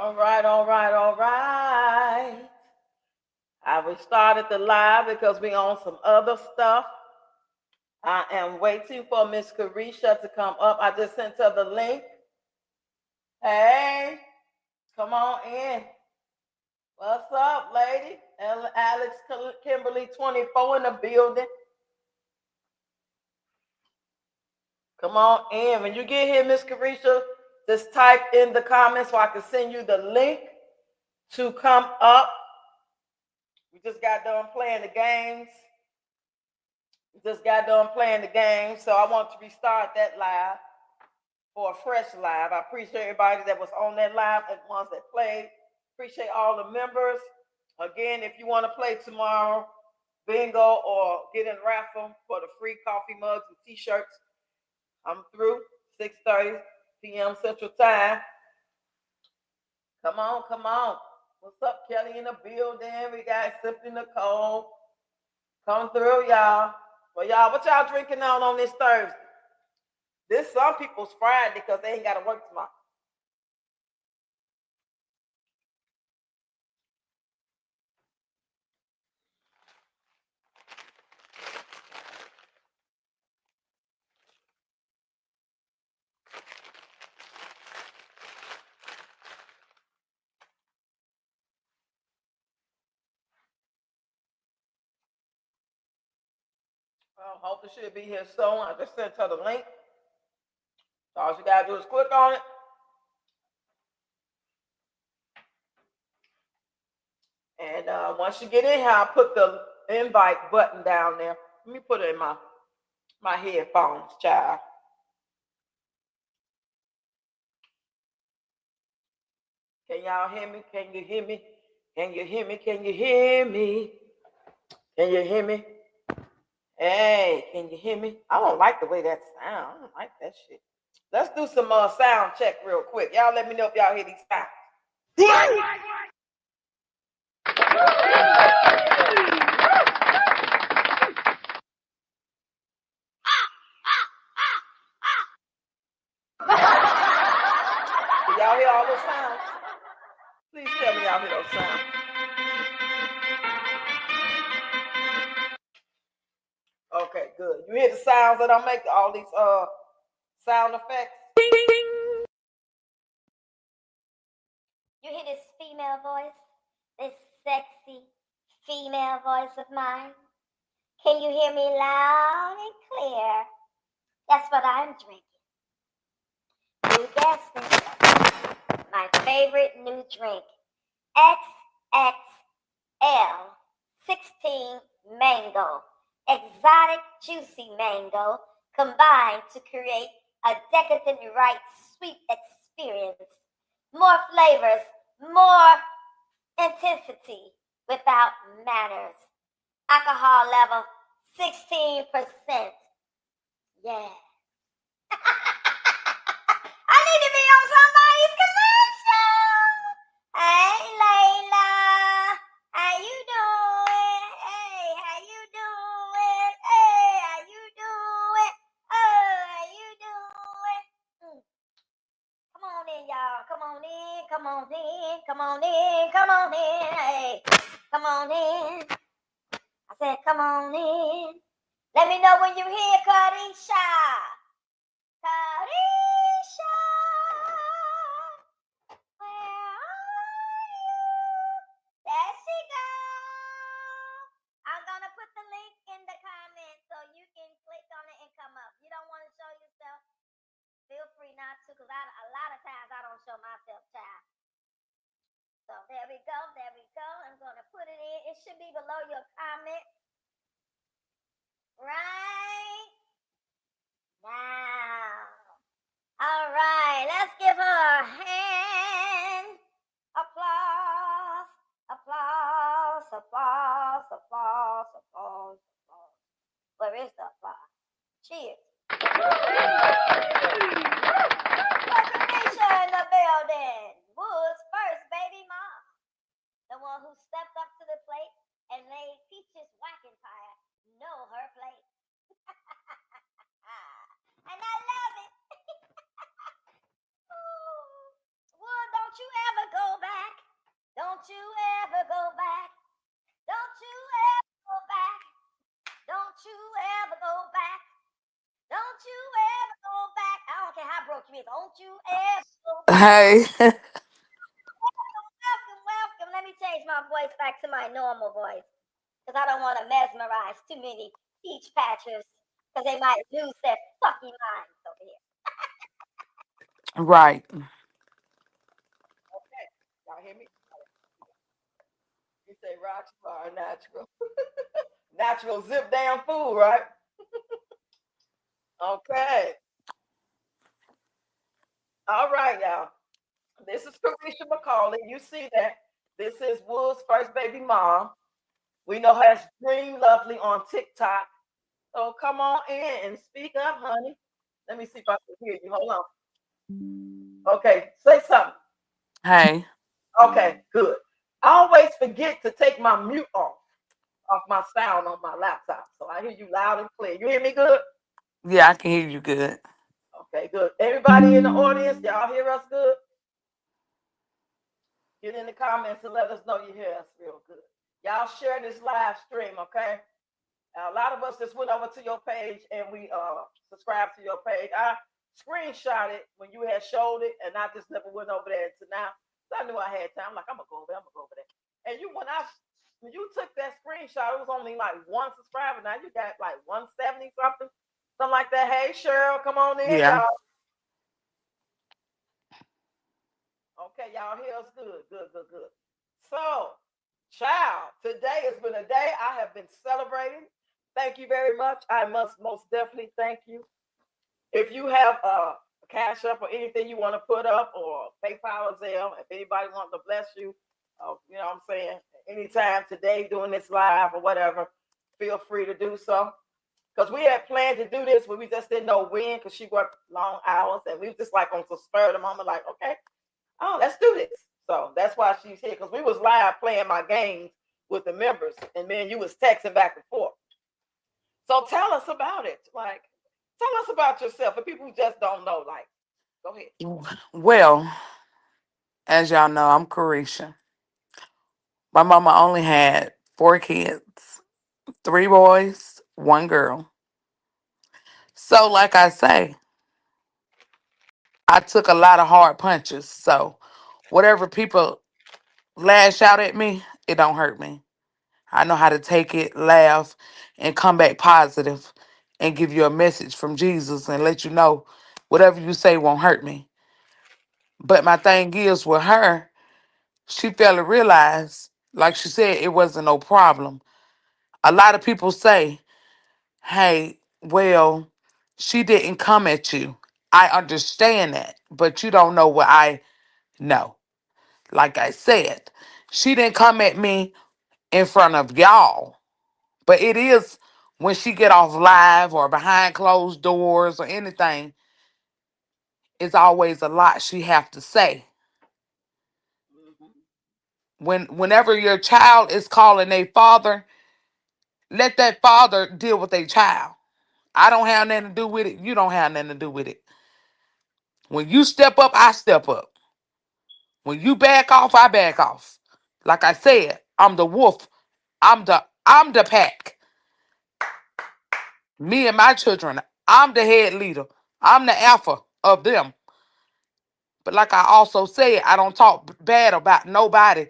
All right, all right, all right. I restarted the live because we on some other stuff. I am waiting for Miss Karisha to come up. I just sent her the link. Hey, come on in. What's up, lady? Alex Kimberly 24 in the building. Come on in. When you get here, Miss Karisha, just type in the comments so I can send you the link to come up. We just got done playing the games. So I want to restart that live for a fresh live. I appreciate everybody that was on that live and ones that played. Appreciate all the members. Again, if you want to play tomorrow, bingo or get in raffle for the free coffee mugs and t-shirts, I'm through. 6:30 p.m. Central Time. Come on, come on. What's up, Kelly in the building? We got Simply Nicole. Come through, y'all. Well, y'all, what y'all drinking on this Thursday? This some people's Friday because they ain't got to work tomorrow. Well, hopefully she'll be here soon. I just sent her the link. So all you gotta do is click on it. And once you get in here, I'll put the invite button down there. Let me put it in my headphones, child. Can y'all hear me? Can you hear me? Can you hear me? Can you hear me? Can you hear me? Hey, can you hear me? I don't like the way that sounds. I don't like that shit. Let's do some sound check real quick. Y'all let me know if y'all hear these sounds. Do y'all hear all those sounds? Please tell me y'all hear those sounds. Okay, good. You hear the sounds that I make, all these sound effects? You hear this female voice? This sexy female voice of mine? Can you hear me loud and clear? That's what I'm drinking. You guessed it. My favorite new drink. XXL 16 mango. Exotic juicy mango combined to create a decadent right sweet experience. More flavors, more intensity without manners. Alcohol level 16%. Yeah. I need to be on somebody's commercial. Hey, Layla. How you doing? Hey, how you doing? Hey, how you doing? Oh, how you doing? Come on in, y'all. Come on in. Come on in. Come on in. Come on in. Hey, come on in. I said, come on in. Let me know when you hear Karisha. Karisha. Where are you? There she goes. I'm going to put the link in the comments so you can click on it and come up. You don't want to show yourself? Feel free not to, because a lot of times I don't show myself, child. So there we go, there we go. I'm going to put it in. It should be below your comment. Right now. All right, let's give her a hand. Applause, applause, applause, applause, applause, applause. Where is the applause? Cheers. Karisha in the building. Wood's first baby mom. The one who stepped up to the plate and made Peach's whacking pie know her place. And I love it. Wood, don't you ever go ever go back. Don't you ever go back. Don't you ever go back. Don't you ever go back. I don't care how broke you is. Don't you ever go back. Hey. Welcome, welcome, welcome. Let me change my voice back to my normal voice. Because I don't want to mesmerize too many peach patchers. Because they might lose their fucking minds over here. Right. Okay. Y'all hear me? You say rocks are natural. Natural zip down food, right? Okay. All right, y'all. This is Karisha McCauley. You see that. This is Wood's first baby mom. We know her as Dream Lovely on TikTok. So come on in and speak up, honey. Let me see if I can hear you. Hold on. Okay, say something. Hey. Okay, good. I always forget to take my mute off my sound on my laptop. So I hear you loud and clear. You hear me good? Yeah, I can hear you good. Okay, good. Everybody in the audience, y'all hear us good? Get in the comments and let us know you hear us real good. Y'all share this live stream, okay? A lot of us just went over to your page and we subscribed to your page. I screenshot it when you had showed it, and I just never went over there until now. So I knew I had time. I'm like, I'm gonna go over there. I'm gonna go over there. And you when you took that screenshot, it was only like one subscriber. Now you got like 170 something like that. Hey Cheryl, come on in, Yeah. y'all. Okay, y'all hear us good, good, good, good. So, child, today has been a day I have been celebrating. Thank you very much. I must most definitely thank you. If you have a cash up or anything you want to put up or PayPal or Zelle, if anybody wants to bless you, you know what I'm saying, anytime today doing this live or whatever, feel free to do so. Because we had planned to do this, but we just didn't know when because she worked long hours and we was just like on some spur of the moment, like, okay, oh, let's do this. So that's why she's here because we was live playing my games with the members, and then you was texting back and forth. So tell us about it. Like, tell us about yourself for people who just don't know. Like, go ahead. Well, as y'all know, I'm Karisha. My mama only had 4 kids, 3 boys, 1 girl. So, like I say, I took a lot of hard punches. So, whatever people lash out at me, it don't hurt me. I know how to take it, laugh, and come back positive and give you a message from Jesus and let you know whatever you say won't hurt me. But my thing is with her, she failed to realize, like she said, it wasn't no problem. A lot of people say, hey, well, she didn't come at you. I understand that, but you don't know what I know. Like I said, she didn't come at me in front of y'all. But it is when she get off live or behind closed doors or anything, it's always a lot she have to say. Mm-hmm. Whenever your child is calling a father, let that father deal with a child. I don't have nothing to do with it. You don't have nothing to do with it. When you step up, I step up. When you back off, I back off. Like I said, I'm the wolf. I'm the pack. Me and my children. I'm the head leader. I'm the alpha of them. But like I also said, I don't talk bad about nobody.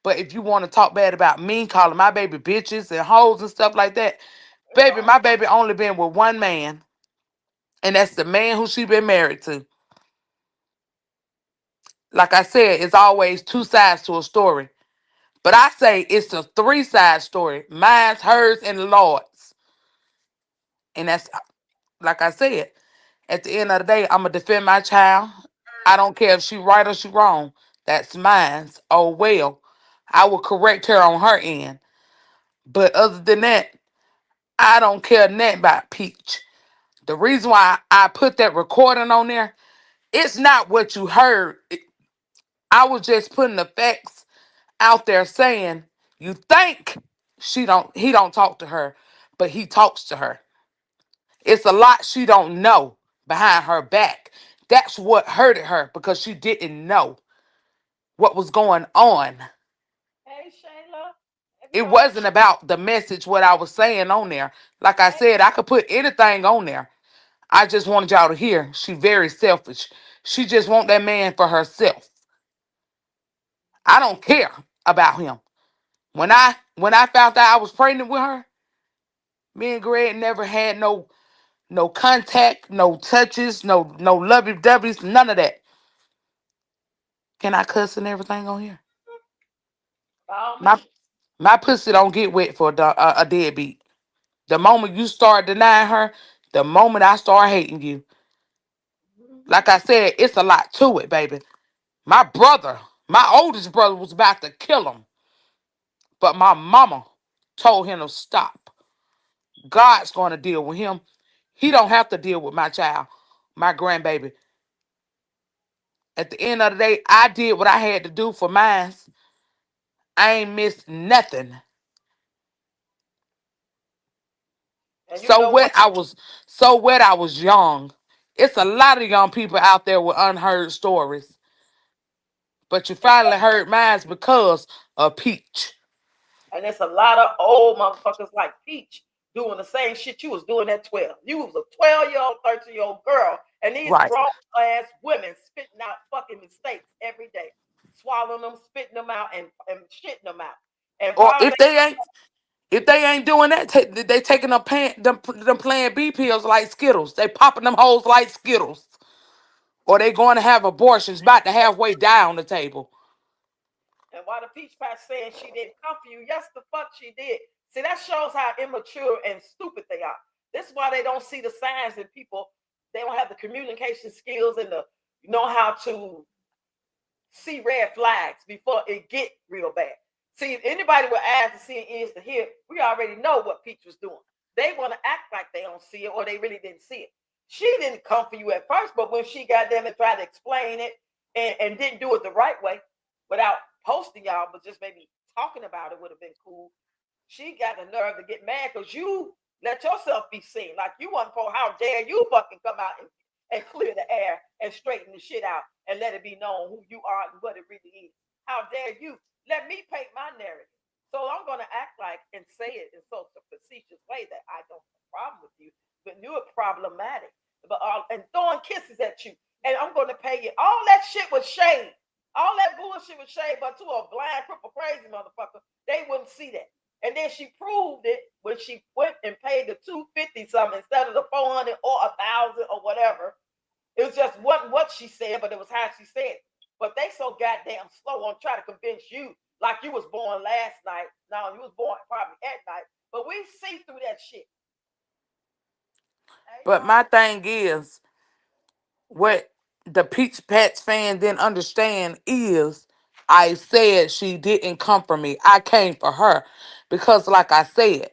But if you want to talk bad about me, calling my baby bitches and hoes and stuff like that, It's baby, fine. my baby only been with one man, and that's the man who she been married to. Like I said, it's always two sides to a story. But I say it's a three-side story. Mine's, hers, and the Lord's. And that's like I said, at the end of the day, I'm gonna defend my child. I don't care if she right or she wrong. That's mine's. Oh well. I will correct her on her end. But other than that, I don't care nothing about Peach. The reason why I put that recording on there, it's not what you heard. I was just putting the facts out there saying you think he don't talk to her, but he talks to her. It's a lot she don't know behind her back. That's what hurted her because she didn't know what was going on. Hey, Shane, It wasn't about the message, what I was saying on there. Like I Ain't, said, I could put anything on there. I just wanted y'all to hear. She very selfish. She just want that man for herself. I don't care about him. When I found out I was pregnant with her, me and Greg never had no contact, no touches, no lovey dovey's, none of that. Can I cuss and everything on here? by all My means. my pussy don't get wet for a deadbeat. The moment you start denying her, the moment I start hating you. Mhm. Like I said, it's a lot to it, baby. My brother, my oldest brother, was about to kill him, but my mama told him to stop. God's going to deal with him. He don't have to deal with my child, my grandbaby. At the end of the day, I did what I had to do for mine. I ain't missed nothing. And you So know what? what? I was young. It's a lot of young people out there with unheard stories, but you finally heard mine because of Peach. And there's a lot of old motherfuckers like Peach doing the same shit you was doing at 12. You was a 12-year-old, 13-year-old girl, and these Right. grown ass women spitting out fucking mistakes every day, swallowing them, spitting them out, and shitting them out. And Or while if they ain't doing that, they taking them playing B pills like Skittles. They popping them holes like Skittles. Or they going to have abortions about to halfway down the table. while the Peach Patch saying she didn't come for you, yes, the fuck she did. See, that shows how immature and stupid they are. This is why they don't see the signs in people. They don't have the communication skills and the know how to see red flags before it get real bad. See, if anybody with eyes to see and ears to hear, we already know what Peach was doing. They want to act like they don't see it or they really didn't see it. She didn't come for you at first, but when she got them and tried to explain it and didn't do it the right way without posting y'all, but just maybe talking about it would have been cool. She got the nerve to get mad because you let yourself be seen. Like you want for how dare you fucking come out and clear the air and straighten the shit out and let it be known who you are and what it really is. How dare you? Let me paint my narrative. So I'm gonna act like and say it in such a facetious way that I don't have a problem with you, but you're problematic. But and throwing kisses at you, and I'm gonna pay you. All that shit was shade. All that bullshit was shade, but to a blind, cripple, crazy motherfucker, they wouldn't see that. And then she proved it when she went and paid the 250 something instead of the 400 or 1,000 or whatever. It was just what she said, but it was how she said it. But they so goddamn slow on trying to convince you like you was born last night. No, you was born probably at night. But we see through that shit. Hey, But my thing is, what the Peach Pats fan didn't understand is I said she didn't come for me. I came for her. Because like I said,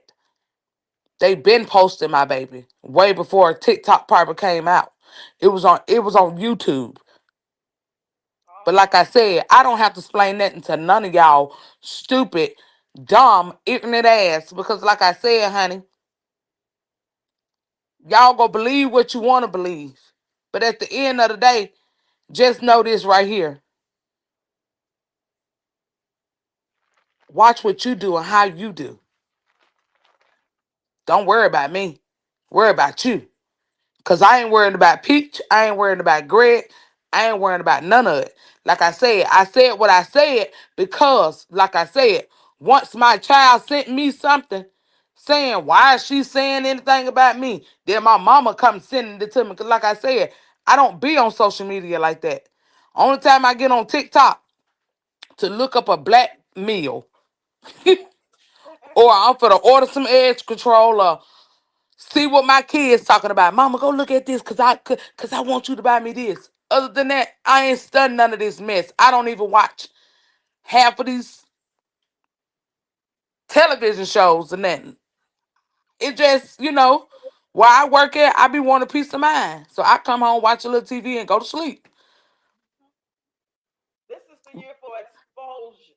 they been posting my baby way before TikTok probably came out. It was on YouTube. But like I said, I don't have to explain nothing to none of y'all stupid, dumb, ignorant ass. Because like I said, honey, y'all go believe what you want to believe. But at the end of the day, just know this right here. Watch what you do and how you do. Don't worry about me. Worry about you. Cause I ain't worried about Peach. I ain't worried about Greg. I ain't worried about none of it. Like I said what I said because, like I said, once my child sent me something saying, why is she saying anything about me? Then my mama come sending it to me. Cause like I said, I don't be on social media like that. Only time I get on TikTok to look up a black meal or I'm for to order some edge control or see what my kids talking about. Mama, go look at this cause I want you to buy me this. Other than that, I ain't studying none of this mess. I don't even watch half of these television shows and nothing. It just, where I work at, I be wanting a peace of mind. So I come home, watch a little TV, and go to sleep. this is the year for exposing,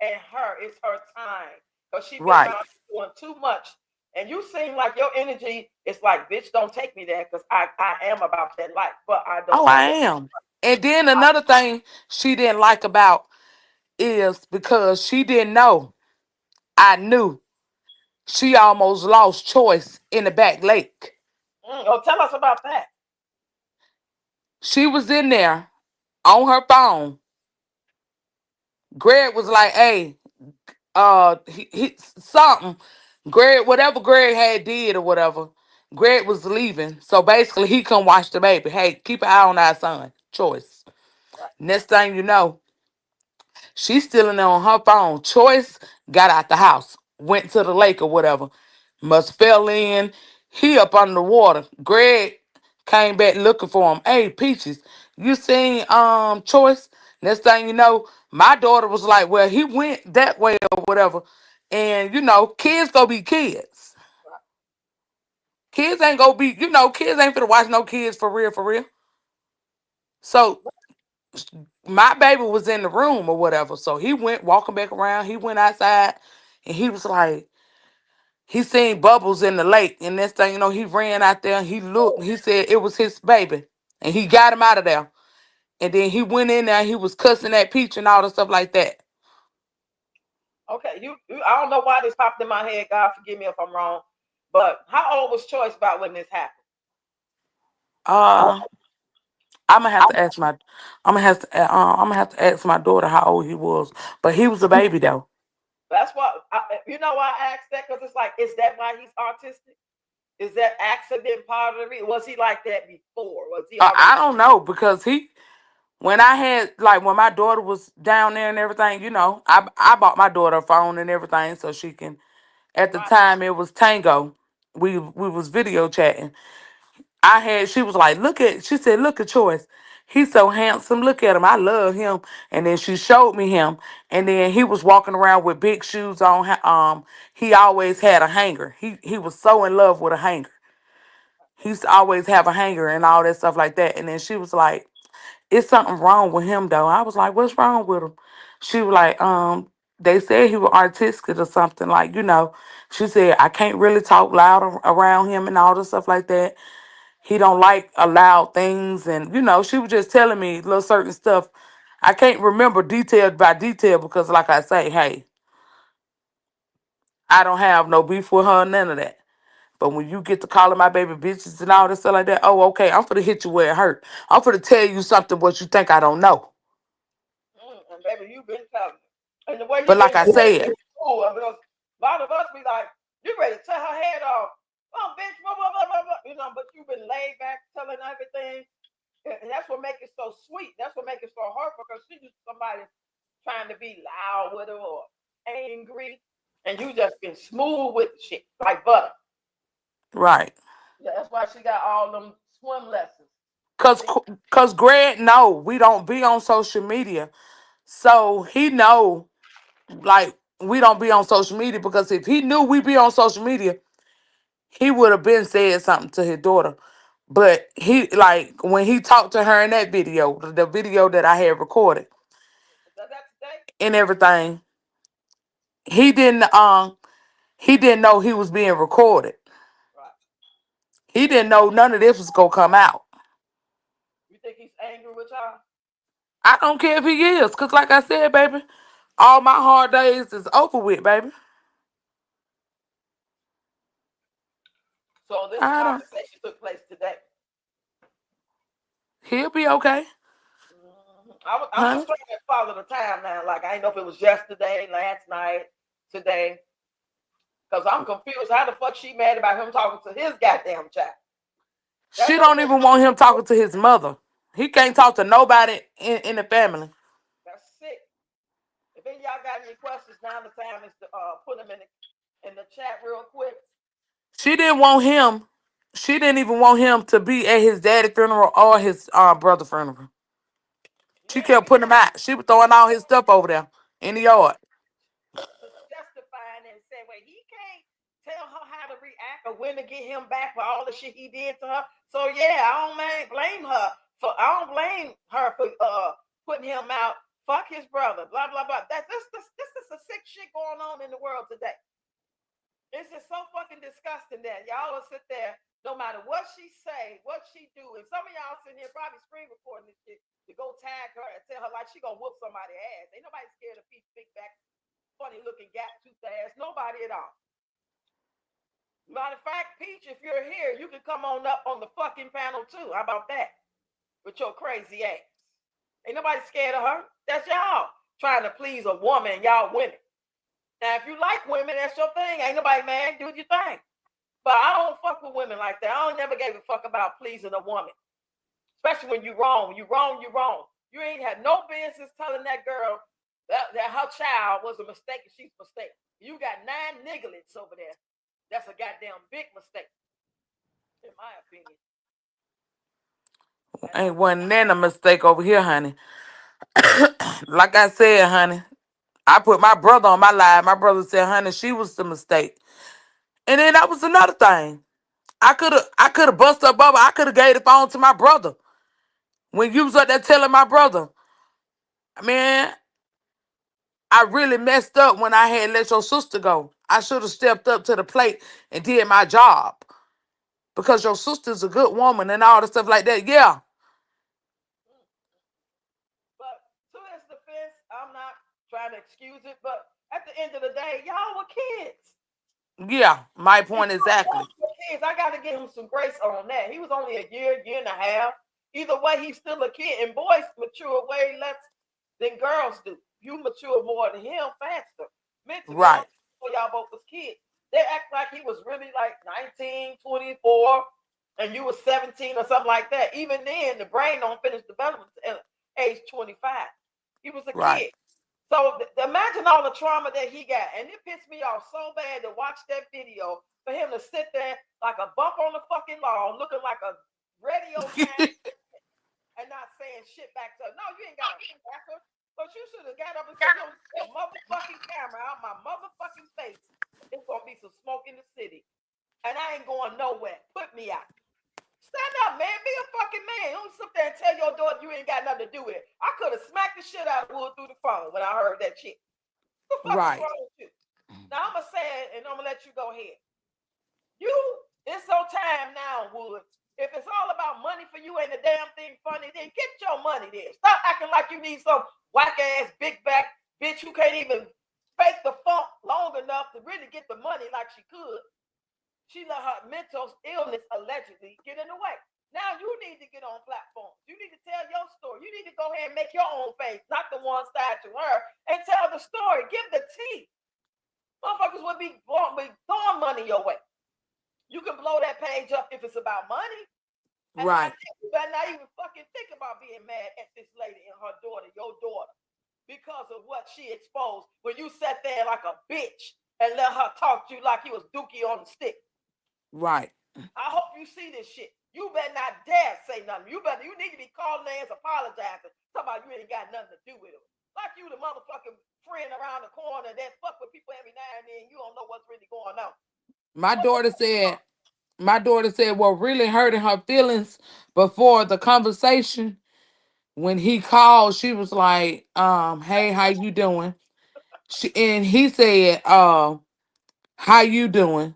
and her. It's her time because she been Right. around doing too much. And you seem like your energy is like, bitch, don't take me there because I am about that life, but I don't Oh, want I to. am. And then another thing she didn't like about is because she didn't know. I knew she almost lost choice in the back lake. Oh, tell us about that. She was in there on her phone. Greg was like, "Hey, he something." Greg, whatever Greg had did or whatever, Greg was leaving. So basically, he couldn't watch the baby. Hey, keep an eye on our son. Choice. Right. Next thing you know, she's still in there on her phone. Choice got out the house, went to the lake or whatever. Must fell in. He up under the water. Greg came back looking for him. Hey, Peaches, you seen Choice? Next thing you know, my daughter was like, well, he went that way or whatever. And kids gonna be kids. Kids ain't gonna be, kids ain't finna watch no kids for real, for real. So my baby was in the room or whatever. So he went walking back around. He went outside and he was like, he seen bubbles in the lake. And next thing you know, he ran out there and he looked and he said it was his baby. And he got him out of there. And then he went in there and he was cussing at Peach and all the stuff like that. Okay, I don't know why this popped in my head. God forgive me if I'm wrong. But how old was Choice about when this happened? Uh I'm gonna have to ask my I'm gonna have to ask my daughter how old he was. But he was a baby though. That's what why I asked that, because it's like, is that why he's autistic? Is that accident part of the reason? Was he like that before? Was he already? I don't know because when I had like when my daughter was down there and everything, I bought my daughter a phone and everything so she can. At the Right. time, it was Tango. We was video chatting. She was like, she said, look at Choice. He's so handsome. Look at him. I love him. And then she showed me him. And then he was walking around with big shoes on. He always had a hanger. He was so in love with a hanger. He used to always have a hanger and all that stuff like that. And then she was like, it's something wrong with him though. I was like, what's wrong with him? She was like, they said he was artistic or something. Like, she said, I can't really talk loud around him and all this stuff like that. He don't like loud things. And, she was just telling me little certain stuff. I can't remember detail by detail because like I say, hey, I don't have no beef with her, none of that. But when you get to calling my baby bitches and all this stuff like that, oh, okay, I'm finna hit you where it hurt. I'm finna tell you something what you think I don't know. And baby, you've been telling me. And the way But you've like been I doing said, it, cool. Because a lot of us be like, you ready to tear her head off. Oh, bitch, blah, blah, blah, blah, blah. But you've been laid back telling everything. And that's what makes it so sweet. That's what makes it so hurtful, because she just somebody trying to be loud with her or angry. And you just been smooth with the shit, like butter. right. Yeah, that's why she got all them swim lessons. Cause See? cause Greg know we don't be on social media. So he know like we don't be on social media because if he knew we be on social media, he would have been said something to his daughter. But he like when he talked to her in that video, the video that I had recorded That's today? and everything, he didn't know he was being recorded. Right. He didn't know none of this was gonna come out. You think he's angry with y'all? I don't care if he is, cause like I said, baby, all my hard days is over with, baby. So this I don't. conversation took place today. He'll be okay, I'm honey. just trying to follow the timeline. Like, I didn't know if it was yesterday, last night, today. Because I'm confused. How the fuck she mad about him talking to his goddamn child? That She don't don't make even want him talking to his mother. He can't talk to nobody in the family. That's sick. If any of y'all got any questions, now the time is to put them in the chat real quick. She didn't want him. She didn't even want him to be at his daddy funeral or his brother funeral. She Yeah, kept putting him out. She was throwing all his stuff over there in the yard. justifying and saying, well, he can't tell her how to react or when to get him back for all the shit he did to her. So yeah, I don't blame her for putting him out. Fuck his brother. Blah blah blah. This is a sick shit going on in the world today. It's just so fucking disgusting that y'all will sit there No matter what she say, what she do, and some of y'all sitting here probably screen recording this shit to go tag her and tell her like she gonna whoop somebody's ass. Ain't nobody scared of Peach Big Back, funny looking gap tooth ass. Nobody at all. Matter of fact, Peach, if you're here, you can come on up on the fucking panel too. How about that? With your crazy ass. Ain't nobody scared of her. That's y'all trying to please a woman, y'all women. Now, if you like women, that's your thing. Ain't nobody mad. Do your thing. But I don't fuck with women like that. I don't never gave a fuck about pleasing a woman. Especially when you wrong. When you wrong, you wrong. You ain't had no business telling that girl that her child was a mistake and she's a mistake. You got 9 nigglets over there. That's a goddamn big mistake, in my opinion. Ain't wasn't then a mistake over here, honey. Like I said, honey, I put my brother on my live. My brother said, honey, she was the mistake. And then that was another thing. I could have busted up Bubba. I could have gave the phone to my brother. When you was up there telling my brother, man, I really messed up when I had let your sister go. I should have stepped up to the plate and did my job. Because your sister's a good woman and all the stuff like that. Yeah. But to his defense, I'm not trying to excuse it, but at the end of the day, y'all were kids. Yeah. My And point y'all exactly. were kids. I got to give him some grace on that. He was only a year and a half. Either way, he's still a kid, and boys mature way less than girls do. You mature more than him faster. Mentally, I'm Right. sure y'all both was kids. They act like he was really like 19, 24, and you was 17 or something like that. Even then, the brain don't finish development at age 25. He was a Right. kid. So imagine all the trauma that he got. And it pissed me off so bad to watch that video for him to sit there like a bump on the fucking lawn, looking like a radio time and not saying shit back to her. No, you ain't got to back her. But you should have got up and said, yo, a motherfucking camera out my motherfucking face. It's going to be some smoke in the city. And I ain't going nowhere. Put me out. Stand up, man. Be a fucking man. Don't sit there and tell your daughter you ain't got nothing to do with it. I could have smacked the shit out of Wood through the phone when I heard that shit. What the fuck is Right. wrong with you? Now I'm gonna say it and I'm gonna let you go ahead. You, it's so time now, Wood. If it's all about money for you ain't a damn thing funny, then get your money there. Stop acting like you need some whack ass big back bitch who can't even fake the funk long enough to really get the money like she could. She let her mental illness allegedly get in the way. Now you need to get on platforms. You need to tell your story. You need to go ahead and make your own face, not the one side to her, and tell the story. Give the tea. Motherfuckers would be throwing money your way. You can blow that page up if it's about money. And I Right. think you better not even fucking think about being mad at this lady and her daughter, your daughter, because of what she exposed when you sat there like a bitch and let her talk to you like he was Dookie on the stick. Right. I hope you see this shit. You better not dare say nothing. You need to be calling names, apologizing. Talking about you ain't got nothing to do with it. Like you the motherfucking friend around the corner that fuck with people every now and then. You don't know what's really going on. My What the daughter fuck? said, my daughter said what really hurting her feelings before the conversation when he called, she was like, hey, how you doing? And he said, how you doing?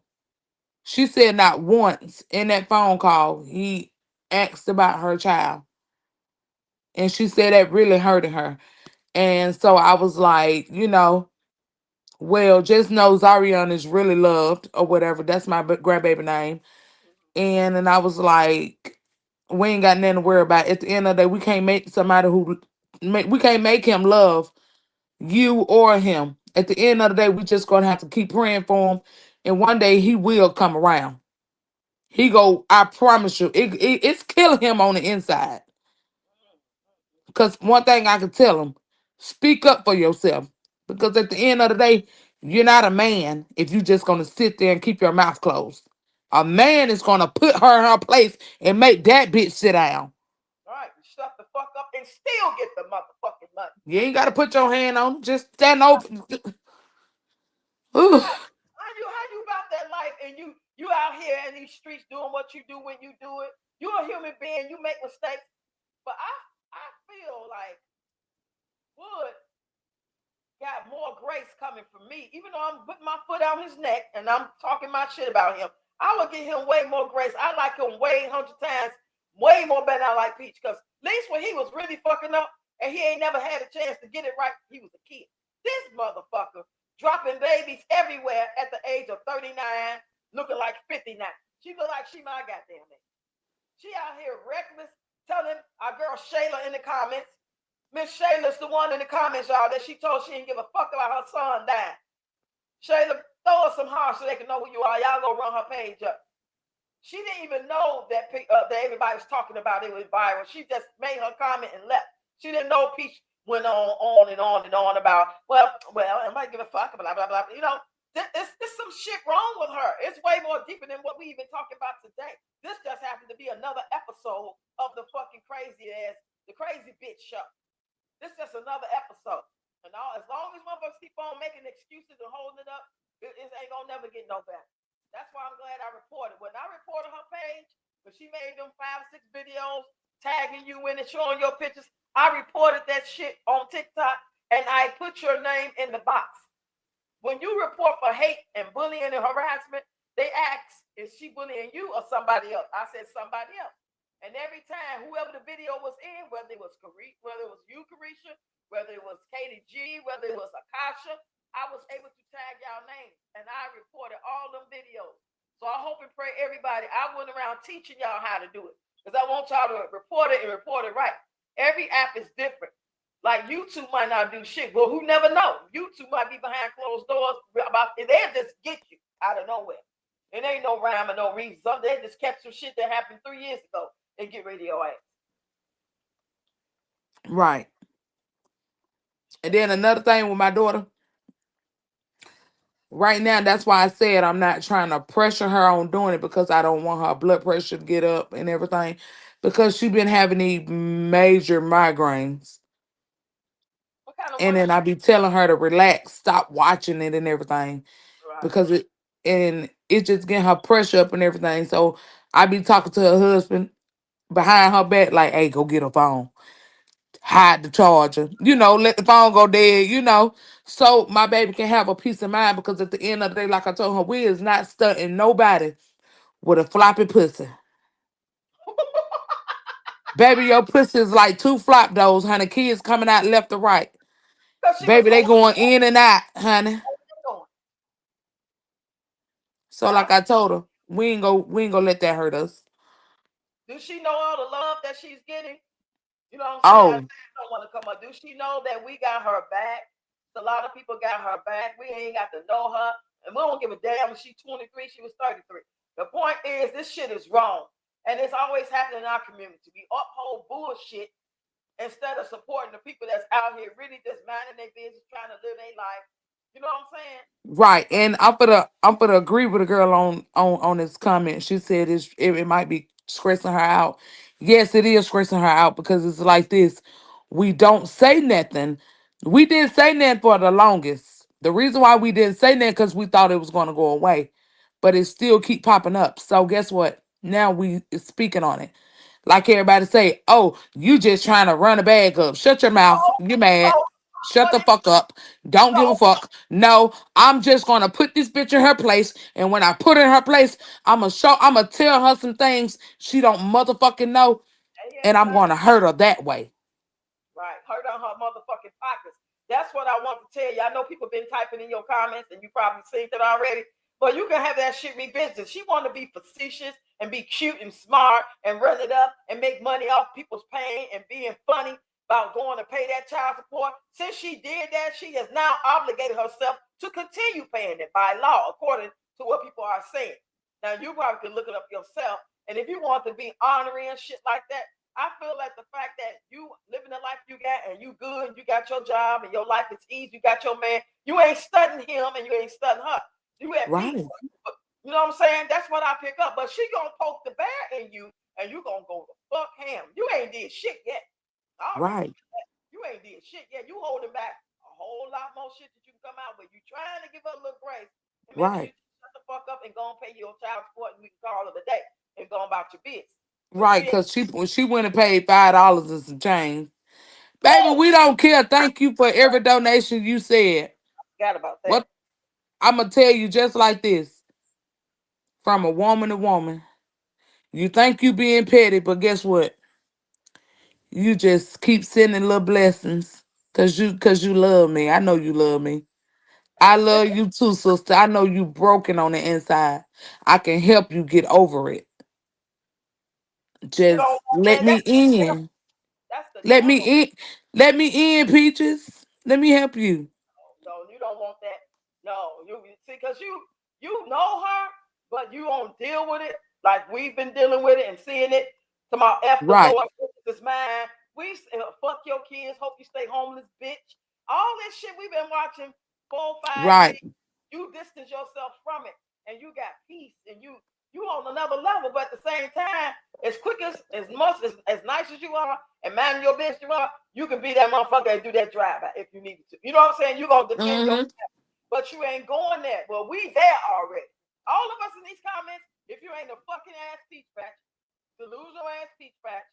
She said not once in that phone call he asked about her child. And she said that really hurted her. And so I was like, well, just know Zarian is really loved or whatever. That's my grandbaby name. And I was like, we ain't got nothing to worry about. At the end of the day, we can't make somebody we can't make him love you or him. At the end of the day, we just gonna have to keep praying for him. And one day he will come around. I promise you, it's killing him on the inside. Because one thing I can tell him, speak up for yourself. Because at the end of the day, you're not a man if you just gonna sit there and keep your mouth closed. A man is gonna put her in her place and make that bitch sit down. All right, you shut the fuck up and still get the motherfucking money. You ain't gotta put your hand on it. Just stand over. Ooh. Yeah. How you about that life and you out here in these streets doing what you do when you do it? You're a human being, you make mistakes. But I feel like Wood got more grace coming from me. Even though I'm putting my foot on his neck and I'm talking my shit about him, I would give him way more grace. I like him way 100 times, way more better than I like Peach. Because at least when he was really fucking up and he ain't never had a chance to get it right, he was a kid. This motherfucker dropping babies everywhere at the age of 39, looking like 59. She look like she my goddamn age. She out here reckless, telling our girl Shayla in the comments. Miss Shayla's the one in the comments, y'all, that she told she didn't give a fuck about her son dying. Shayla, throw her some hearts so they can know who you are. Y'all go run her page up. She didn't even know that everybody was talking about it was viral. She just made her comment and left. She didn't know Peach went on and on and on about, well, I might give a fuck, blah, blah, blah. You know, there's some shit wrong with her. It's way more deeper than what we even talking about today. This just happened to be another episode of the fucking the crazy bitch show. This is just another episode. And as long as motherfuckers keep on making excuses and holding it up, it ain't gonna never get no better. That's why I'm glad I reported. When I reported her page, when she made them 5, 6 videos tagging you in and showing your pictures, I reported that shit on TikTok and I put your name in the box. When you report for hate and bullying and harassment, they ask, is she bullying you or somebody else? I said somebody else. And every time, whoever the video was in, whether it was you, Karisha, whether it was Katie G, whether it was Akasha, I was able to tag y'all names. And I reported all them videos. So I hope and pray everybody, I went around teaching y'all how to do it. Because I want y'all to report it and report it right. Every app is different. Like YouTube might not do shit. Well, who never know? YouTube might be behind closed doors. They'll just get you out of nowhere. It ain't no rhyme or no reason. They just kept some shit that happened 3 years ago and get rid of your ass. Right. And then another thing with my daughter, right now, that's why I said I'm not trying to pressure her on doing it because I don't want her blood pressure to get up and everything. Because she been having these major migraines. What kind of And one? then I be telling her to relax, stop watching it and everything. Right. Because it just getting her pressure up and everything. So I be talking to her husband behind her back, like, hey, go get her phone. Hide the charger. Let the phone go dead. So my baby can have a peace of mind because at the end of the day, like I told her, we is not stunting nobody with a floppy pussy. Baby, your pussy is like 2 flop those, honey. Kids coming out left or right. Because she was Baby, they holding going in and out, honey. on. So like I told her, we ain't gonna let that hurt us. Do she know all the love that she's getting? You know what I'm saying? I Oh, don't want to come up. Do she know that we got her back? A lot of people got her back. We ain't got to know her. And we don't give a damn if she's 23, she was 33. The point is, this shit is wrong. And it's always happening in our community. We uphold bullshit instead of supporting the people that's out here really just minding their business, trying to live their life. You know what I'm saying? right. And I'm gonna agree with a girl on this comment. She said it might be stressing her out. Yes, it is stressing her out because it's like this. We don't say nothing. We didn't say nothing for the longest. The reason why we didn't say nothing because we thought it was gonna go away, but it still keep popping up. So guess what? Now we is speaking on it. Like everybody say, oh, you just trying to run a bag up. Shut your mouth. So, You mad. so Shut what the is fuck up. Don't give a so? fuck. No, I'm just gonna put this bitch in her place. And when I put her in her place, I'ma tell her some things she don't motherfucking know. Yes, And I'm sir. gonna hurt her that way. Right. Hurt on her motherfucking pockets. That's what I want to tell you. I know people been typing in your comments and you probably seen it already. But you can have that shit revisited. She want to be facetious and be cute and smart and run it up and make money off people's pain and being funny about going to pay that child support. Since she did that, she has now obligated herself to continue paying it by law, according to what people are saying. Now you probably can look it up yourself. And if you want to be honorary and shit like that, I feel like the fact that you living the life you got and you good and you got your job and your life is easy, you got your man, you ain't studying him and you ain't studying her. You at peace. Right. You know what I'm saying? That's what I pick up. But she gonna poke the bear in you and you gonna go to fuck him. You ain't did shit yet. I already Right. you ain't did shit yet. You holding back a whole lot more shit that you can come out with. You trying to give her a little grace. And maybe you Right. shut the fuck up and go and pay your child support and we can call it a day and go about your business. But Right. she ain't Cause she went and paid $5 and some change. Baby, woo! we don't care. Thank you for every donation you said. Forgot about that. What I'm gonna tell you just like this. from a woman to woman. You think you being petty, but guess what? You just keep sending little blessings cause you love me. I know you love me. I love you too, sister. I know you broken on the inside. I can help you get over it. You don't Just want let that. me That's the devil. in. That's the Let devil. me in. Let me in, Peaches. Let me help you. No, you don't want that. No, you see, because you know her, but you don't deal with it like we've been dealing with it and seeing it. To my F the Right. Lord, this is mine. Fuck your kids. Hope you stay homeless, bitch. All this shit we've been watching 4 5 years. Right. You distance yourself from it, and you got peace, and you on another level. But at the same time, as quick as much as nice as you are, and minding your business you are, you can be that motherfucker and do that drive by if you need to. You know what I'm saying? You're gonna defend Mm-hmm. yourself, but you ain't going there. Well, we there already. All of us in these comments, if you ain't a fucking ass peach patch, to lose your ass peach patch,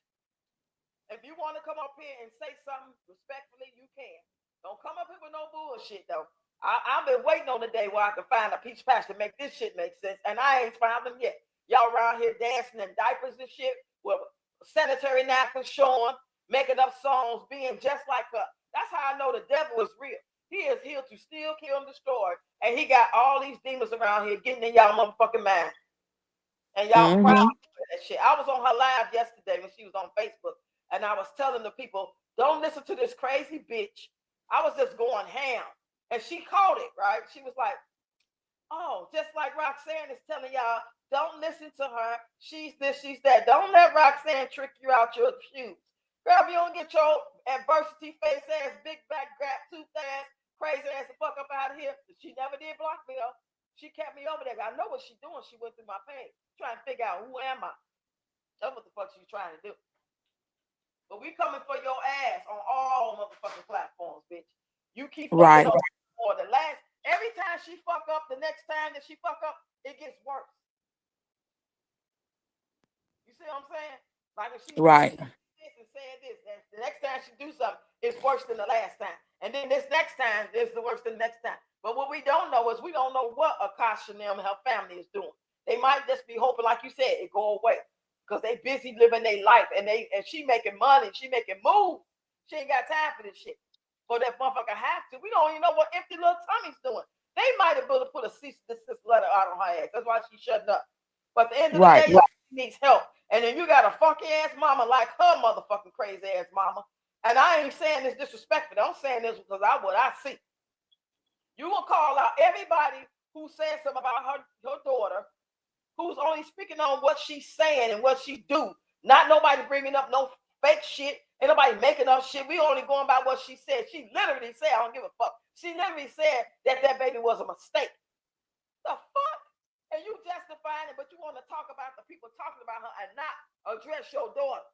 if you want to come up here and say something respectfully, you can. Don't come up here with no bullshit though. I've been waiting on the day where I can find a peach patch to make this shit make sense, and I ain't found them yet. Y'all around here dancing in diapers and shit with sanitary napkins showing, making up songs, being just like her. That's how I know the devil is real. He is here to steal, kill, and destroy, and he got all these demons around here getting in y'all motherfucking mind, and y'all proud Mm-hmm. of that shit. I was on her live yesterday when she was on Facebook, and I was telling the people, don't listen to this crazy bitch. I was just going ham, and she caught it, right? She was like, oh, just like Roxanne is telling y'all, don't listen to her. She's this, she's that. Don't let Roxanne trick you out your shoes. Girl, if you don't get your adversity face ass, big back, grab tooth ass, crazy ass the fuck up out of here. She never did block me though. She kept me over there. I know what she's doing. She went through my page, trying to figure out who am I. That's what the fuck she's trying to do. But we coming for your ass on all motherfucking platforms, bitch. You keep fucking Right. up for the last. Every time she fuck up, the next time that she fuck up, it gets worse. You see what I'm saying? Like if she Right. said this and said this, and the next time she do something, it's worse than the last time. And then this next time is the worse than the next time. But what we don't know is we don't know what Akasha and them and her family is doing. They might just be hoping, like you said, it go away. Because they busy living their life and she making money, she making moves. She ain't got time for this shit. For that motherfucker have to. We don't even know what empty little tummy's doing. They might have put a cease and desist letter out on her ass. That's why she's shutting up. But at the end of the day, Right. she needs help. And then you got a funky ass mama like her motherfucking crazy ass mama. And I ain't saying this disrespectfully. I'm saying this because I what I see. You gonna call out everybody who said something about her daughter, who's only speaking on what she's saying and what she do. Not nobody bringing up no fake shit. Ain't nobody making up shit. We only going by what she said. She literally said, I don't give a fuck. She literally said that baby was a mistake. The fuck? And you justifying it, but you want to talk about the people talking about her and not address your daughter.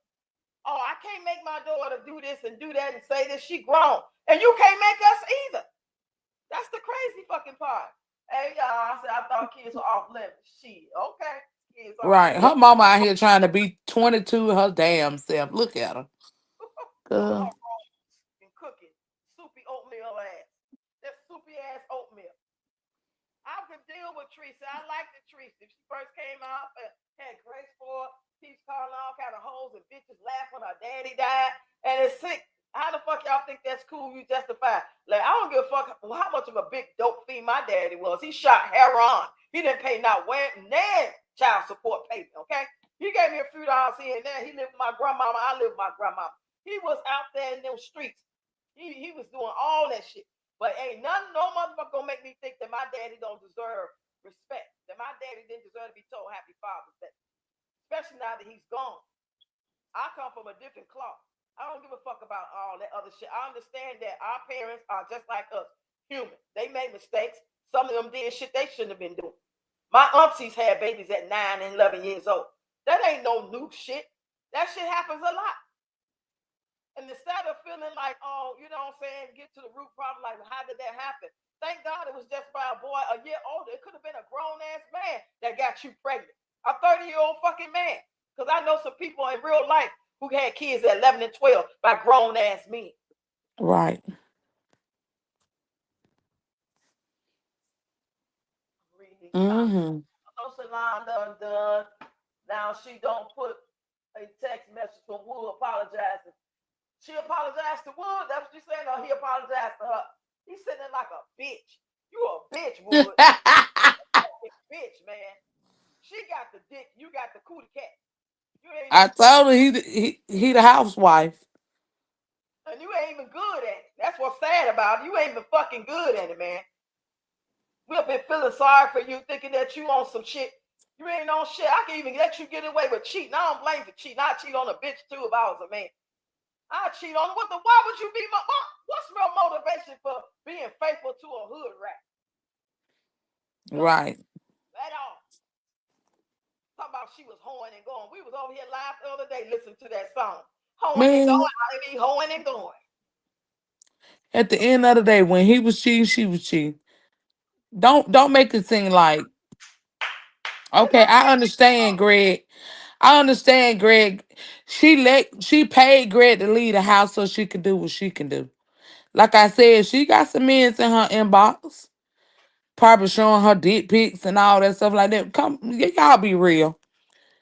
Oh, I can't make my daughter do this and do that and say this. She grown. And you can't make us either. That's the crazy fucking part. Hey, y'all, I said I thought kids were off limits. Shit, okay. Kids off Right. limits. Her mama out here trying to be 22 her damn self. Look at her. Doing her Girl. wrong and cooking. Soupy oatmeal ass. That soupy ass oatmeal. I could deal with Teresa. I liked the Teresa. She first came out, had grace for peace calling all kind of hoes and bitches laughing. Her daddy died, and it's sick. How the fuck y'all think that's cool? You justify? Like I don't give a fuck how much of a big dope fiend my daddy was. He shot heroin. He didn't pay not one child support payment. Okay, he gave me a few dollars here and there. He lived with my grandmama. I lived with my grandmama. He was out there in them streets. He was doing all that shit. But ain't nothing, no motherfucker gonna make me think that my daddy don't deserve respect. That my daddy didn't deserve to be told Happy Father's Day. Especially now that he's gone. I come from a different cloth. I don't give a fuck about all that other shit. I understand that our parents are just like us, human. They made mistakes. Some of them did shit they shouldn't have been doing. My aunties had babies at 9 and 11 years old. That ain't no new shit. That shit happens a lot. And instead of feeling like, oh, you know what I'm saying, get to the root problem, like, how did that happen? Thank God it was just by a boy a year older. It could have been a grown ass man that got you pregnant. A 30-year-old fucking man. Because I know some people in real life who had kids at 11 and 12 by grown ass men. Right. Read these comments. Mm-hmm. I know salon done. Now she don't put a text message from Wood apologizing. She apologized to Wood. That's what she's saying. Or he apologized to her. He's sitting there like a bitch. You a bitch, Wood. Fucking bitch, man. She got the dick. You got the cootie cat. You ain't I even told her he the housewife. and you ain't even good at it. That's what's sad about it. You ain't even fucking good at it, man. We've been feeling sorry for you, thinking that you on some shit. You ain't on shit. I can even let you get away with cheating. I don't blame you for cheating. I cheat on a bitch too if I was a man. I cheat on what the why would you be what's real motivation for being faithful to a hood rat? None. Right. At all. Talk about she was hoeing and going. We was over here live the other day listening to that song. Hoeing and Man, going. I mean hoeing and going. at the end of the day, when he was cheating, she was cheating. Don't make it seem like They okay, both I got understand, Greg. I understand, Greg. She paid Greg to leave the house so she could do what she can do. Like I said, she got some men in her inbox, probably showing her dick pics and all that stuff like that. Y'all be real,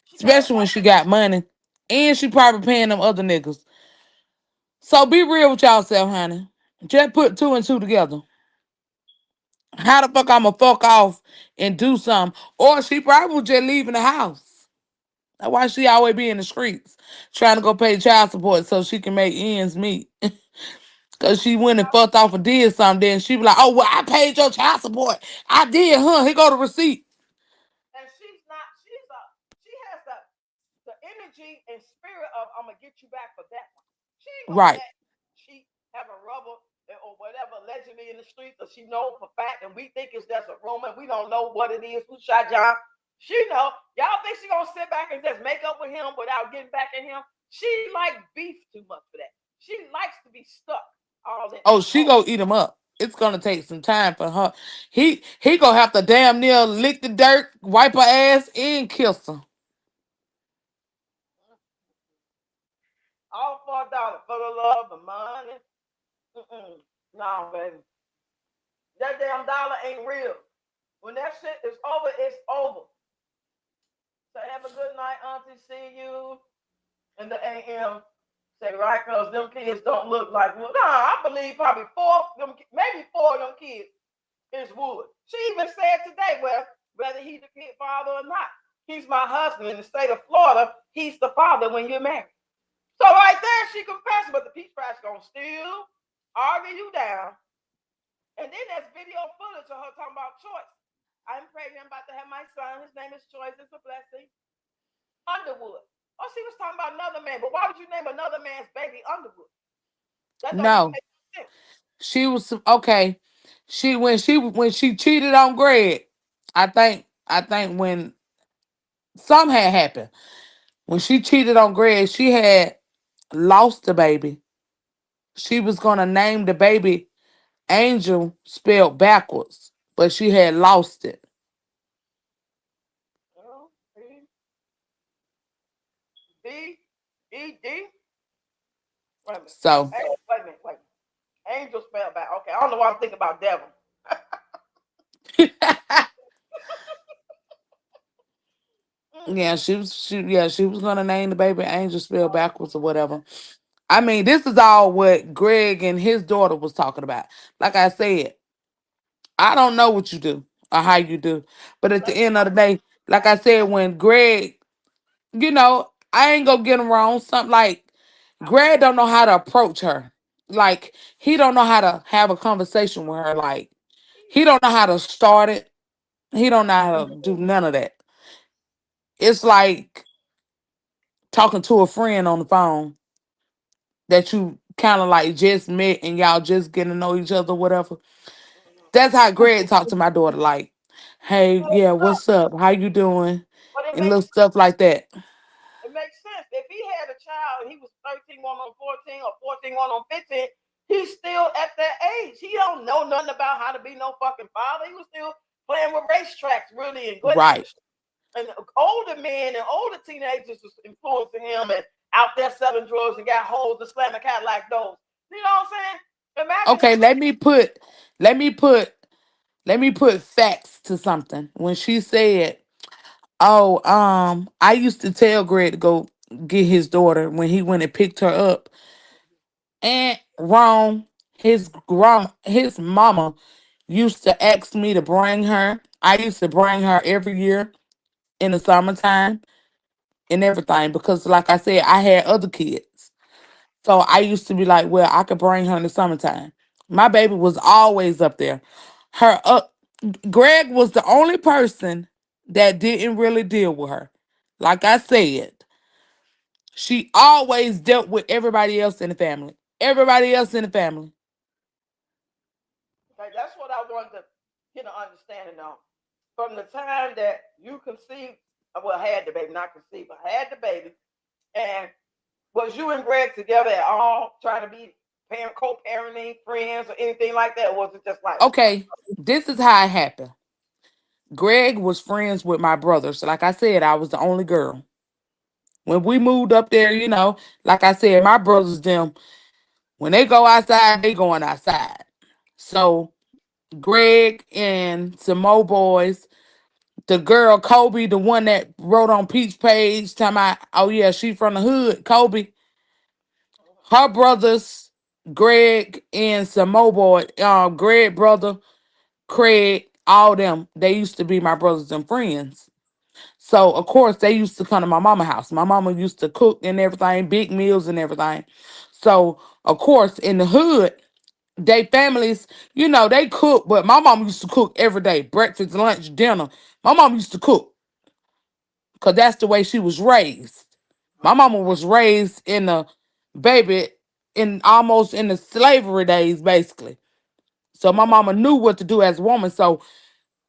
she had especially when she got money, and she probably paying them other niggas. So be real with y'allself, honey. Just put two and two together. How the fuck I'ma fuck off and do something? Or she probably was just leaving the house. That's why she always be in the streets trying to go pay child support so she can make ends meet. Cause she went and fucked off and did something. Then she be like, "Oh well, I paid your child support. I did, huh? Here go the receipt." and she's not she has the energy and spirit of I'm gonna get you back for that one. She ain't gonna Right. let she have a rubber or whatever allegedly in the streets that she know for fact, and we think it's just a rumor. We don't know what it is. Who shot John? She know. Y'all think she gonna sit back and just make up with him without getting back at him? She like beef too much for that. She likes to be stuck all in Oh, at she home. go eat him up. It's gonna take some time for her. He gonna have to damn near lick the dirt, wipe her ass, and kiss her. All for $1 for the love, the money. Mm-mm. No, baby. That damn dollar ain't real. When that shit is over, it's over. So have a good night, Auntie. See you in the AM. Say right, cause them kids don't look like wood. Nah, I believe probably maybe four of them kids is wood. She even said today, well, whether he's the kid father or not, he's my husband in the state of Florida. He's the father when you're married. So right there, she confessed, but the peach price gonna still argue you down. And then there's video footage of her talking about choice. I'm pregnant. I'm about to have my son. His name is Choice. It's a blessing. Underwood. Oh, she was talking about another man, but why would you name another man's baby Underwood? That don't even No, make sense. she was okay. When she cheated on Greg, I think when something had happened when she cheated on Greg, she had lost the baby. She was gonna name the baby Angel spelled backwards, but she had lost it. Oh, B E D. Wait a minute. So Hey, wait a minute. Wait. Angel spelled back. Okay, I don't know why I'm thinking about devil. yeah, she was gonna name the baby Angel spelled backwards or whatever. I mean, this is all what Greg and his daughter was talking about. Like I said, I don't know what you do or how you do, but at the end of the day, like I said, when Greg, I ain't gonna get him wrong. Something like Greg don't know how to approach her. Like he don't know how to have a conversation with her. Like he don't know how to start it. He don't know how to do none of that. It's like talking to a friend on the phone that you kind of like just met and y'all just getting to know each other, whatever. That's how Greg talked to my daughter. Like, hey, yeah, what's up? How you doing? But And little stuff like that. it makes sense. If he had a child and he was 13, one on 14, or 14, one on 15, he's still at that age. He don't know nothing about how to be no fucking father. He was still playing with racetracks, really, and going in Right. the and older men and older teenagers was influencing him and out there selling drugs and got holes to slam a cat like those. You know what I'm saying? Imagine Okay, him. let me put facts to something. When she said, Oh, I used to tell Greg to go get his daughter when he went and picked her up. And wrong, his mama used to ask me to bring her. I used to bring her every year in the summertime and everything because, like I said, I had other kids. So I used to be like, well, I could bring her in the summertime. My baby was always up there. Her Greg was the only person that didn't really deal with her. Like I said, she always dealt with everybody else in the family. Everybody else in the family. Okay, that's what I wanted to get an understanding on. From the time that you conceived, well, had the baby, not conceived, but had the baby, and was you and Greg together at all, trying to be parent, co-parenting, friends, or anything like that? Or was it just like, Okay, this is how it happened. Greg was friends with my brothers. Like I said, I was the only girl. When we moved up there, like I said, my brothers, them, when they go outside, they going outside. So Greg and some more boys, the girl Kobe, the one that wrote on Peach page, talking about, oh yeah, she from the hood, Kobe. Her brothers, Greg and some more boy, Greg brother, Craig, all them, they used to be my brothers and friends. So of course they used to come to my mama house. My mama used to cook and everything, big meals and everything. So of course in the hood, they families, they cook, but my mom used to cook every day, breakfast, lunch, dinner. My mom used to cook because that's the way she was raised. My mama was raised in a baby in almost in the slavery days, basically. So my mama knew what to do as a woman. So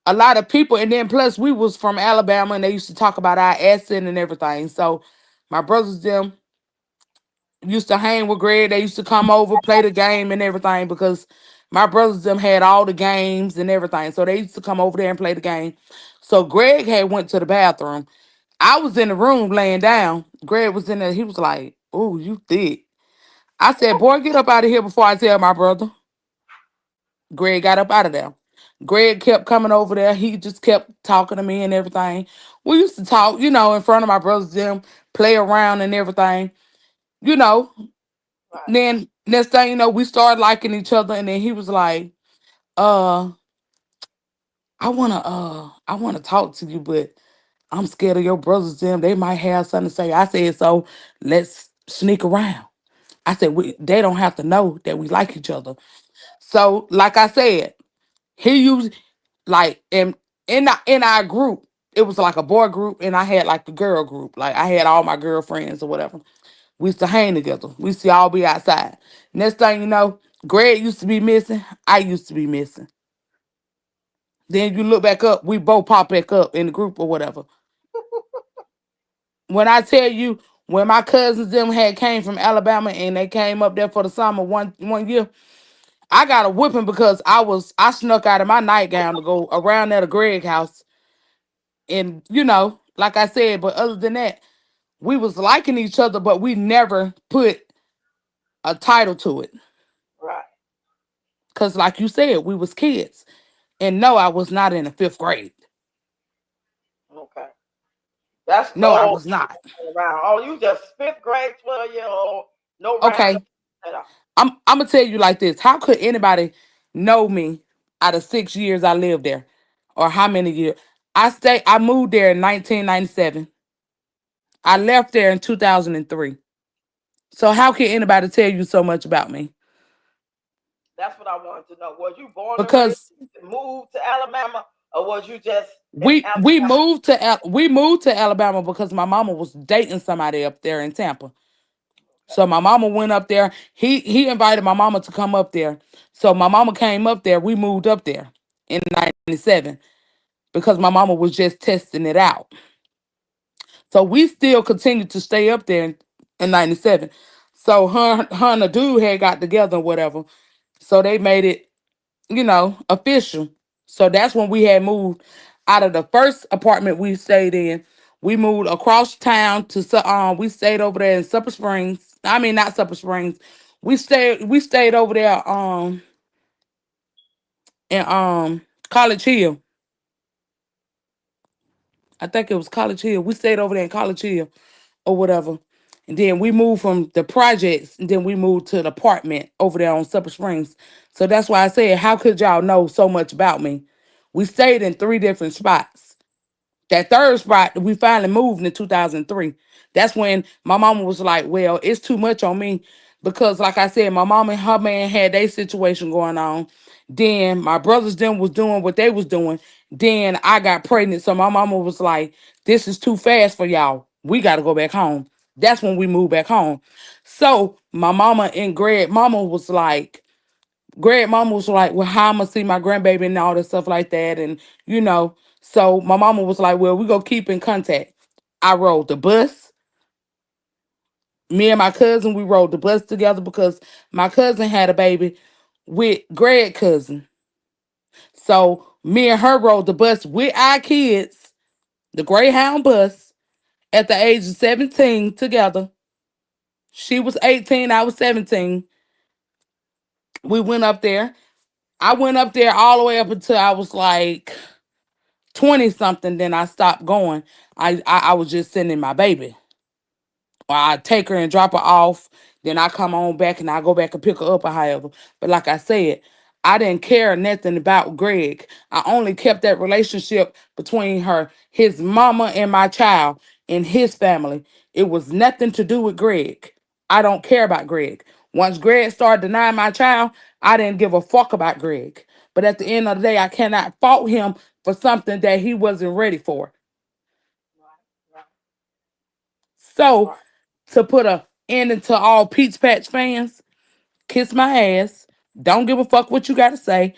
a lot of people, and then plus we was from Alabama, and they used to talk about our accent and everything. So my brothers them used to hang with Greg. They used to come over, play the game and everything because my brothers them had all the games and everything. So they used to come over there and play the game. So Greg had went to the bathroom. I was in the room laying down. Greg was in there. He was like, "Oh, you thick." I said, "Boy, get up out of here before I tell my brother." Greg got up out of there. Greg kept coming over there. He just kept talking to me and everything. We used to talk, in front of my brothers, them, play around and everything. You know, right, then next thing you know, we started liking each other. And then he was like, uh, I wanna talk to you, but I'm scared of your brothers, them. They might have something to say. I said, so let's sneak around. I said, they don't have to know that we like each other. So, like I said, he used like in our group, it was like a boy group, and I had like the girl group. Like I had all my girlfriends or whatever. We used to hang together. We used to all be outside. Next thing you know, Greg used to be missing. I used to be missing. Then you look back up, we both pop back up in the group or whatever. When I tell you, when my cousins them had came from Alabama and they came up there for the summer one year, I got a whipping because I snuck out of my nightgown to go around at a Greg house. And like I said, but other than that, we was liking each other, but we never put a title to it. right, Cause like you said, we was kids. And no, I was not in the fifth grade. okay. That's the No, I whole was not. around. Oh, you just fifth grade, 12-year old, no round Okay. at all. I'm gonna tell you like this. How could anybody know me out of 6 years I lived there? Or how many years? I moved there in 1997. I left there in 2003. So how can anybody tell you so much about me? That's what I wanted to know. Was you born and raised, Because moved to Alabama, or was you just in we Alabama? moved to we moved to Alabama because my mama was dating somebody up there in Tampa. So my mama went up there. He invited my mama to come up there. So my mama came up there. We moved up there in 97 because my mama was just testing it out. So we still continued to stay up there in 97. So her and the dude had got together or whatever. So they made it, official. So that's when we had moved out of the first apartment we stayed in. We moved across town to we stayed over there in Supper Springs. I mean not Supper Springs. We stayed over there in College Hill. I think it was College Hill. We stayed over there in College Hill or whatever. And then we moved from the projects and then we moved to the apartment over there on Supper Springs. So that's why I said, how could y'all know so much about me? We stayed in three different spots. That third spot, we finally moved in 2003. That's when my mama was like, well, it's too much on me. Because like I said, my mama and her man had their situation going on. Then my brothers them was doing what they was doing. Then I got pregnant. So my mama was like, this is too fast for y'all. We got to go back home. That's when we moved back home. So my mama and Greg mama was like, well, how I'm gonna see my grandbaby and all that stuff like that. And you know, so my mama was like, well, we gonna keep in contact. I rode the bus. Me and my cousin, we rode the bus together because my cousin had a baby with Greg's cousin. So me and her rode the bus with our kids, the Greyhound bus, at the age of 17 together. She was 18, I was 17. We went up there. I went up there all the way up until I was like 20 something, then I stopped going. I was just sending my baby. Or I take her and drop her off, then I come on back and I go back and pick her up or however. But like I said, I didn't care nothing about Greg. I only kept that relationship between his mama and my child and his family. It was nothing to do with Greg. I don't care about Greg. Once Greg started denying my child, I didn't give a fuck about Greg. But at the end of the day, I cannot fault him for something that he wasn't ready for. Right, So right, to put a end into all Peach Patch fans, kiss my ass. Don't give a fuck what you got to say.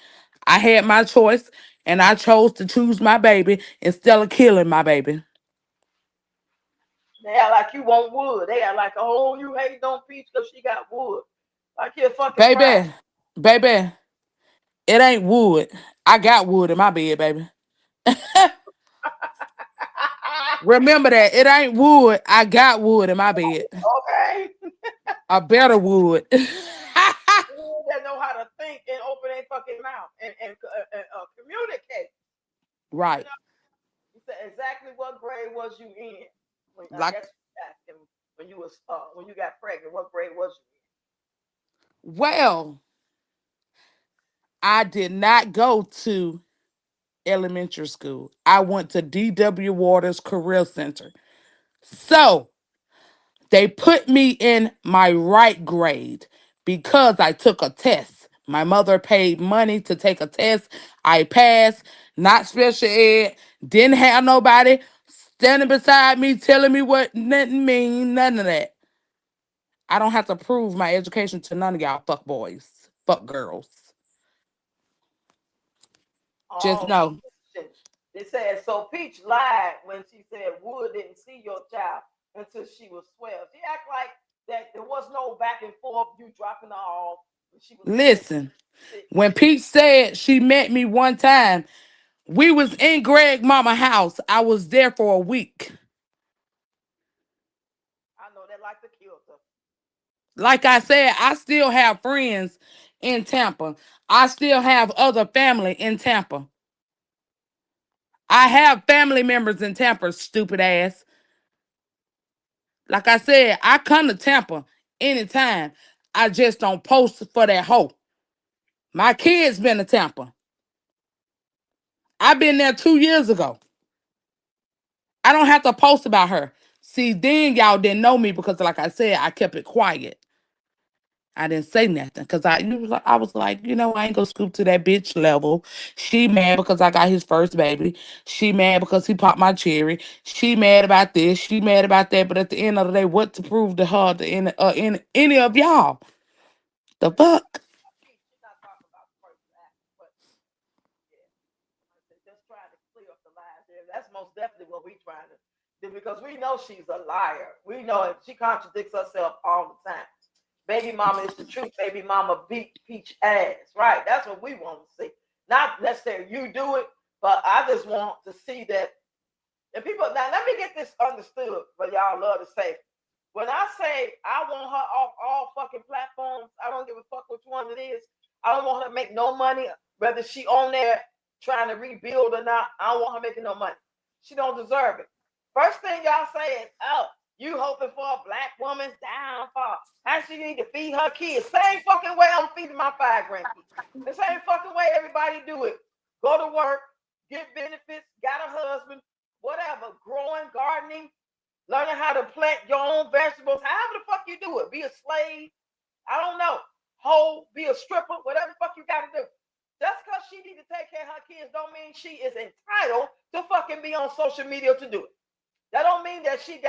I had my choice, and I chose to choose my baby instead of killing my baby. They act like you want wood. They act like, oh, you hate on Peach because she got wood. Like you're fucking proud. Baby, baby, it ain't wood. I got wood in my bed, baby. Remember that. It ain't wood. I got wood in my bed. Okay. A better wood. They know how to think and open their fucking mouth and communicate. You Right. know, you said exactly what grade was you in? When I Like, guess you asked him when you got pregnant, what grade was you well, I did not go to elementary school. I went to D.W. Waters Career Center. So they put me in my right grade because I took a test. My mother paid money to take a test. I passed, not special ed, didn't have nobody standing beside me telling me what nothing mean, none of that. I don't have to prove my education to none of y'all fuck boys, fuck girls. in? Just Oh, know. shit. They said so. Peach lied when she said Wood didn't see your child until she was 12. She act like that there was no back and forth. You dropping her off when she was being Listen, sick. when Peach said she met me one time, we was in Greg mama house. I was there for a week. I know that like the killed her. Like I said, I still have friends in Tampa. I still have other family in Tampa. I have family members in Tampa, stupid ass. Like I said, I come to Tampa anytime. I just don't post for that hoe. My kids been to Tampa. I've been there 2 years ago. I don't have to post about her. See, then y'all didn't know me because, like I said, I kept it quiet. I didn't say nothing because I was like, I ain't gonna scoop to that bitch level. She mad because I got his first baby. She mad because he popped my cherry. She mad about this. She mad about that. But at the end of the day, what to prove to her in any of y'all? The fuck? Peach, she's not talking about the first act, but yeah. Just trying to clear up the lies here. That's most definitely what we trying to do because we know she's a liar. We know it. She contradicts herself all the time. Baby mama is the truth. Baby mama beat Peach ass. Right. That's what we want to see. Not necessarily you do it, but I just want to see that. And people, now let me get this understood, but y'all love to say. When I say I want her off all fucking platforms, I don't give a fuck which one it is. I don't want her to make no money, whether she on there trying to rebuild or not. I don't want her making no money. She don't deserve it. First thing y'all say is, oh, you hoping for a black woman's downfall. How she need to feed her kids. Same fucking way I'm feeding my 5 grandkids. The same fucking way everybody do it. Go to work, get benefits, got a husband, whatever, growing, gardening, learning how to plant your own vegetables, however the fuck you do it. Be a slave. I don't know. Hoe, be a stripper, whatever the fuck you gotta do. Just because she need to take care of her kids don't mean she is entitled to fucking be on social media to do it. That don't mean that she's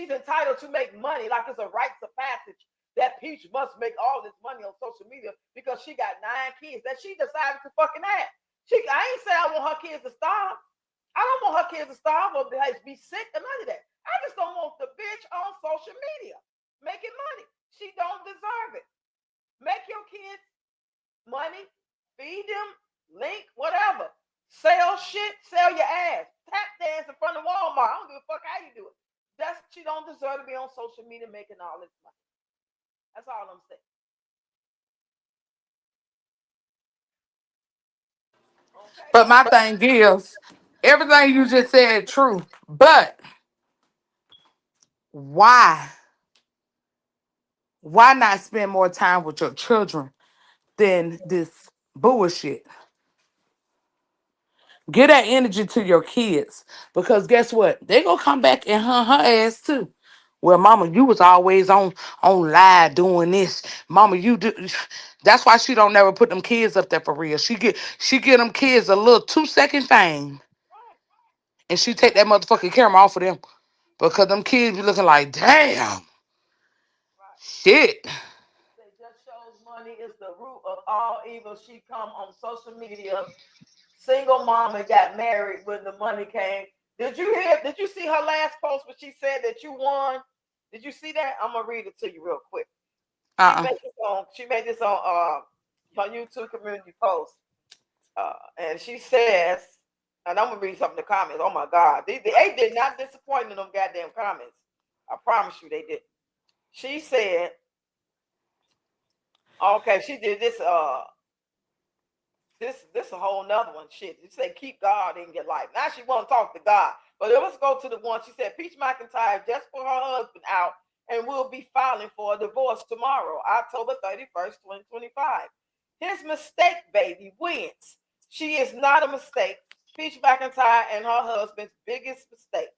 entitled to make money like it's a rites of passage that Peach must make all this money on social media because she got 9 kids that she decided to fucking have. I ain't say I want her kids to starve. I don't want her kids to starve or be sick or none of that. I just don't want the bitch on social media making money. She don't deserve it. Make your kids money, feed them, link, whatever. Sell shit, sell your ass. Tap dance in front of Walmart. I don't give a fuck how you do it. That's she don't deserve to be on social media making all this money. That's all I'm saying. Okay. But my thing is, everything you just said true. But why? Why not spend more time with your children than this bullshit? Give that energy to your kids. Because guess what? They gonna come back and hunt her ass too. Well, mama, you was always on live doing this. Mama, you do that's why she don't never put them kids up there for real. She get them kids a little 2 second fame. Right. And she take that motherfucking camera off of them. Because them kids be looking like, damn, Right. shit. They just shows money is the root of all evil. She come on social media, single mom and got married when the money came. Did you see her last post where she said that you won? Did you see that? I'm gonna read it to you real quick. Uh-uh. She made this on her YouTube community post. And she says, and I'm gonna read some of the comments. Oh my God, they did not disappoint in them goddamn comments. I promise you they did. She said, okay, she did this this a whole nother one. Shit. You say keep God in your life. Now she want to talk to God. But let's go to the one. She said Peach McIntyre just put her husband out and will be filing for a divorce tomorrow, October 31st, 2025. His mistake, baby, wins. She is not a mistake. Peach McIntyre and her husband's biggest mistake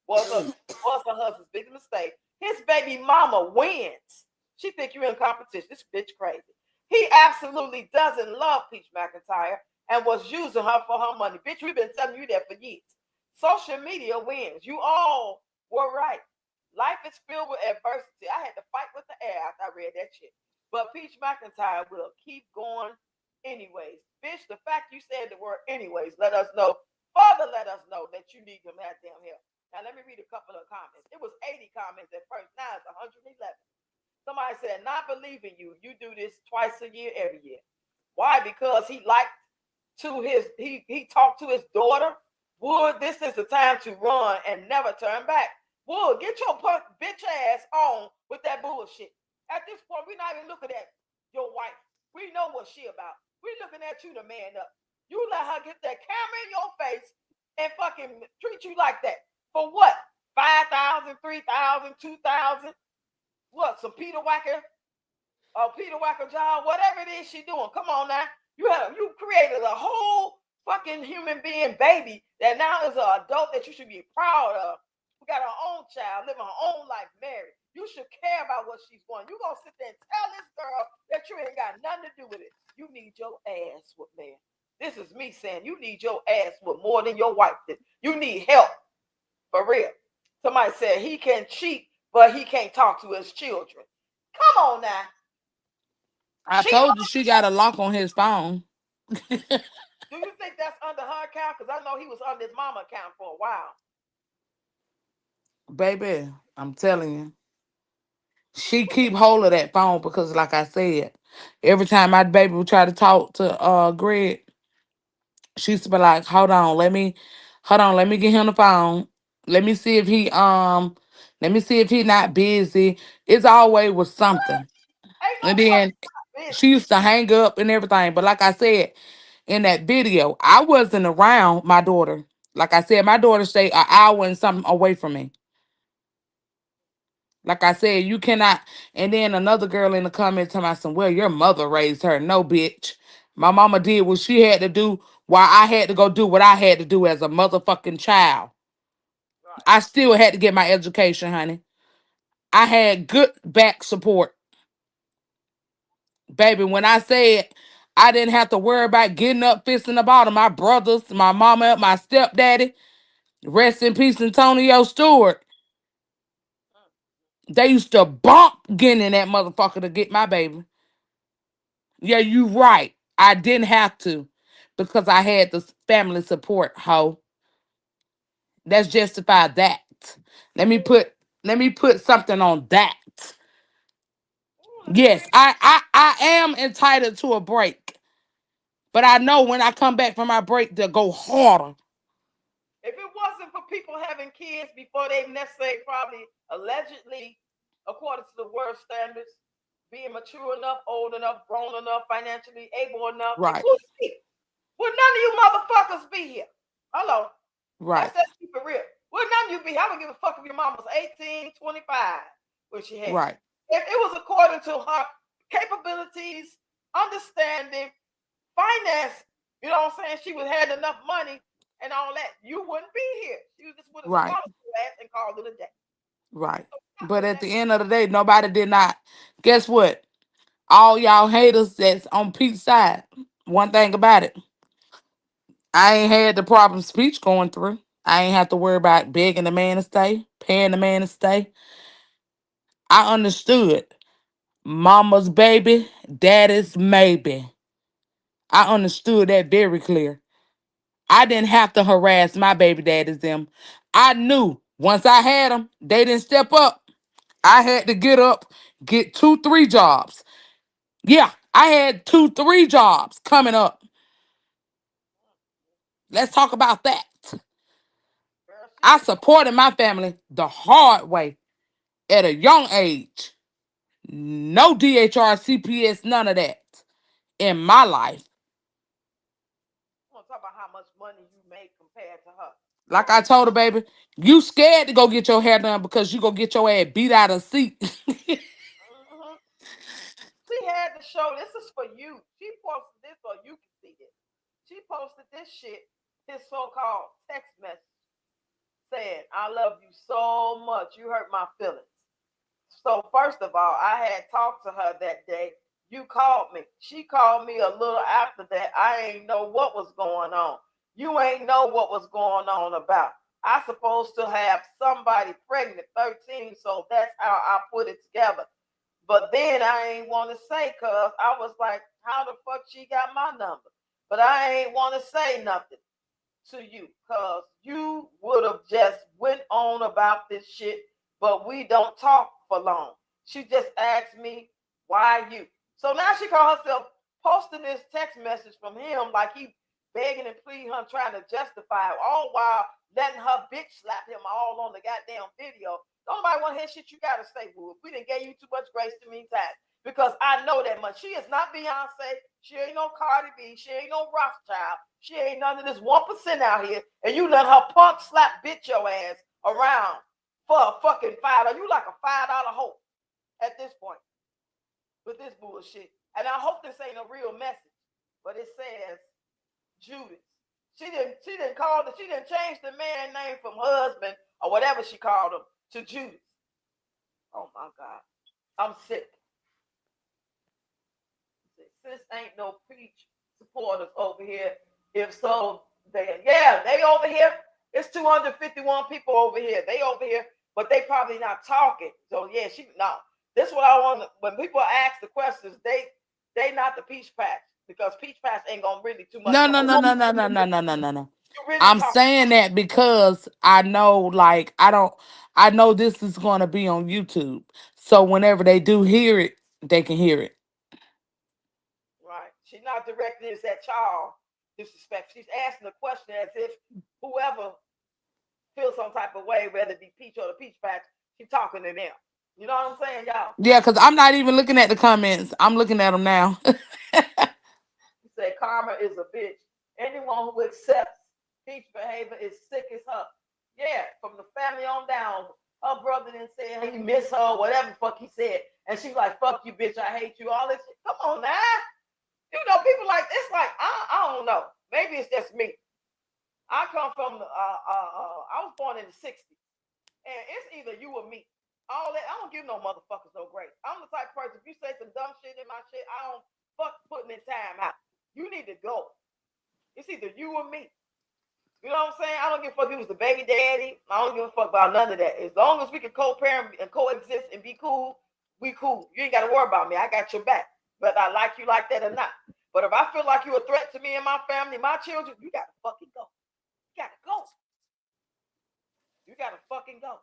was her husband's biggest mistake. His baby mama wins. She think you're in competition. This bitch crazy. He absolutely doesn't love Peach McIntyre and was using her for her money. Bitch, we've been telling you that for years. Social media wins. You all were right. Life is filled with adversity. I had to fight with the air after I read that shit. But Peach McIntyre will keep going anyways. Bitch, the fact you said the word anyways, let us know. Father, let us know that you need him that damn help. Now, let me read a couple of comments. It was 80 comments at first. Now it's 111. Somebody said, not believing you. You do this twice a year, every year. Why? Because he talked to his daughter. Wood, this is the time to run and never turn back. Wood, get your bitch ass on with that bullshit. At this point, we're not even looking at your wife. We know what she about. We're looking at you to man up. You let her get that camera in your face and fucking treat you like that. For what? 5,000, 3,000, 2,000? What? Some Peter Wacker? Peter Wacker job? Whatever it is she doing. Come on now. You created a whole fucking human being baby that now is an adult that you should be proud of. We got our own child, living her own life, married. You should care about what she's doing. You gonna sit there and tell this girl that you ain't got nothing to do with it. You need your ass with man. This is me saying you need your ass with more than your wife did. You need help for real. Somebody said he can cheat, but he can't talk to his children. Come on now. I Cheat told you on she got a lock on his phone. Do you think that's under her account? Because I know he was under his mama account for a while. Baby, I'm telling you. She keep hold of that phone because like I said, every time my baby would try to talk to Greg, she used to be like, let me get him the phone. Let me see if let me see if he not busy. It's always with something. Ain't no And then fucking she business. used to hang up and everything. But like I said in that video, I wasn't around my daughter Like I said, my daughter stay an hour and something away from me. Like I said, you cannot. And then another girl in the comments telling me, some, well, your mother raised her. No, bitch. My mama did what she had to do while I had to go do what I had to do as a motherfucking child. Right. I still had to get my education, honey. I had good back support. Baby, when I said I didn't have to worry about getting up, fixing the bottom, my brothers, my mama, my stepdaddy, rest in peace, Antonio Stewart, they used to bump getting in that motherfucker to get my baby. Yeah, you right. I didn't have to because I had the family support, ho. Let's justify that. Let me put let me put something on that. Ooh, let me Yes, read. I am entitled to a break. But I know when I come back from my break, they'll go harder. If it wasn't for people having kids before they necessarily probably allegedly, according to the world standards, being mature enough, old enough, grown enough, financially able enough, it Right, would be. Would none of you motherfuckers be here? Hello. right, Let's keep it real. Would none of you be here? I don't give a fuck if your mom was 18, 25 when she had you. right, If it was according to her capabilities, understanding, finance, you know what I'm saying? She would had enough money and all that. You wouldn't be here. You just would have right, swallowed your ass and called it a day. right. So stop But with at that. the end of the day, nobody did not. Guess what? All y'all haters that's on Pete's side. One thing about it, I ain't had the problem speech going through. I ain't have to worry about begging the man to stay, paying the man to stay. I understood mama's baby, daddy's maybe. I understood that very clear. I didn't have to harass my baby daddies them. I knew once I had them, they didn't step up. I had to get up, get two, three jobs. Yeah, I had two, three jobs coming up. Let's talk about that. Girl, she I didn't supported my family the hard way at a young age. No DHR, CPS, none of that in my life. want to talk about how much money you make compared to her. Like I told her, baby, you scared to go get your hair done because you go get your ass beat out of seat. Mm-hmm. She had to show this is for you. She posted this so you can see this. She posted this shit, his so-called text message saying, I love you so much. You hurt my feelings. So first of all, I had talked to her that day. You called me. She called me a little after that. I ain't know what was going on. You ain't know what was going on about. I supposed to have somebody pregnant, 13, so that's how I put it together. But then I ain't want to say cause I was like, how the fuck she got my number? But I ain't want to say nothing to you because you would have just went on about this shit, but we don't talk for long. She just asked me, why you? So now she called herself posting this text message from him like he begging and pleading her, trying to justify it, all while letting her bitch slap him all on the goddamn video. Nobody want to hear shit you gotta say, boo. We didn't give you too much grace too many times because I know that much. She is not Beyonce. She ain't no Cardi B. She ain't no Rothschild. She ain't none of this 1% out here. And you let her punk slap bitch your ass around for a fucking $5. You like a $5 hoe at this point with this bullshit. And I hope this ain't a real message, but it says Judas. She didn't call she didn't change the man name from husband or whatever she called him to Judas. Oh my God. I'm sick. Sis ain't no preach supporters over here. If so, they over here. It's 251 people over here. They over here, but they probably not talking. So yeah, she no. This is what I want. When people ask the questions, they not the peach patch because peach patch ain't gonna really too much No, to no, hold no, on. no, no, no, no, no, no, no, no. You really I'm talk. saying that because I know, like, I know this is going to be on YouTube. So whenever they do hear it, they can hear it. Right. She's not directing this at y'all disrespect. She's asking the question as if whoever feels some type of way, whether it be peach or the peach patch, she's talking to them. You know what I'm saying, y'all? Yeah, because I'm not even looking at the comments. I'm looking at them now. He said karma is a bitch. Anyone who accepts Peach behavior is sick as her. Yeah, from the family on down. Her brother didn't say he miss her, whatever the fuck he said. And she's like, fuck you, bitch, I hate you, all this shit. Come on now. You know, people like, it's like, I don't know. Maybe it's just me. I come from, I was born in the 60s. And it's either you or me. All that, I don't give no motherfuckers no grace. I'm the type of person, if you say some dumb shit in my shit, I don't fuck putting in time out. You need to go. It's either you or me. You know what I'm saying? I don't give a fuck if it was the baby daddy. I don't give a fuck about none of that. As long as we can co-parent and coexist and be cool, we cool. You ain't got to worry about me. I got your back. Whether I like you like that or not. But if I feel like you're a threat to me and my family, my children, you got to fucking go. You got to go. You got to fucking go.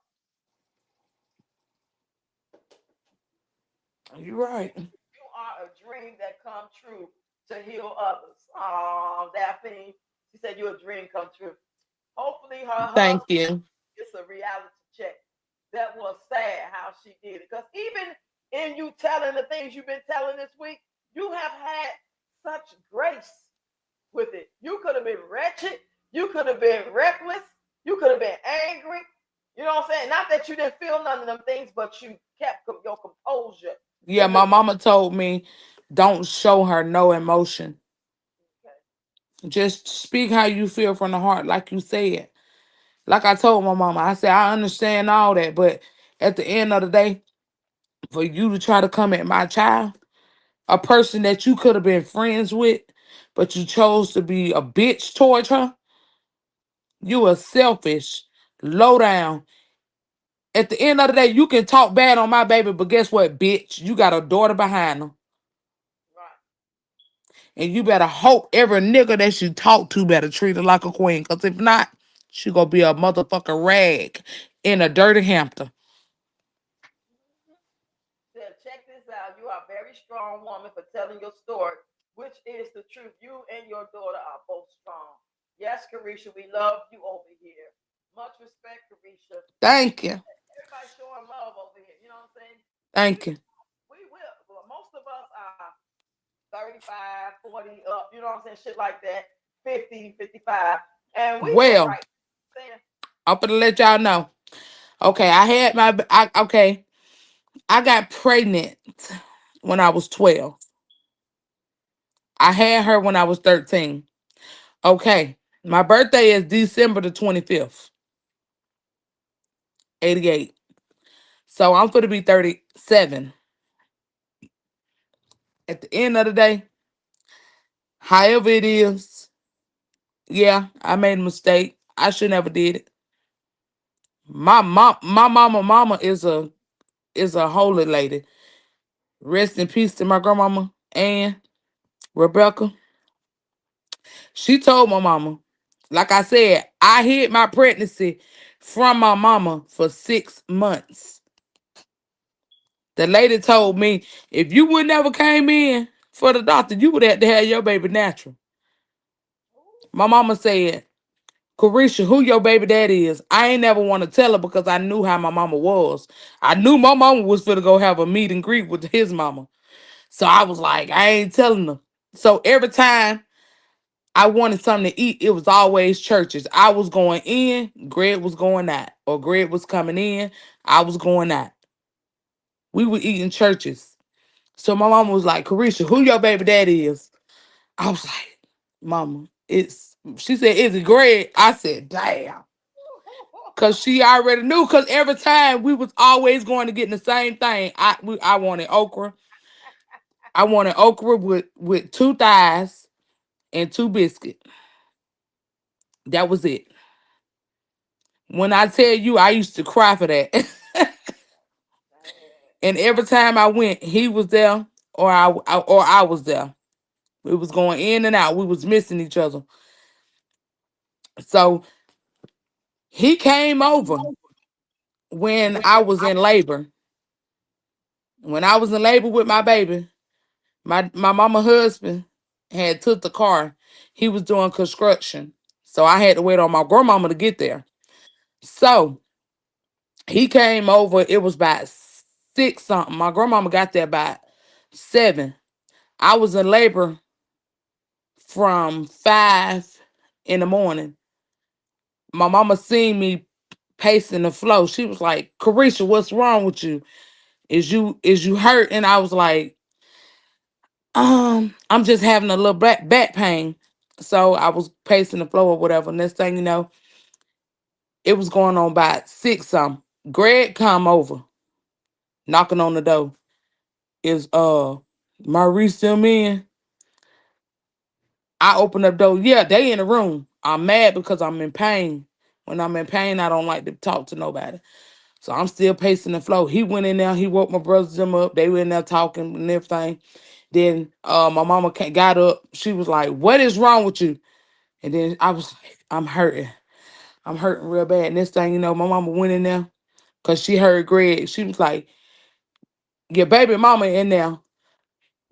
You're right. You are a dream that come true to heal others. Oh, Daphne, she said you're a dream come true. Hopefully her Thank husband you. gets a reality check. That was sad how she did it. Because even in you telling the things you've been telling this week, you have had such grace with it. You could have been wretched. You could have been reckless. You could have been angry. You know what I'm saying? Not that you didn't feel none of them things, but you kept your composure Yeah, in the my mama told me don't show her no emotion. okay. Just speak how you feel from the heart, like you said. Like I told my mama, I said, I understand all that, but at the end of the day, for you to try to come at my child, a person that you could have been friends with, but you chose to be a bitch towards her, you are selfish, low down. At the end of the day, you can talk bad on my baby, but guess what, bitch? You got a daughter behind her. Right. And you better hope every nigga that you talk to better treat her like a queen. Because if not, she gonna be a motherfucking rag in a dirty hamper. Said, check this out. You are a very strong woman for telling your story, which is the truth. You and your daughter are both strong. Yes, Karisha, we love you over here. Much respect, Karisha. Thank you. Everybody showing love over here. You know what I'm saying? We Thank you. we will. Well, most of us are 35, 40 up. You know what I'm saying? Shit like that. 50, 55. And we all Well, right. Saying, I'm gonna let y'all know. Okay, okay. I got pregnant when I was 12. I had her when I was 13. Okay. My birthday is December the 25th, 88. So I'm going to be 37. At the end of the day, however it is, yeah, I made a mistake. I should never did it. My mama is a holy lady. Rest in peace to my grandmama and Rebecca. She told my mama, like I said, I hid my pregnancy from my mama for 6 months. The lady told me if you would never came in for the doctor, you would have to have your baby natural. My mama said, Karisha, who your baby daddy is? I ain't never want to tell her because I knew how my mama was. I knew my mama was finna go have a meet and greet with his mama. So I was like, I ain't telling her. So every time I wanted something to eat, it was always churches. I was going in, Greg was going out. Or Greg was coming in, I was going out. We were eating churches. So my mama was like, Karisha, who your baby daddy is? I was like, Mama, she said, is it Greg? I said, damn. Cause she already knew. Cause every time we was always going to get the same thing. I wanted okra. I wanted okra with two thighs and two biscuits. That was it. When I tell you, I used to cry for that. And every time I went, he was there, or I was there. We was going in and out. We was missing each other. So he came over when I was in labor. When I was in labor with my baby, my mama husband had took the car. He was doing construction. So I had to wait on my grandmama to get there. So he came over. It was about 6 something. My grandmama got there about 7. I was in labor from 5 in the morning. My mama seen me pacing the floor. She was like, Karisha, what's wrong with you? Is you hurt? And I was like, I'm just having a little back pain. So I was pacing the floor or whatever. Next thing you know, it was going on by 6 something. Greg come over, knocking on the door. Is Maurice still in? I open up the door. Yeah, they in the room. I'm mad because I'm in pain. When I'm in pain, I don't like to talk to nobody. So I'm still pacing the floor. He went in there. He woke my brothers them up. They were in there talking and everything. Then my mama got up. She was like, "What is wrong with you?" And then I was like, "I'm hurting. I'm hurting real bad." And this thing, my mama went in there because she heard Greg. She was like, "Your baby mama in there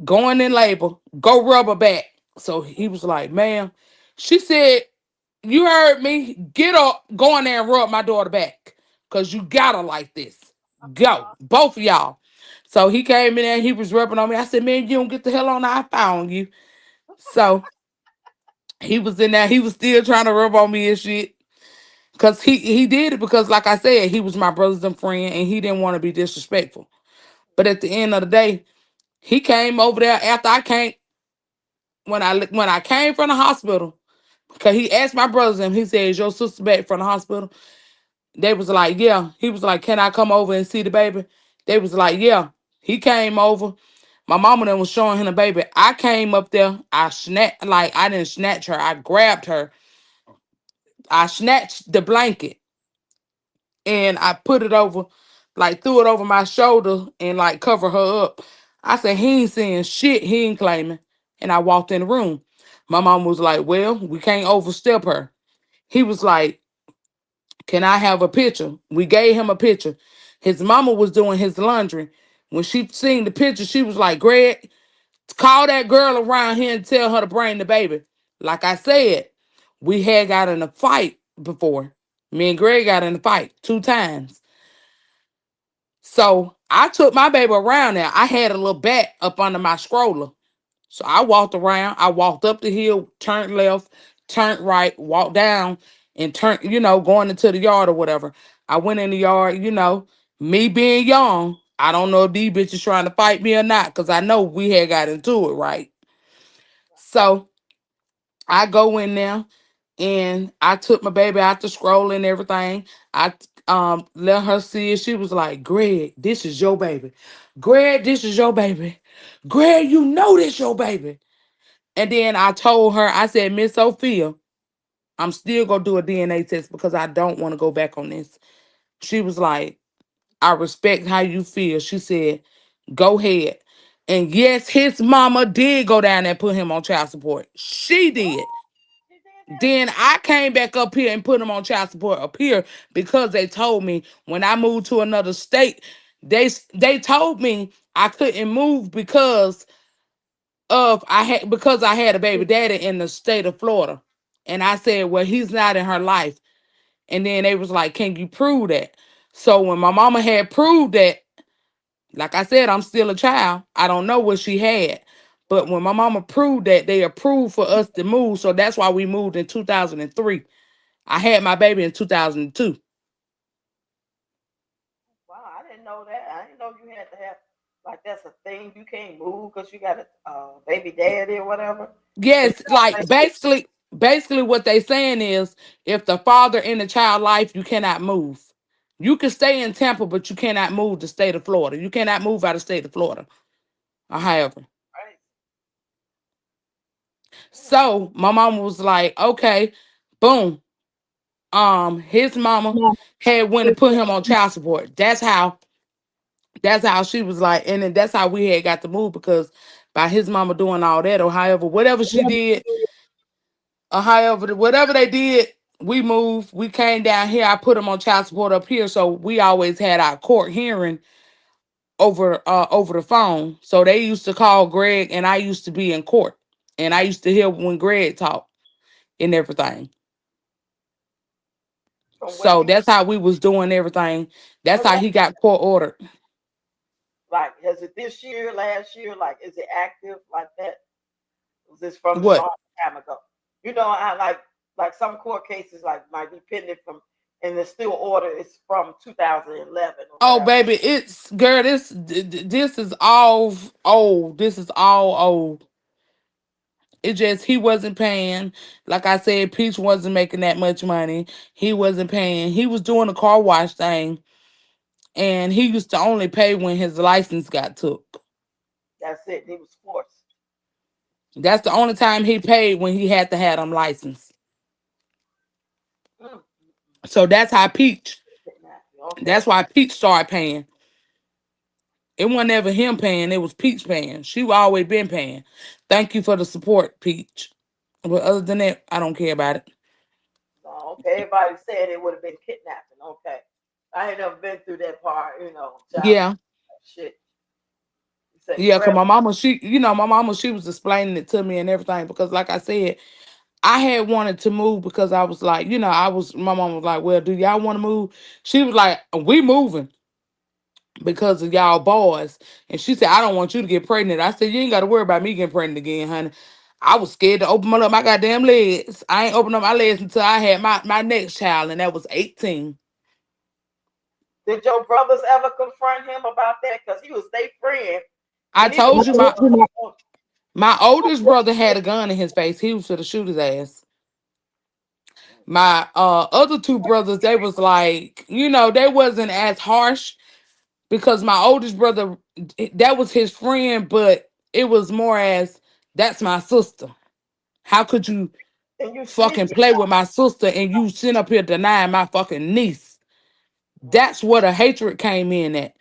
going in labor. Go rub her back." So he was like, "Ma'am," she said, "You heard me. Get up, go in there and rub my daughter back. Cause you got her like this. Go. Both of y'all." So he came in there, he was rubbing on me. I said, "Man, you don't get the hell on. I found you." So he was in there, he was still trying to rub on me and shit. Cause he did it because, like I said, he was my brother's and friend and he didn't want to be disrespectful. But at the end of the day, he came over there after I came when I came from the hospital. Cause he asked my brothers and he said, "Is your sister back from the hospital?" They was like, "Yeah." He was like, "Can I come over and see the baby?" They was like, "Yeah." He came over. My mama then was showing him the baby. I came up there. I didn't snatch her. I grabbed her. I snatched the blanket and I put it over, like threw it over my shoulder and like cover her up. I said, "He ain't saying shit. He ain't claiming." And I walked in the room. My mom was like, "Well, we can't overstep her." He was like, "Can I have a picture?" We gave him a picture. His mama was doing his laundry. When she seen the picture, she was like, "Greg, call that girl around here and tell her to bring the baby." Like I said, we had got in a fight before. Me and Greg got in a fight 2 times. So I took my baby around there. I had a little bat up under my stroller. So I walked around. I walked up the hill, turned left, turned right, walked down, and turned, going into the yard or whatever. I went in the yard, me being young. I don't know if these bitches trying to fight me or not, because I know we had got into it, right? So I go in there and I took my baby out the scroll and everything. I let her see it. She was like, "Greg, this is your baby. Greg, this is your baby. Greg, you know this your baby." And then I told her, I said, "Miss Sophia, I'm still gonna do a DNA test because I don't want to go back on this." She was like, "I respect how you feel." She said, "Go ahead." And yes, his mama did go down there and put him on child support. She did. She did that? Then I came back up here and put him on child support up here because they told me when I moved to another state, they told me I couldn't move because I had a baby daddy in the state of Florida. And I said, "Well, he's not in her life." And then they was like, "Can you prove that?" So when my mama had proved that, like I said, I'm still a child. I don't know what she had. But when my mama proved that, they approved for us to move. So that's why we moved in 2003. I had my baby in 2002. Wow, I didn't know that. I didn't know you had to have like that's a thing. You can't move because you got a baby daddy or whatever. So you Yes, gotta like make sure. basically what they saying is if the father in the child life, you cannot move. You can stay in Tampa, but you cannot move the state of Florida. You cannot move out of state of Florida. However. Right. Mm. So my mama was like, "Okay, boom." His mama had went and put him on child support. That's how she was like, and then that's how we had got to move because by his mama doing all that or however, whatever she did, or however, whatever they did, we moved. We came down here. I put him on child support up here, so we always had our court hearing over the phone. So they used to call Greg, and I used to be in court, and I used to hear when Greg talked and everything. From when So you that's how we was doing everything. That's was how that he got court ordered. like? Is it this year, last year? Like, is it active like that? Was this from a What? long time ago? You know, I like Like some court cases, like might be pending from, and the still order is from 2011 or Oh, whatever. baby, it's girl. This is all old. This is all old. It just he wasn't paying. Like I said, Peach wasn't making that much money. He wasn't paying. He was doing a car wash thing, and he used to only pay when his license got took. That's it. He was forced. That's the only time he paid when he had to have them license. Mm. So that's how Peach. Okay. That's why Peach started paying. It wasn't ever him paying. It was Peach paying. She always been paying. Thank you for the support, Peach. But other than that, I don't care about it. Oh, okay. Everybody said it would have been kidnapping. Okay. I ain't never been through that part, child Yeah. shit. You say Yeah, cause threat. my mama, my mama, she was explaining it to me and everything. Because, like I said, I had wanted to move because I was like, my mom was like, "Well, do y'all want to move?" She was like, "We moving because of y'all boys," and she said, "I don't want you to get pregnant." I said, "You ain't got to worry about me getting pregnant again, honey." I was scared to open my goddamn legs. I ain't opened up my legs until I had my next child, and that was 18. Did your brothers ever confront him about that? Because he was their friend. I And he was told you like, my oldest brother had a gun in his face. He was to shoot his ass. My other two brothers, they was like, they wasn't as harsh because my oldest brother, that was his friend, but it was more as that's my sister. How could you and you fucking sneaky. play with my sister and you sit up here denying my fucking niece? That's where the hatred came in at.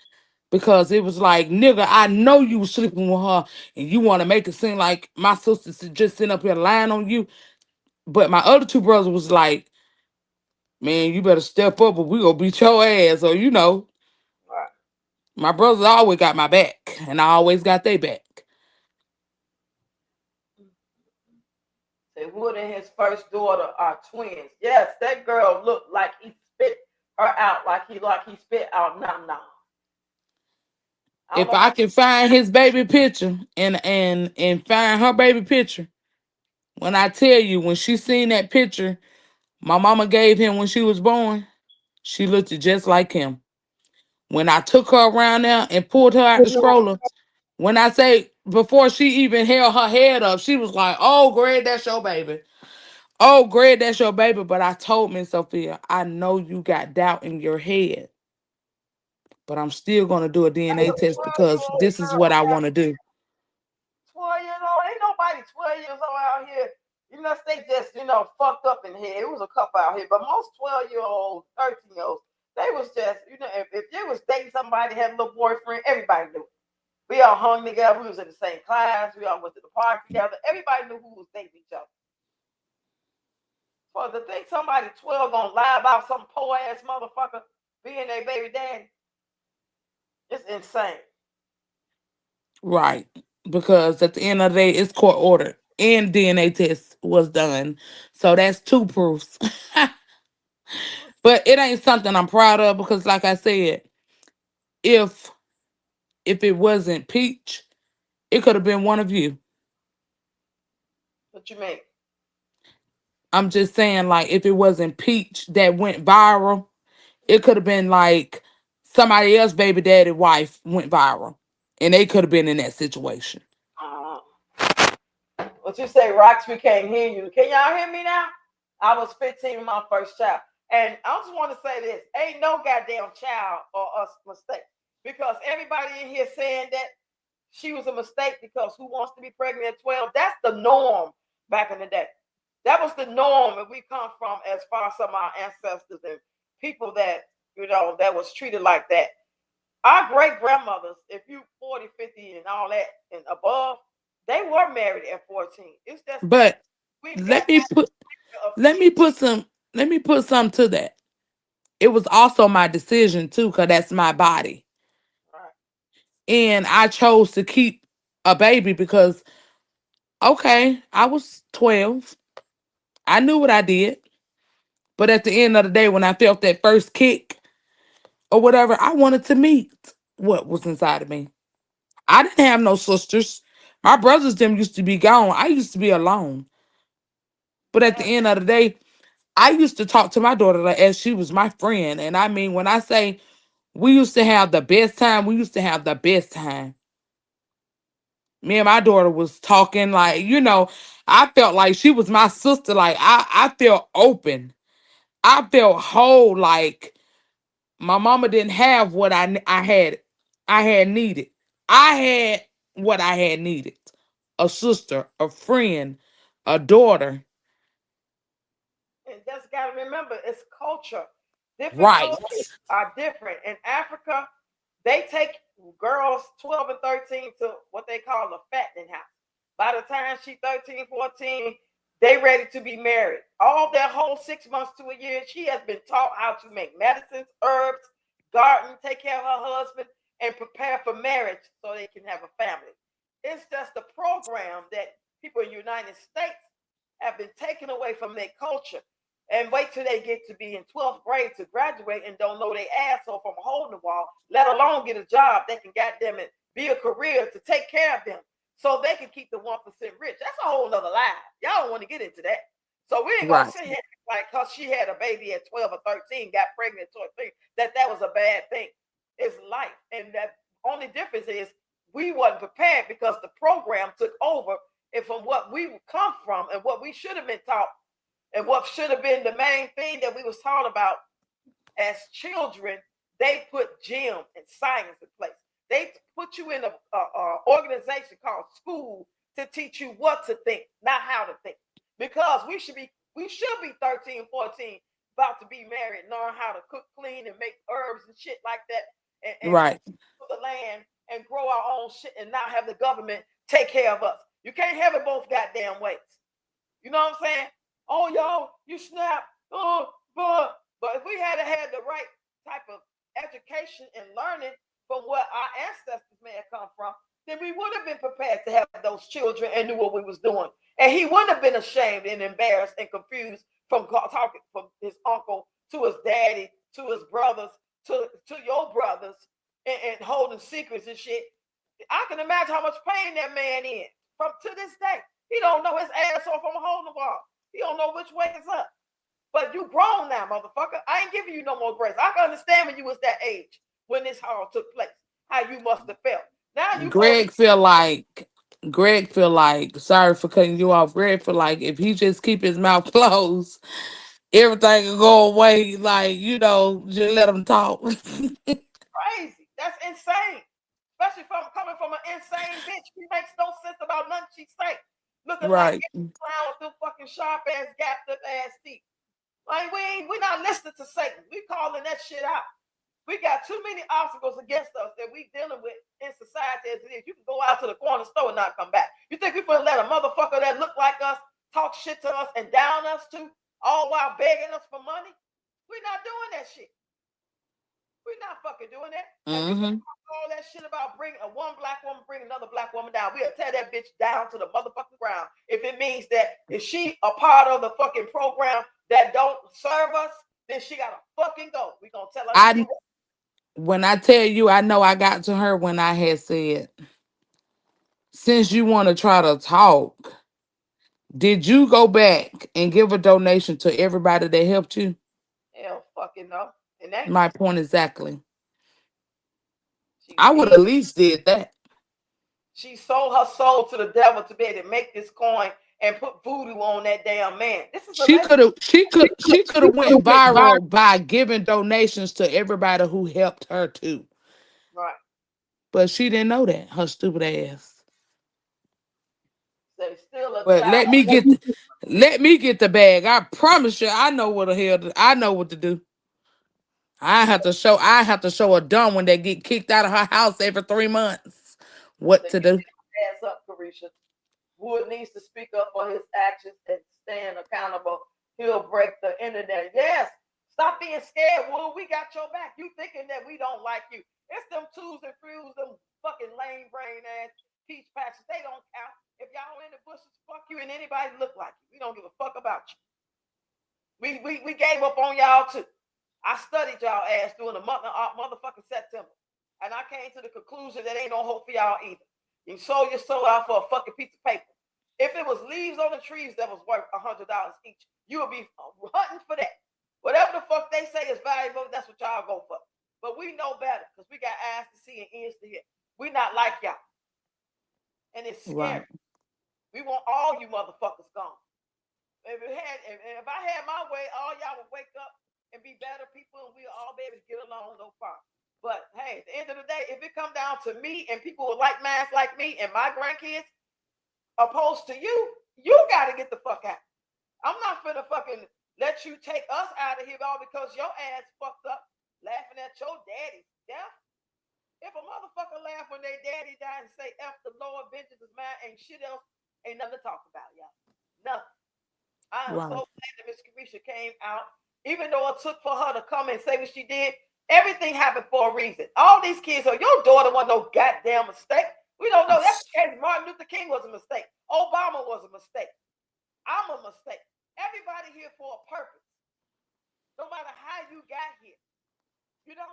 Because it was like, nigga, I know you was sleeping with her and you want to make it seem like my sister's just sitting up here lying on you. But my other two brothers was like, man, you better step up or we gonna beat your ass. Or, Right. my brothers always got my back and I always got their back. Say Wood and his first daughter are twins. Yes, that girl looked like he spit her out, like he spit out nom nom. I don't If know I how. can find his baby picture and find her baby picture, when I tell you, when she seen that picture my mama gave him when she was born, she looked just like him. When I took her around there and pulled her out the stroller, when I say before she even held her head up, she was like, "Oh, Greg, that's your baby. Oh, Greg, that's your baby." But I told Miss Sophia, I know you got doubt in your head, but I'm still gonna do a DNA Ain't no test 12 year because old this is girl what I out want to do. 12 years old. Ain't nobody 12 years old out here. Unless they just, fucked up in the head. It was a couple out here, but most 12-year-olds, 13-year-olds, they was just, if they was dating somebody, had a little boyfriend, everybody knew. We all hung together. We was in the same class. We all went to the park together. Everybody knew who was dating each other. For to think somebody 12 gonna lie about some poor ass motherfucker being their baby daddy, it's insane. Right. Because at the end of the day, it's court ordered and DNA test was done. So that's two proofs. But it ain't something I'm proud of because like I said, if if it wasn't Peach, it could have been one of you. What you mean? I'm just saying, like, if it wasn't Peach that went viral, it could have been like somebody else baby daddy wife went viral. And they could have been in that situation. Uh, what you say, Rocks? We can't hear you. Can y'all hear me now? I was 15 with my first child. And I just want to say this. Ain't no goddamn child or us mistake. Because everybody in here saying that she was a mistake because who wants to be pregnant at 12? That's the norm back in the day. That was the norm and we come from as far as some of our ancestors and people that, that was treated like that. Our great grandmothers, if you 40, 50 and all that and above, they were married at 14. It's just that But we got let me put of let me kids. put some let me put some to that. It was also my decision too, because that's my body. Right. And I chose to keep a baby because okay, I was 12. I knew what I did. But at the end of the day, when I felt that first kick or whatever, I wanted to meet what was inside of me. I didn't have no sisters. My brothers them used to be gone. I used to be alone. But at the Yeah. end of the day, I used to talk to my daughter like as she was my friend. And I mean, when I say we used to have the best time, we used to have the best time. Me and my daughter was talking like, I felt like she was my sister. Like I felt open. I felt whole. Like my mama didn't have what I had. I had needed. I had what I had needed. A sister, a friend, a daughter. And just got to remember, it's culture. Different Right. cultures are different. In Africa, they take girls 12 and 13 to what they call a fattening house. By the time she's 13, 14, they ready to be married. All that whole 6 months to a year, she has been taught how to make medicines, herbs, garden, take care of her husband, and prepare for marriage so they can have a family. It's just a program that people in the United States have been taken away from their culture and wait till they get to be in 12th grade to graduate and don't know their asshole from a hole in the wall, let alone get a job that can goddamn it be a career to take care of them so they can keep the 1% rich. That's a whole nother lie. Y'all don't want to get into that. So we ain't gonna Right. sit here like because she had a baby at 12 or 13, got pregnant at 13, that was a bad thing. It's life. And that only difference is we wasn't prepared because the program took over and from what we come from and what we should have been taught and what should have been the main thing that we was taught about as children, they put gym and science in place. They put you in a organization called school to teach you what to think, not how to think. Because we should be 13, 14, about to be married, knowing how to cook, clean, and make herbs and shit like that, and Right. the land and grow our own shit and not have the government take care of us. You can't have it both goddamn ways. You know what I'm saying? Oh, y'all, you snap. Oh, but if we had the right type of education and learning from what our ancestors may have come from, then we would have been prepared to have those children and knew what we was doing. And he wouldn't have been ashamed and embarrassed and confused from talking from his uncle to his daddy to his brothers to your brothers and holding secrets and shit. I can imagine how much pain that man in from to this day. He don't know his ass off from a hole in the wall. He don't know which way is up. But you grown now, motherfucker. I ain't giving you no more grace. I can understand when you was that age when this all took place, how you must have felt. Now you supposed to Greg feel like Greg feel like, sorry for cutting you off. Greg feel like if he just keep his mouth closed, everything will go away. Like, just let him talk. crazy. That's insane. Especially from coming from an insane bitch. She makes no sense about nothing she say. Looking like Right. a clown with them fucking sharp ass, gapped up ass teeth. Like we not listening to Satan. We calling that shit out. We got too many obstacles against us that we dealing with in society as it is. You can go out to the corner store and not come back. You think we gonna let a motherfucker that look like us talk shit to us and down us too, all while begging us for money? We're not doing that shit. We're not fucking doing that. And we can Hmm. talk all that shit about bringing one black woman, bring another black woman down. We'll tear that bitch down to the motherfucking ground. If it means that if she a part of the fucking program that don't serve us, then she gotta fucking go. We gonna tell her to get I When I tell you, I know I got to her when I had said, since you want to try to talk, did you go back and give a donation to everybody that helped you? hell fucking no. And that My point exactly. she I would did. at least did that. She sold her soul to the devil to be able to make this coin and put voodoo on that damn man. This is a She lesson. could have she could have went viral by giving donations to everybody who helped her too. Right. But she didn't know that, her stupid ass. So still a But child. let me get the bag. I promise you, I know what the hell I know what to do. I have to show a dumb when they get kicked out of her house every 3 months. What To to get do? their ass up, Karisha. Wood needs to speak up for his actions and stand accountable. He'll break the internet. Yes. Stop being scared, Wood. We got your back. You thinking that we don't like you. It's them twos and threes, them fucking lame brain ass peach patches. They don't count. If y'all in the bushes, fuck you and anybody look like you. We don't give a fuck about you. We gave up on y'all too. I studied y'all ass during the month of motherfucking September. And I came to the conclusion that ain't no hope for y'all either. You sold your soul out for a fucking piece of paper. If it was leaves on the trees that was worth $100 each, you would be hunting for that. Whatever the fuck they say is valuable, that's what y'all go for. But we know better because we got eyes to see and ears to hear. We not like y'all, and it's scary. Right. We want all you motherfuckers gone. If I had my way, all y'all would wake up and be better people, and we'll all be able to get along, no problem. But hey, at the end of the day, if it come down to me and people with like minds like me and my grandkids, opposed to you, you got to get the fuck out. I'm not finna fucking let you take us out of here all because your ass fucked up laughing at your daddy's death. If a motherfucker laugh when their daddy died and say F the Lord, vengeance is mine, ain't shit else, ain't nothing to talk about, y'all. Nothing. I am Right. so glad that Miss Karisha came out, even though it took for her to come and say what she did. Everything happened for a reason. All these kids, so your daughter wasn't no goddamn mistake. We don't know. That's the case. Martin Luther King was a mistake. Obama was a mistake. I'm a mistake. Everybody here for a purpose. No matter how you got here. You know?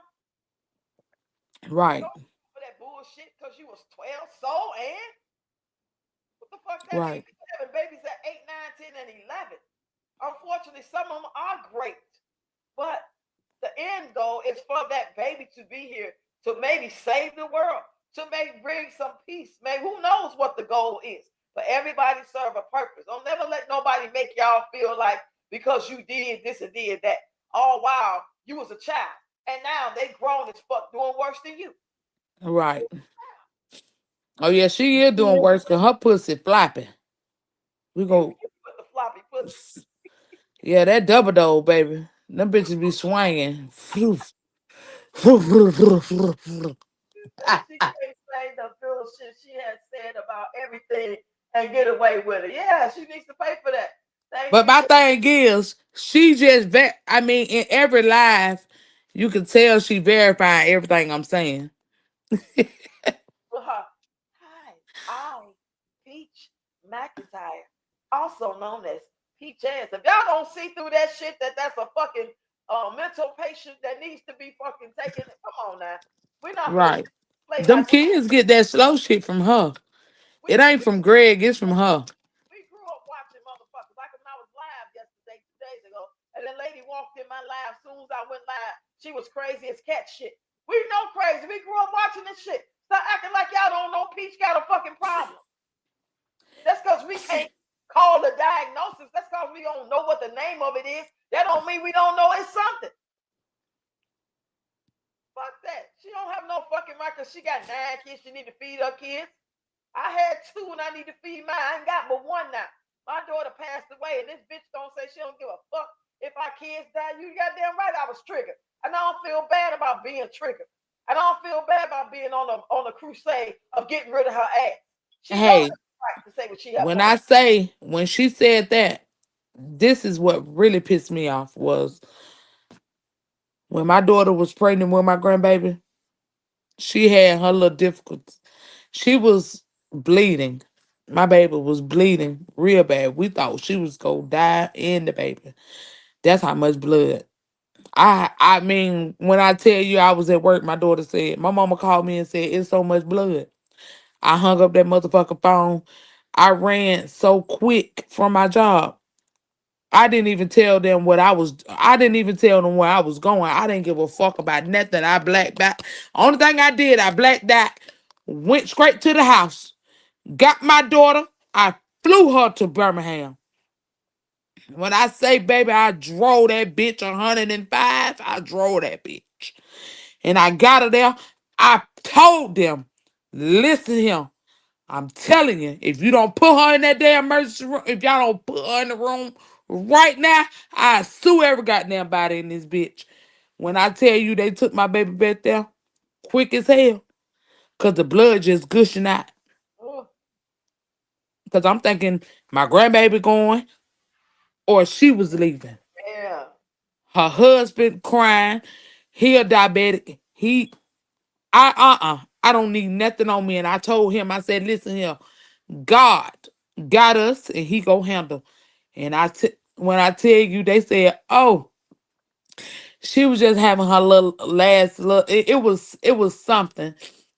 Right. Don't for that bullshit because you was 12, so and what the fuck that mean? Right. People having babies at 8, 9, 10, and 11. Unfortunately, some of them are great. But the end goal is for that baby to be here to maybe save the world, to maybe bring some peace. Maybe who knows what the goal is. But everybody serve a purpose. Don't never let nobody make y'all feel like because you did this and did that. All while you was a child. And now they grown as fuck doing worse than you. Right. Oh yeah, she is doing worse because her pussy flopping. We You go. put the floppy pussy. Yeah, that double dole, baby. Them bitches be swinging. She can't say the bullshit she has said about everything and get away with it. Yeah, she needs to pay for that. Thank But you. my thing is, she just I mean, in every live, you can tell she verifying everything I'm saying. For her. Hi, I, Peach McIntyre, also known as Peach Ass. If y'all don't see through that shit, that's a fucking mental patient that needs to be fucking taken. Come on now. We're not finna Right. play Them like kids get that slow shit from her. we It ain't we from Greg, it's from her. we grew up watching motherfuckers. Like when I was live yesterday, 2 days ago, and the lady walked in my live. As soon as I went live, she was crazy as cat shit. We know crazy. We grew up watching this shit. Stop acting like y'all don't know Peach got a fucking problem. That's because we can't call the diagnosis. That's because we don't know what the name of it is. That don't mean we don't know it's something. Fuck that. She don't have no fucking right because she got 9 kids. She need to feed her kids. I had 2 and I need to feed mine. I ain't got but 1 now. My daughter passed away, and this bitch don't say she don't give a fuck if our kids die. You goddamn right I was triggered. And I don't feel bad about being triggered. And I don't feel bad about being on a crusade of getting rid of her ass. She don't Hey, have the right to say what she when want to I say. say when she said that, this is what really pissed me off was when my daughter was pregnant with my grandbaby, she had her little difficulties. She was bleeding. My baby was bleeding real bad. We thought she was gonna die in the baby. That's how much blood. I mean, when I tell you I was at work, my daughter said, my mama called me and said, it's so much blood. I hung up that motherfucking phone. I ran so quick from my job. I didn't even tell them what I didn't even tell them where I was going. I didn't give a fuck about nothing. I blacked out. Only thing I did, I blacked out, went straight to the house, got my daughter. I flew her to Birmingham. When I say, baby, I drove that bitch 105. I drove that bitch. And I got her there. I told them, listen here. I'm telling you, if you don't put her in that damn emergency room, if y'all don't put her in the room right now, I sue every goddamn body in this bitch. When I tell you they took my baby back there, quick as hell, because the blood just gushing out. Oh, Because I'm thinking my grandbaby going or she was leaving. yeah. Her husband crying. He a diabetic. I don't need nothing on me. And I told him, I said, listen here, God got us and he go handle. And when I tell you, they said, oh, she was just having her little last look. It was something.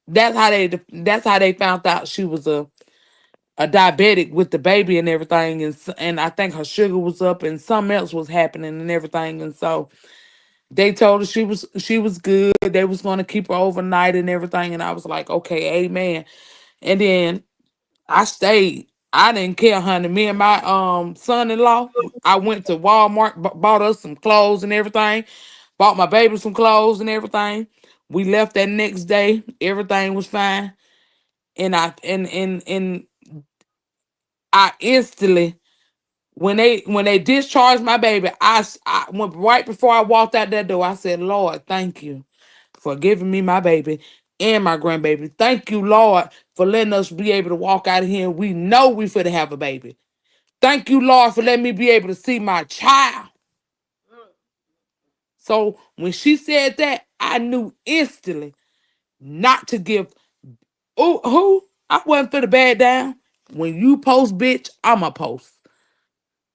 That's how they found out she was a diabetic with the baby and everything, and I think her sugar was up and something else was happening and everything, and so they told her she was good. They was going to keep her overnight and everything, and I was like, okay, amen. And then I stayed. I didn't care, honey. Me and my son-in-law, I went to Walmart, bought us some clothes and everything. Bought my baby some clothes and everything. We left that next day. Everything was fine. And I instantly, when they discharged my baby, I went right before I walked out that door. I said, Lord, thank you for giving me my baby and my grandbaby. Thank you, Lord, for letting us be able to walk out of here and we know we finna have a baby. Thank you, Lord, for letting me be able to see my child. Mm. So when she said that, I knew instantly not to give. Oh, who? I wasn't for the bad down. When you post, bitch, I'ma post.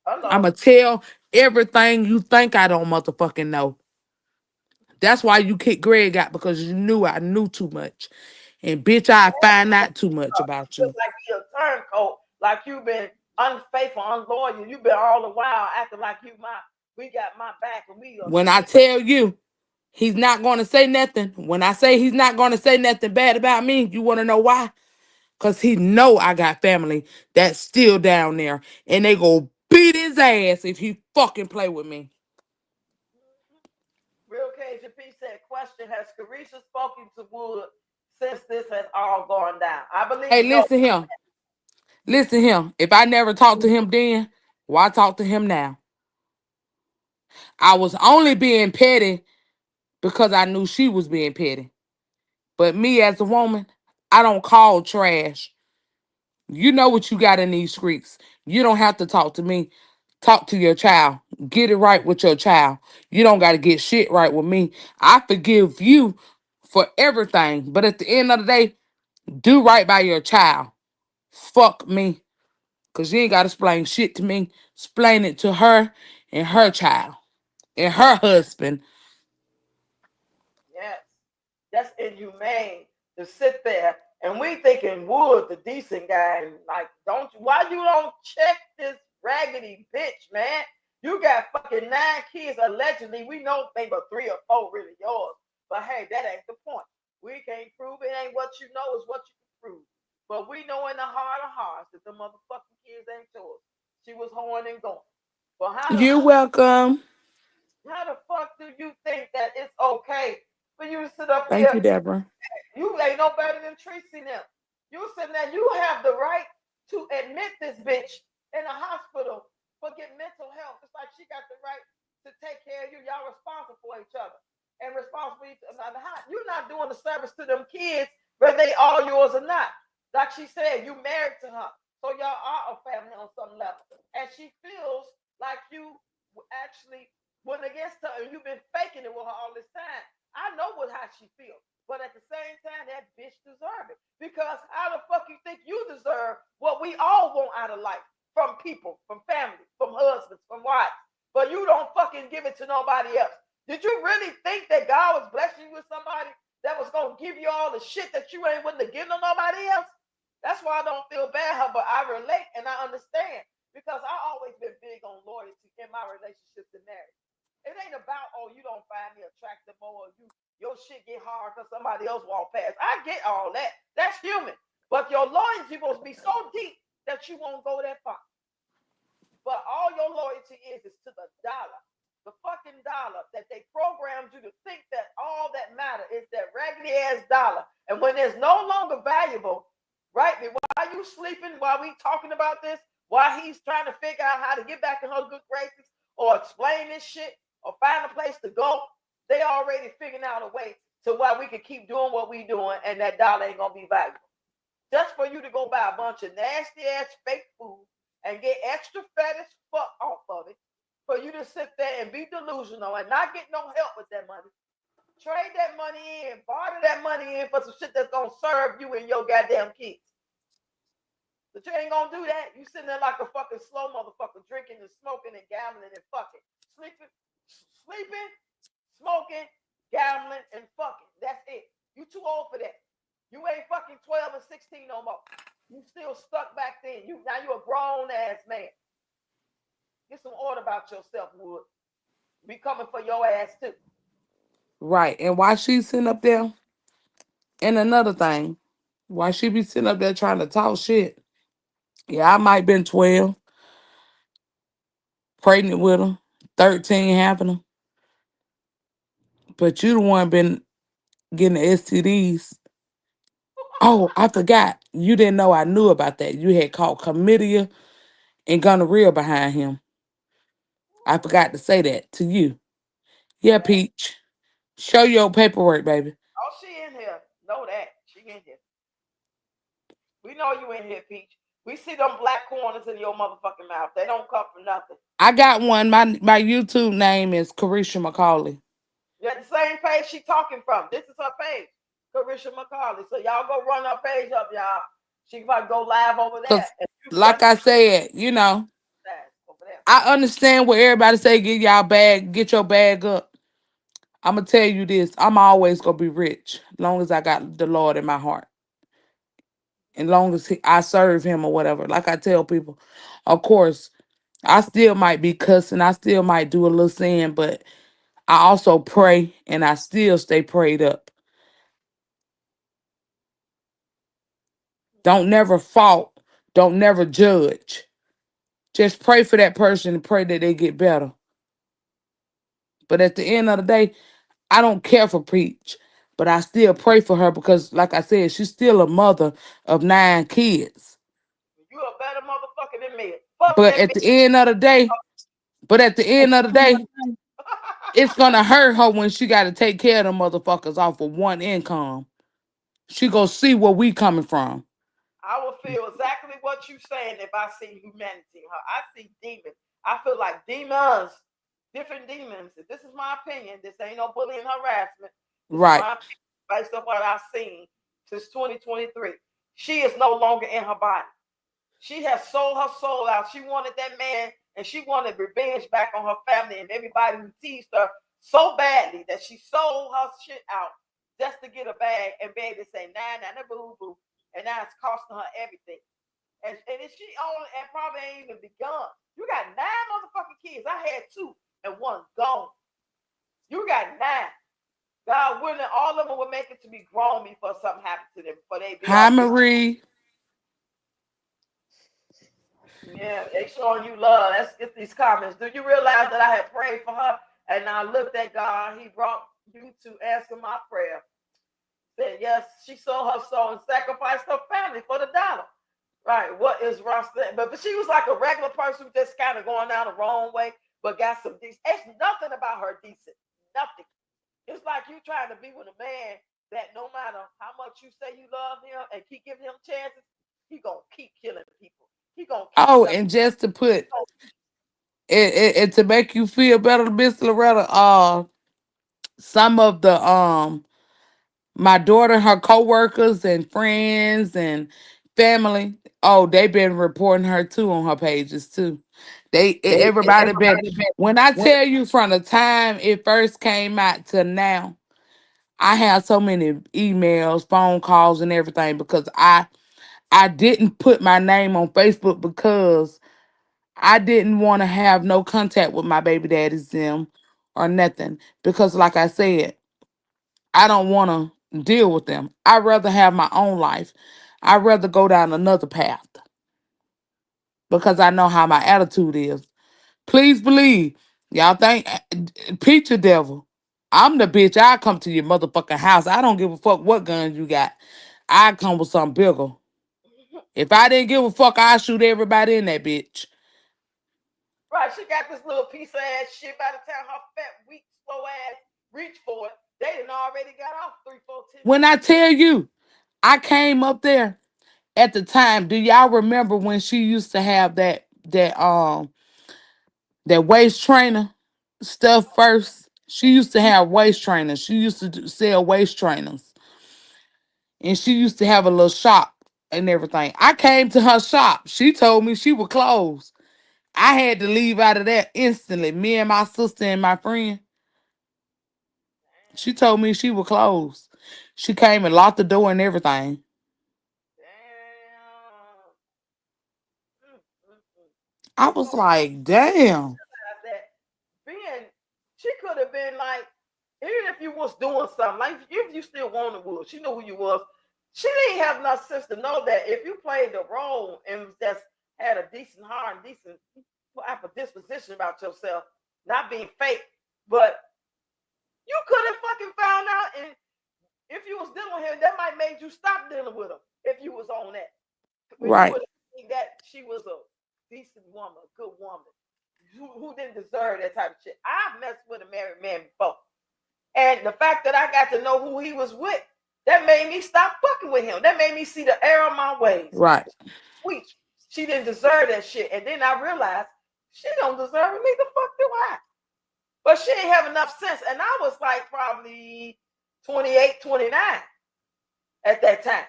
Hello. I'ma tell everything you think I don't motherfucking know. That's why you kicked Greg out, because you knew I knew too much. And bitch, I find out too much about Feel you. like he a turncoat, like you've been unfaithful, unloyal. You've been all the while acting like we got my back and we are When I sweet. tell you he's not gonna say nothing, when I say he's not gonna say nothing bad about me, you wanna know why? Cause he know I got family that's still down there. And they go beat his ass if he fucking play with me. Real Cajun P said, question, has Karisha spoken to Wood since this has all gone down? I Hey, believe no. listen here. Listen here. If I never talked to him then, why talk to him now? I was only being petty because I knew she was being petty. But me as a woman, I don't call trash. You know what you got in these streets. You don't have to talk to me. Talk to your child. Get it right with your child. You don't got to get shit right with me. I forgive you for everything. But at the end of the day, do right by your child. Fuck me. Because you ain't got to explain shit to me. Explain it to her and her child and her husband. Yes. That's inhumane to sit there and we thinking Wood the decent guy and like don't you why you don't check this raggedy bitch, man? You got fucking 9 kids allegedly. We know maybe 3 or 4 really yours. But hey, that ain't the point. We can't prove it ain't what you know is what you can prove. But we know in the heart of hearts that the motherfucking kids ain't yours. She was hoeing and going. But You're welcome. how the fuck do you think that it's okay for you to sit up Thank here? you, Deborah. You ain't no better than Tracy now. You sitting there, you have the right to admit this bitch in a hospital for getting mental health. It's like she got the right to take care of you. Y'all responsible for each other. And responsible for each other. You're not doing the service to them kids, whether they all yours or not. Like she said, you married to her. So y'all are a family on some level. And she feels like you actually went against her and you've been faking it with her all this time. I know how she feels. But at the same time, that bitch deserve it. Because how the fuck you think you deserve what we all want out of life? From people, from family, from husbands, from wives. But you don't fucking give it to nobody else. Did you really think that God was blessing you with somebody that was gonna give you all the shit that you ain't willing to give to nobody else? That's why I don't feel bad, but I relate and I understand. Because I always been big on loyalty in my relationships and marriage. It ain't about, oh, you don't find me attractive more, or your shit get hard because somebody else walk past. I get all that. That's human. But your loyalty supposed to be so deep that you won't go that far. But all your loyalty is to the dollar. The fucking dollar that they programmed you to think that all that matter is that raggedy ass dollar. And when it's no longer valuable, right? While you sleeping, while we talking about this, while he's trying to figure out how to get back in her good graces or explain this shit or find a place to go, they already figuring out a way to why we can keep doing what we doing and that dollar ain't gonna be valuable. Just for you to go buy a bunch of nasty ass fake food and get extra fat as fuck off of it, for you to sit there and be delusional and not get no help with that money. Trade that money in, barter that money in for some shit that's gonna serve you and your goddamn kids. But you ain't gonna do that. You sitting there like a fucking slow motherfucker, drinking and smoking and gambling and fucking. Sleeping, smoking, gambling, and fucking. That's it. You too old for that. You ain't fucking 12 and 16 no more. You still stuck back then. You now you a grown ass man. Get some order about yourself, Wood. Be coming for your ass too. Right. And while she's sitting up there, and another thing, while she be sitting up there trying to talk shit, yeah, I might been 12, pregnant with her, 13 having her, but you the one been getting the STDs. Oh, I forgot. You didn't know I knew about that. You had caught chlamydia and gonorrhea behind him. I forgot to say that to you. Yeah, Yeah. Peach. Show your paperwork, baby. Oh, she in here. Know that. She in here. We know you in here, Peach. We see them black corners in your motherfucking mouth. They don't come for nothing. I got one. My YouTube name is Karisha McCauley. Yeah, the same page she talking from. This is her page, Karisha McCarley. So y'all go run her page up, y'all. She might go live over there. Cause And you like I said, over there. I understand what everybody say, get your bag up. I'ma tell you this. I'm always gonna be rich. Long as I got the Lord in my heart. And long as I serve him or whatever. Like I tell people, of course, I still might be cussing. I still might do a little sin, but I also pray and I still stay prayed up. Don't never fault. Don't never judge. Just pray for that person and pray that they get better. But at the end of the day, I don't care for Preach. But I still pray for her because, like I said, she's still a mother of 9 kids. You a better motherfucker than me. Fuck But that at bitch. the end of the day, but at the end of the day, it's gonna hurt her when she gotta take care of them motherfuckers off of one income. She gonna see where we coming from. I will feel exactly what you saying if I see humanity in her. I see demons. I feel like demons, different demons. This is my opinion. This ain't no bullying harassment. This is Right. my opinion based on what I've seen since 2023. She is no longer in her body. She has sold her soul out. She wanted that man and she wanted revenge back on her family and everybody who teased her so badly that she sold her shit out just to get a bag and be able to say, nah, nah, nah, boo, boo. And now it's costing her everything. And if she only and probably ain't even begun. You got 9 motherfucking kids. I had 2 and one's gone. You got 9. God willing, all of them will make it to be grown before something happens to them, before they be Hi, off this. Marie. Yeah, they showing you love. Let's get these comments. Do you realize that I had prayed for her and I looked at God? He brought you to answer my prayer. Said, yes, she sold her soul and sacrificed her family for the dollar. Right. What is Ross saying? But she was like a regular person just kind of going down the wrong way, but got some decent. It's nothing about her decent. Nothing. It's like you trying to be with a man that no matter how much you say you love him and keep giving him chances, he gonna keep killing people. He gonna keep Oh, ducking. and just to put it to make you feel better, Miss Loretta, some of the my daughter, her co-workers and friends and family, oh, they've been reporting her too on her pages too. Everybody been, when I tell you from the time it first came out to now, I have so many emails, phone calls, and everything because I didn't put my name on Facebook because I didn't want to have no contact with my baby daddies them or nothing. Because like I said, I don't want to deal with them. I'd rather have my own life. I'd rather go down another path because I know how my attitude is. Please believe. Y'all think Peach a devil. I'm the bitch. I come to your motherfucking house. I don't give a fuck what guns you got. I come with something bigger. If I didn't give a fuck, I'd shoot everybody in that bitch. Right, she got this little piece of ass shit. By the time her fat, weak, slow ass reach for it, they done already got off 3, 4, 10 When minutes I ago. tell you, I came up there at the time. Do y'all remember when she used to have that waist trainer stuff first? She used to have waist trainers. She used to sell waist trainers. And she used to have a little shop and everything. I came to her shop. She told me she would close. I had to leave out of there instantly. Me and my sister and my friend. She told me she would close. She came and locked the door and everything. Damn. I was like, damn. That being, she could have been like, even if you was doing something, like if you still wanted Wood, she knew who you was. She didn't have enough sense to know that if you played the role and just had a decent heart and decent type of disposition about yourself, not being fake, but you could have fucking found out, and if you was dealing with him, that might made you stop dealing with him if you was on that. When you Right. would think that she was a decent woman, a good woman, who didn't deserve that type of shit. I've messed with a married man before. And the fact that I got to know who he was with, that made me stop fucking with him. That made me see the error of my ways. Right. Sweet. She didn't deserve that shit. And then I realized she don't deserve it. Neither fuck do I. But she didn't have enough sense. And I was like probably 28, 29 at that time.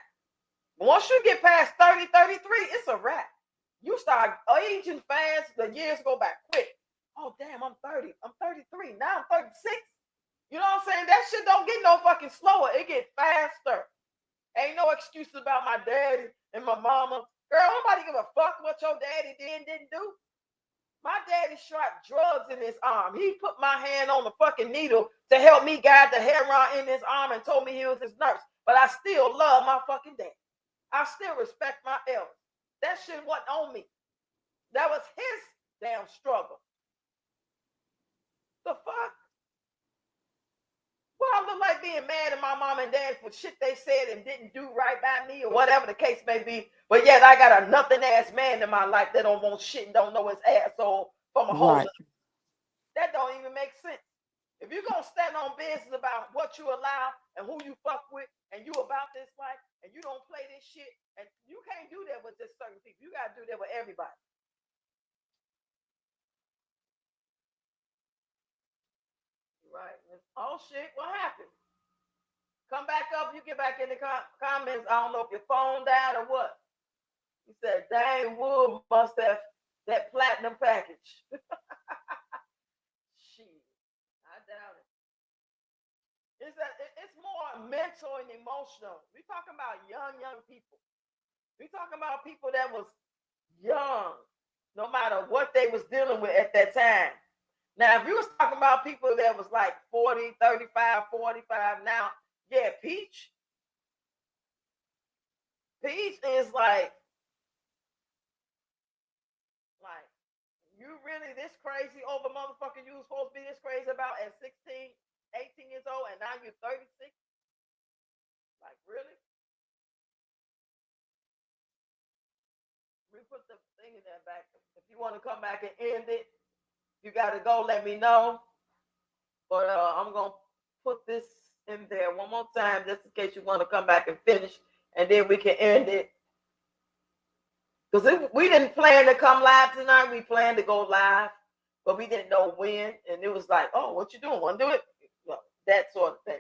Once you get past 30, 33, it's a wrap. You start aging fast. The years go by quick. Oh, damn, I'm 30. I'm 33. Now I'm 36. You know what I'm saying? That shit don't get no fucking slower. It get faster. Ain't no excuses about my daddy and my mama. Girl, nobody give a fuck what your daddy did and didn't do. My daddy shot drugs in his arm. He put my hand on the fucking needle to help me guide the heroin in his arm and told me he was his nurse. But I still love my fucking dad. I still respect my elders. That shit wasn't on me. That was his damn struggle. The fuck? Well, I look like being mad at my mom and dad for shit they said and didn't do right by me or whatever the case may be. But yet I got a nothing ass man in my life that don't want shit and don't know his asshole from a hole. Right. That don't even make sense. If you're gonna stand on business about what you allow and who you fuck with and you about this life and you don't play this shit, and you can't do that with just certain people. You gotta do that with everybody. Right. Oh shit, what happened? Come back up, you get back in the comments. I don't know if your phone died or what. He said, dang, Wood must have that platinum package. Shit, I doubt it. It's more mental and emotional. We talking about young people. We talking about people that was young, no matter what they was dealing with at that time. Now, if you was talking about people that was like 40, 35, 45 now, yeah, Peach is like, you really this crazy over motherfucker you was supposed to be this crazy about at 16, 18 years old, and now you're 36? Like, really? We put the thing in there back. If you want to come back and end it, you got to go. Let me know. But I'm going to put this in there one more time just in case you want to come back and finish, and then we can end it. Because we didn't plan to come live tonight. We planned to go live, but we didn't know when. And it was like, oh, what you doing? Want to do it? No, that sort of thing.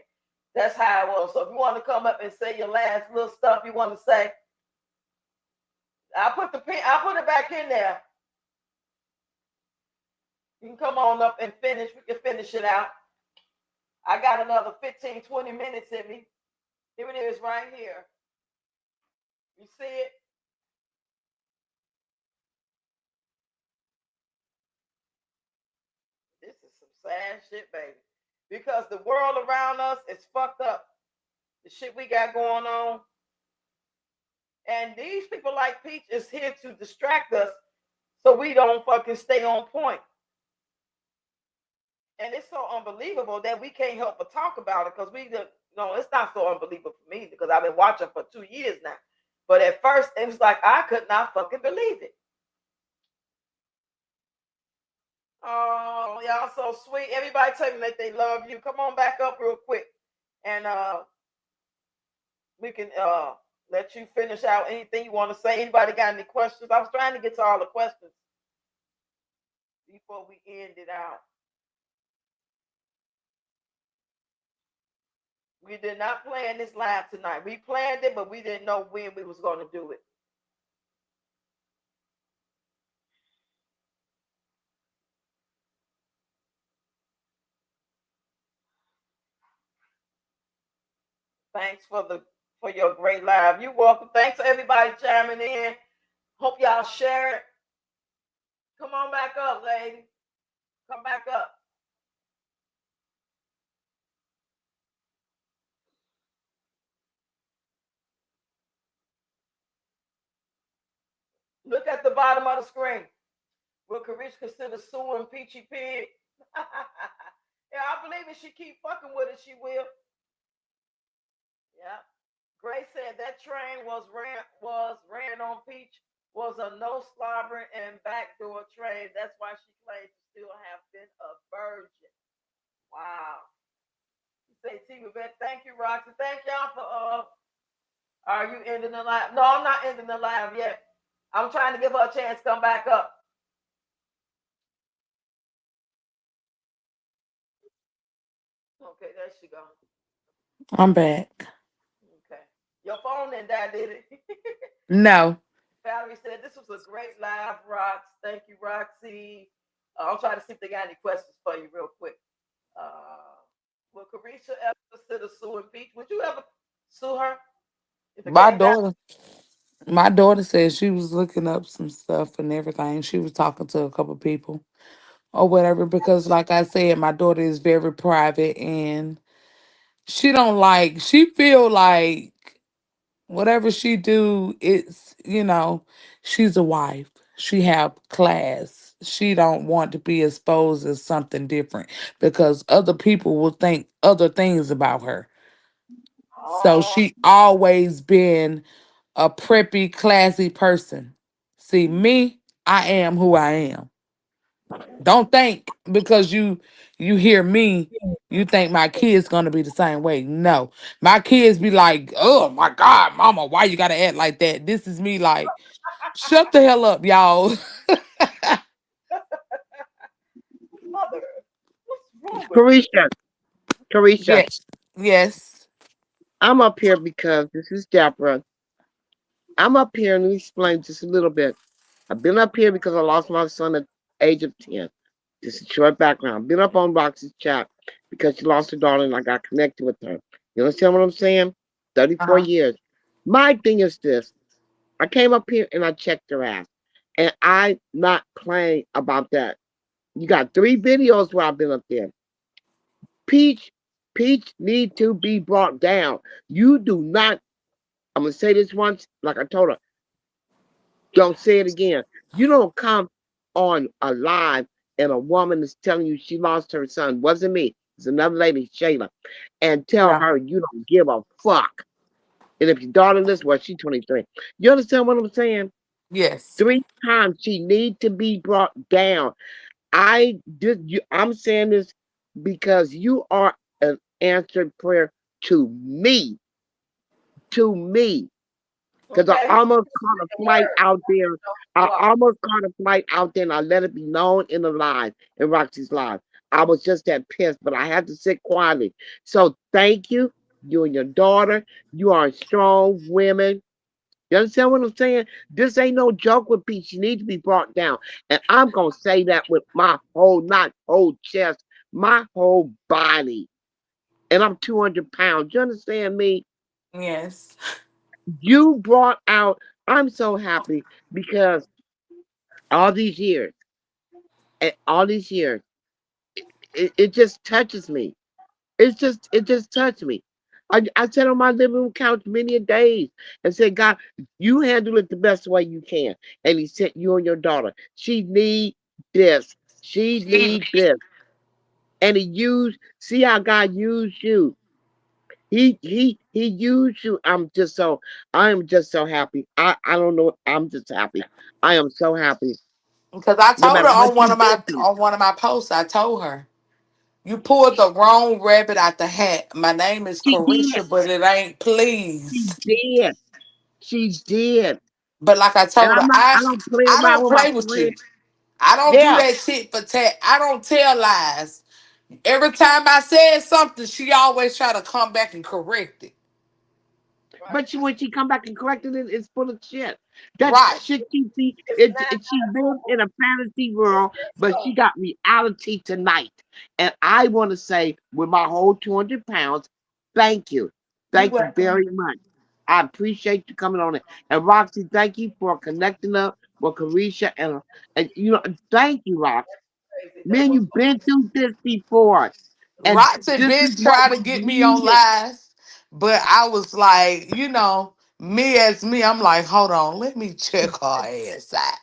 That's how it was. So if you want to come up and say your last little stuff you want to say, I'll put it back in there. You can come on up and finish. We can finish it out. I got another 15, 20 minutes in me. Here it is right here. You see it? This is some sad shit, baby. Because the world around us is fucked up. The shit we got going on. And these people like Peach is here to distract us so we don't fucking stay on point. And it's so unbelievable that we can't help but talk about it because it's not so unbelievable for me because I've been watching for 2 years now. But at first, it was like I could not fucking believe it. Oh, y'all so sweet. Everybody tell me that they love you. Come on back up real quick. And we can let you finish out anything you want to say. Anybody got any questions? I was trying to get to all the questions before we end it out. We did not plan this live tonight. We planned it, but we didn't know when we was going to do it. Thanks for your great live. You're welcome. Thanks to everybody chiming in. Hope y'all share it. Come on back up, lady. Come back up. Look at the bottom of the screen. Will Karisha consider suing Peachy Pig? Yeah, I believe if she keep fucking with it, she will. Yeah. Gray said that train was ran on Peach was a no slobbering and backdoor train. That's why she claims to still have been a virgin. Wow. You say T Bet. Thank you, Roxy. Thank y'all for are you ending the live? No, I'm not ending the live yet. I'm trying to give her a chance to come back up. Okay, there she go. I'm back. Okay. Your phone didn't die, did it? No. Valerie said this was a great live, Rox. Thank you, Roxy. I'll try to see if they got any questions for you real quick. Uh, will Carisha ever consider suing Peach? Would you ever sue her if it My came down? daughter my daughter said she was looking up some stuff and everything. She was talking to a couple people or whatever because like I said, my daughter is very private and she feel like whatever she do, it's she's a wife. She have class. She don't want to be exposed as something different because other people will think other things about her. So Oh, she always been a preppy, classy person. See, me, I am who I am. Don't think because you hear me, you think my kids gonna be the same way. No. My kids be like, oh my God, mama, why you gotta act like that? This is me like, shut the hell up, y'all. mother, what's wrong with you? Karisha, Karisha, Yes. Yes. I'm up here because this is Deborah. I'm up here and let me explain just a little bit. I've been up here because I lost my son at the age of 10. Just a short background. I've been up on Roxy's chat because she lost her daughter and I got connected with her. You understand what I'm saying? 34 Uh-huh. years. My thing is this. I came up here and I checked her ass. And I'm not playing about that. You got 3 videos where I've been up there. Peach, Peach need to be brought down. You do not, I'm gonna say this once, like I told her, don't say it again. You don't come on a live and a woman is telling you she lost her son. Wasn't me. It's another lady, Shayla, and tell Yeah. her you don't give a fuck. And if your daughter listens, well, she's 23. You understand what I'm saying? Yes. 3 times she need to be brought down. I'm saying this because you are an answered prayer to me, to me. Because I Okay, almost he's caught a speaking flight word. out there. You I are. almost caught a flight out there and I let it be known in the live, in Roxy's live. I was just that pissed, but I had to sit quietly. So thank you, you and your daughter. You are strong women. You understand what I'm saying? This ain't no joke with Pete. She needs to be brought down. And I'm going to say that with my whole, not whole chest, my whole body. And I'm 200 pounds. You understand me? Yes. You brought out, I'm so happy because all these years, and all these years, it just touches me. It just touched me. I sat on my living room couch many a days and said, God, you handle it the best way you can. And he sent you and your daughter. She need this. She need this. And he used, see how God used you. He used you. I am just so happy. I don't know. I'm just happy. I am so happy. Because I No told matter her what on one you've of been my through. on one of my posts, I told her, you pulled the wrong rabbit out the hat. My name is She did. Carisha, but it ain't She please. did. She did. But like I And told her, I don't play I around don't with my play with friends. you. I don't do Yeah. that shit for tat. I don't tell lies. Every time I said something, she always try to come back and correct it. Right. But when she come back and corrected it, it's full of shit. That Right. shit she see, It's not she lives in a fantasy it's world, just but she got reality tonight. And I want to say, with my whole 200 pounds, thank you. You Thank you welcome. very much. I appreciate you coming on it. And Roxy, thank you for connecting up Well, Carisha and thank you, Rock. Crazy. That's Man, what's you've been through this before. And Roxy this is bitch what tried we to get me on needed. live, but I was like, me as me, I'm like, hold on, let me check her ass out.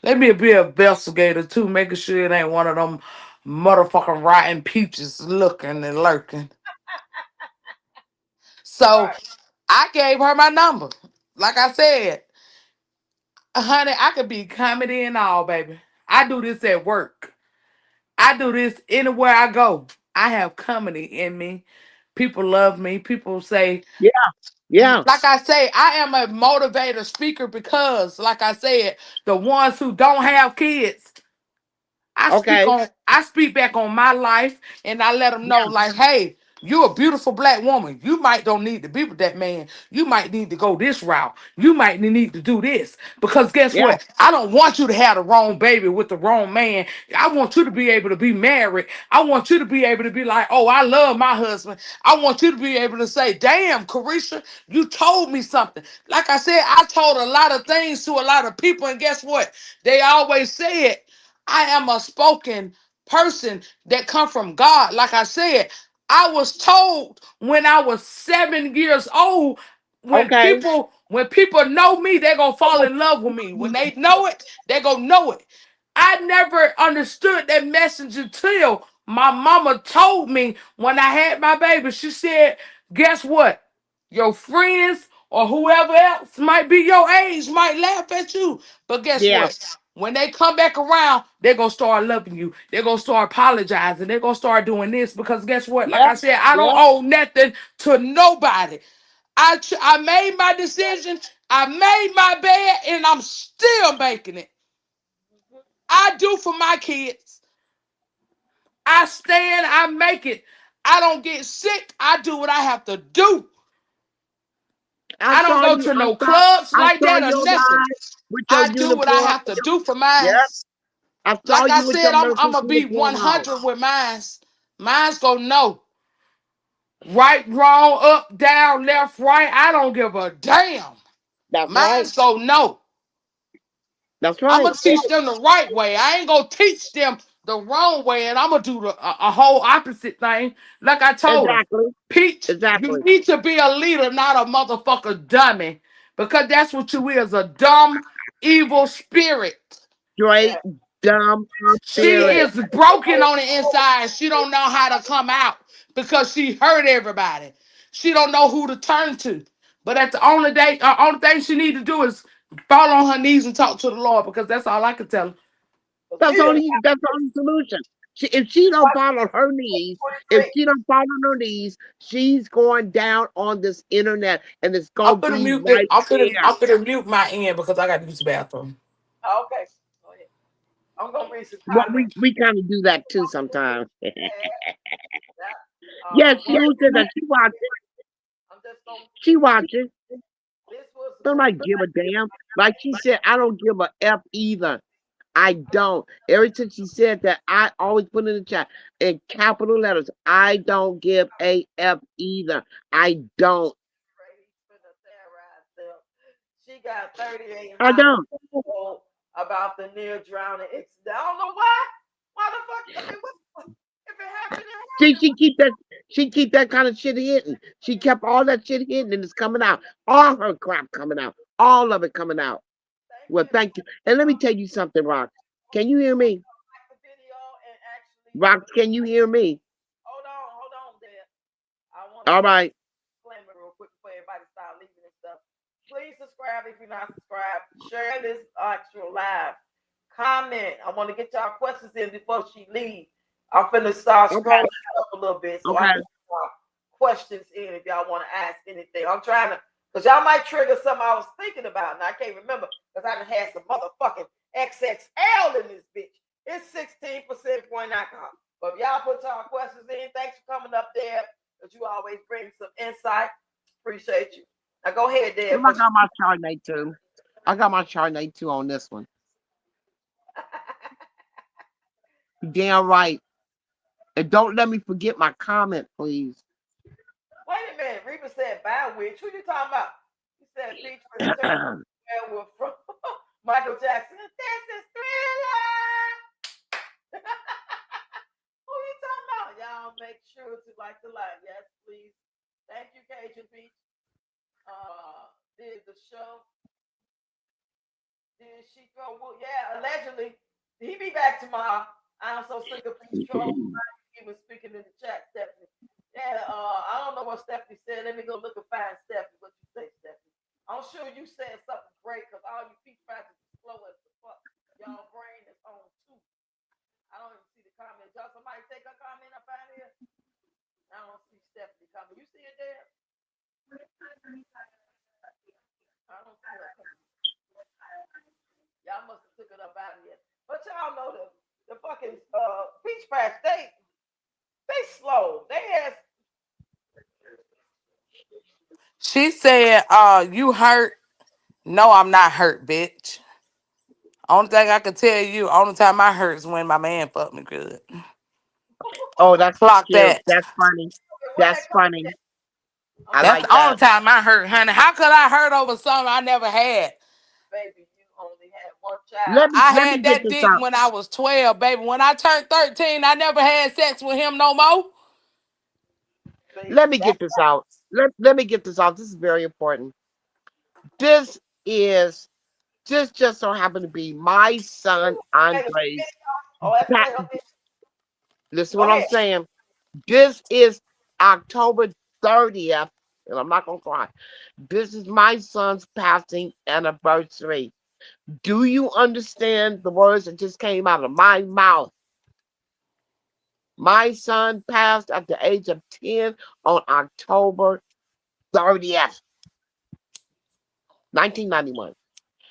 Let me be a investigator too, making sure it ain't one of them motherfucking rotten peaches looking and lurking. So right. I gave her my number. Like I said, honey, I could be comedy and all, baby. I do this at work. I do this anywhere I go. I have comedy in me. People love me. People say, Yeah, yeah. like I say, I am a motivator speaker because, like I said, the ones who don't have kids, Okay. I speak back on my life and I let them know, Yeah, like, hey, you're a beautiful black woman. You might don't need to be with that man. You might need to go this route. You might need to do this. Because guess yeah. what? I don't want you to have the wrong baby with the wrong man. I want you to be able to be married. I want you to be able to be like, oh, I love my husband. I want you to be able to say, damn, Carisha, you told me something. Like I said, I told a lot of things to a lot of people, and guess what? They always said, I am a spoken person that come from God. Like I said, I was told when I was 7 years old, Okay. when people know me, they're gonna fall in love with me. When they know it, they're gonna know it. I never understood that message until my mama told me when I had my baby. She said, guess what? Your friends or whoever else might be your age might laugh at you. But guess Yeah, what? When they come back around, they're gonna start loving you. They're gonna start apologizing. They're gonna start doing this because guess what? Like yeah, I said, I don't yeah. owe nothing to nobody. I made my decision. I made my bed, and I'm still making it. I do for my kids. I stand. I make it. I don't get sick. I do what I have to do. I I don't saw go you. to no clubs I like saw that or your nothing. live with your I do what I uniform. have to do for mine. Yep. I saw Like I you with your said, I'm nurse's gonna be uniform on. 100 with mine. Mine's gonna know right, wrong, up, down, left, right. I don't give a damn. That's right. Mine's gonna know. That's I'm right. gonna teach them the right way. I ain't gonna teach them the wrong way, and I'm gonna do a whole opposite thing. Like I told them, Exactly. Peach, you Exactly. need to be a leader, not a motherfucker dummy, because that's what you is—a dumb, evil spirit. Straight dumb She spirit. is broken on the inside. She don't know how to come out because she hurt everybody. She don't know who to turn to. But at the only thing she need to do is fall on her knees and talk to the Lord because that's all I can tell her. That's the only solution. If she don't fall on her knees, if she don't fall on her knees, she's going down on this internet and it's I'm gonna gonna be mute it. right there. I'm gonna mute my end because I got to use the bathroom. Okay. Go ahead. I'm gonna read some Well, comments. we kind of do that too sometimes. Yeah. Yes, she What who said that she watches. I'm just gonna. She watches. This was Don't like give a damn. Like she said, I don't give a F either. I don't. Ever since she said that, I always put in the chat in capital letters. I don't give a F either. I don't. She got 38 I hot don't. people about the near drowning. I don't know why. Why the fuck? I mean, if it happened, it See, happened. she keep that kind of shit hidden. She kept all that shit hidden and it's coming out. All her crap coming out. All of it coming out. Thank Well, you. thank you. And let me tell you something, Rox. Can you hear me? Like the video and actually, Rox, can you hear me? hold on, there. I want to All say right. disclaimer real quick before everybody start leaving and stuff. Please subscribe if you're not subscribed. Share this actual live. Comment. I want to get y'all questions in before she leaves. I'm finna start Okay. scrolling up a little bit so I Okay. can get questions in if y'all want to ask anything. I'm trying to, because y'all might trigger something I was thinking about, and I can't remember because I done had some motherfucking XXL in this bitch. It's 16% point alcohol. But if y'all put y'all questions in, thanks for coming up there. Because you always bring some insight. Appreciate you. Now go ahead, Dad. Well, I got my Chardonnay too. I got my Chardonnay too on this one. Damn right. And don't let me forget my comment, please. Wait a minute. Reba said bad witch. Who you talking about? He said Peach was terrible. Where we're from. Michael Jackson. This is Thriller. Who you talking about? Y'all make sure to like the live. Yes, please. Thank you, Cajun Beach. Did the show. Did she throw wood? Yeah, allegedly. He be back tomorrow. I'm so sick of these trolls. He was speaking in the chat, Stephanie. Yeah, I don't know what Stephanie said. Let me go look and find Stephanie. What you say, Stephanie? I'm sure you said something great because all you peach fighters is slow as the fuck. Y'all brain is on too. I don't even see the comment. Y'all, somebody take a comment up out here. I don't see Stephanie comment. You see it there? I don't see her comment. Y'all must have took it up out of here. But y'all know the fucking peach patch, they slow. They has She said, you hurt? No, I'm not hurt, bitch. Only thing I can tell you, only time I hurt is when my man fucked me good. Oh, that's Clock cute. that. That's funny. where That's that coming funny. from? I'm I That's like the sorry, only that. time I hurt, honey. How could I hurt over something I never had? baby. You only had one child. Let me I let me had get that this dick out. when I was 12, baby. When I turned 13, I never had sex with him no more. See, Let me get this out. Let me get this out. This is very important. This is just so happened to be my son hey, Andre's. oh, that's Pat, play her. listen Go what I'm ahead, saying. This is October 30th, and I'm not gonna cry. This is my son's passing anniversary. Do you understand the words that just came out of my mouth? My son passed at the age of 10 on October 30th, 1991.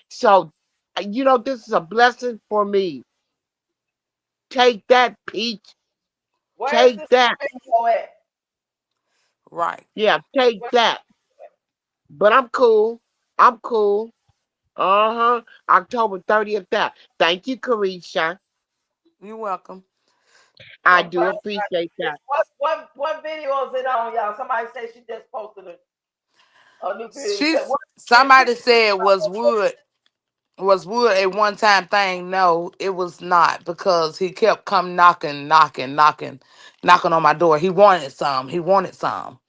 So, this is a blessing for me. Take that, Peach. where's Take this that. video at? Right. Yeah, take Where, that. But I'm cool. I'm cool. Uh-huh. October 30th. That. Thank you, Karisha. You welcome. I I'm do trying to find appreciate this. that. What video is it on, y'all? Somebody said she just posted a new video. Said She's what? somebody said was wood a one time thing? No, it was not because he kept come knocking, knocking, knocking, knocking on my door. He wanted some. He wanted some.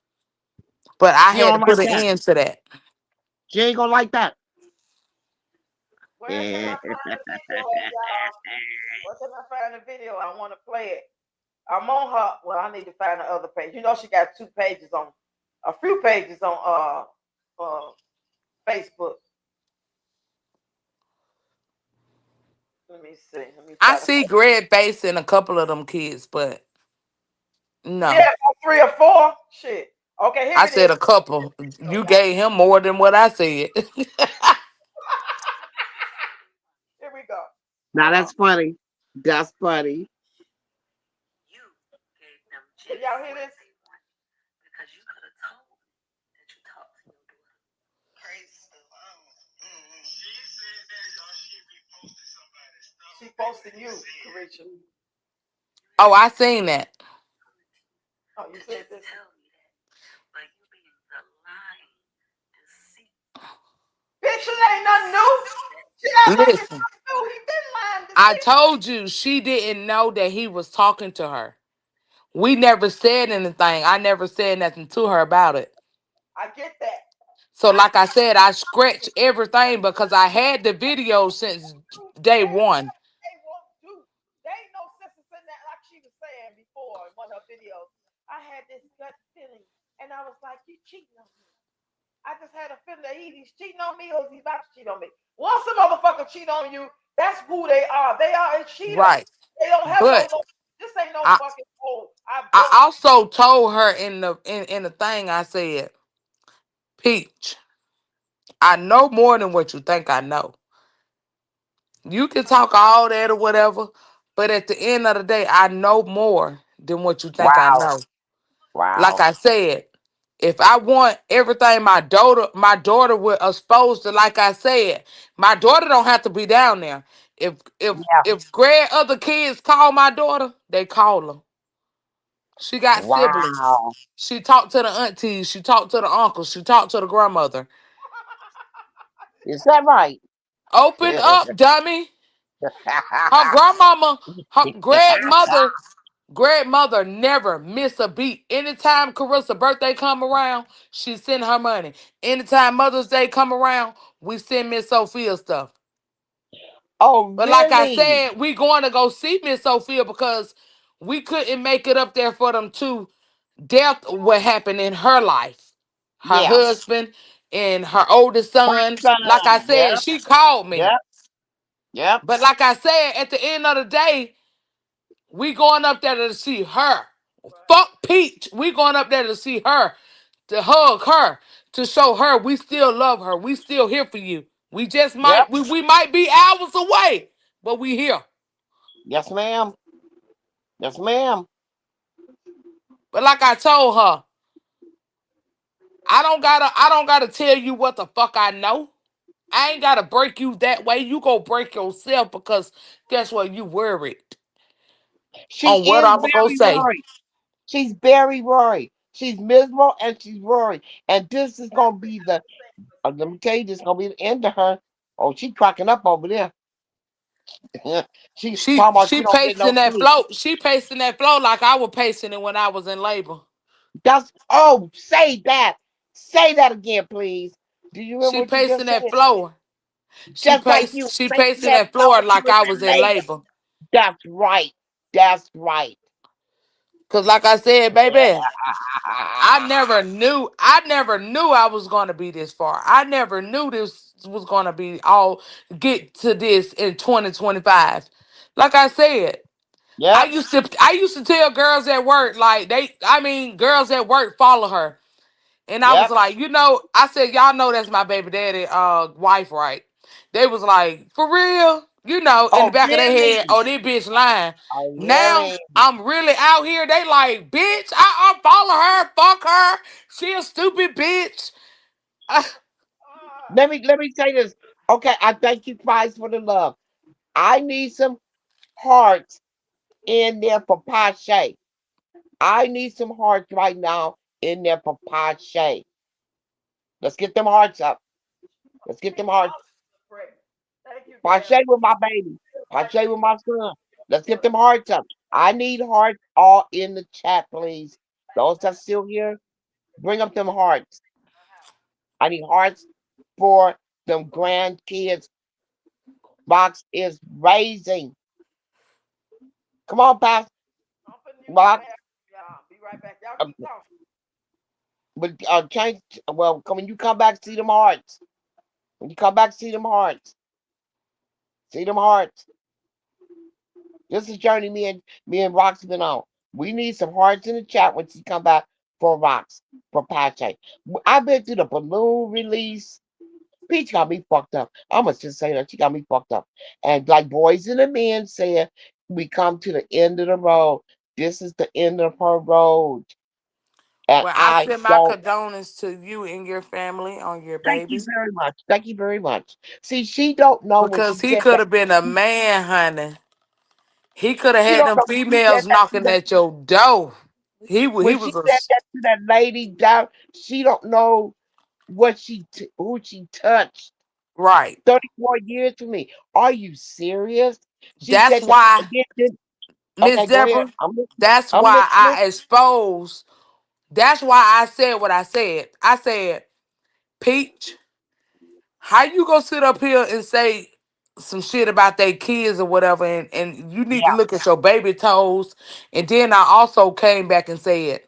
But I She had to don't like put an that. end to that. She ain't gonna like that. Where can I find the video at, y'all? Where can I find the video? I want to play it. I'm on her. Well, I need to find the other page. You know, she got two pages on, a few pages on Facebook. Let me see. Let me I try to see find. Greg face in a couple of them kids, but Yeah, no. about three or four. Shit. Okay, here I it is. said a couple. Oh, You y'all. gave him more than what I said. Here we go. Now Hold on. that's funny. That's funny. Can y'all hear this? She posted you, Karisha. Oh, I seen that. Oh, you said this. Bitch, it ain't nothing new. She act like it's Listen, nothing new. He been lying to I see. told you she didn't know that he was talking to her. We never said anything. I never said nothing to her about it. I get that. So, I like get I said, I scratched everything because I had the video since day one. they won't do. They ain't no sense in saying that, like she was saying before in one of her videos. I had this gut feeling, and I was like, "You cheating on me." I just had a feeling that he's cheating on me, or he's about to cheat on me. Once a motherfucker cheat on you, that's who they are. They are a cheater. Right. They don't have no. But This ain't no I fucking. Oh, I I broke. also told her in the thing, I said, Peach, I know more than what you think I know. You can talk all that or whatever, but at the end of the day, I know more than what you think I Wow. know. Like Wow. I said, if I want everything my daughter would expose to, like I said, my daughter don't have to be down there. If if Yeah. if grad other kids call my daughter, they call her. She got siblings. Wow. She talked to the aunties. She talked to the uncles. She talked to the grandmother. Is that right? Open up, dummy. Her grandmama, her grandmother never miss a beat. Anytime Carissa's birthday come around, she send her money. Anytime Mother's Day come around, we send Miss Sophia stuff. Oh, But like I really? said, we going to go see Miss Sophia because we couldn't make it up there for them two. Death what happened in her life. Her Yeah. husband and her oldest son. Son. Like I said, Yep. she called me. Yep. Yep. But like I said, at the end of the day, we going up there to see her. Fuck Peach. We going up there to see her, to hug her, to show her we still love her. We still here for you. We just Yep. we might be hours away, but we here. Yes, ma'am. Yes, ma'am. But like I told her, I don't gotta tell you what the fuck I know. I ain't gotta break you that way. You go break yourself because guess what? You worried She on what is I'm gonna go very say. worried. She's very worried. She's miserable and she's worried. And this is gonna be the let me tell you, this is gonna be the end of her. Oh, she cracking up over there. She She talking about she she don't get no pacing that sleep. float. She pacing that flow like I was pacing it when I was in labor. That's say that. Say that again, please. Do you remember She what you pacing just that said? floor. Just like you She facing pacing that that floor floor when you like was I in was in labor. labor. That's right. That's right. Cause like I said, baby, Yeah. I never knew I was gonna be this far. I never knew this was gonna be all get to this in 2025. Like I said, Yep. I used to tell girls at work, like girls at work follow her. And I was Yep. like, I said, y'all know that's my baby daddy wife, right? They was like, for real? In the Oh, back of their really? head, oh, this bitch lying. Oh, Now really? I'm really out here. They like, bitch, I follow her, fuck her. She a stupid bitch. Let me say this. Okay, I thank you, Christ, for the love. I need some hearts in there for Pache. I need some hearts right now in there for Pache. Let's get them hearts up. Let's get them hearts. Thank you, Pache Gary. with my baby. Thank Pache you. with my son. Let's get them hearts up. I need hearts all in the chat, please. Those that's still here, bring up them hearts. I need hearts for them grandkids. Box is raising. Come on, Pastor I'm putting you in Box. there. Y'all be right back. Y'all Uh, keep talking. but change. Well, when you come back, see them hearts. When you come back, see them hearts. See them hearts. This is a journey me and Rox been on. We need some hearts in the chat when she come back for Rox for Pache. I've been through the balloon release. Peach got me fucked up. I must just say that she got me fucked up. And like boys and the men said, we come to the end of the road. This is the end of her road. And Well, I I send my don't condolences to you and your family on your thank you baby very much. Thank you very much. See, she don't know when because she he said could that. have been a man, honey. He could have She had don't them know when she said females that to knocking that at your door. He when she was a said that to that lady down, she don't know who she touched. right. 34 years to me. Are you serious? She That's said that. why, And Miss okay, go ahead. Deborah. I'm That's I'm why listening. I exposed. That's why I said what I said. I said, Peach, how you gonna sit up here and say some shit about their kids or whatever, and you need to Yeah, look at your baby toes. And then I also came back and said,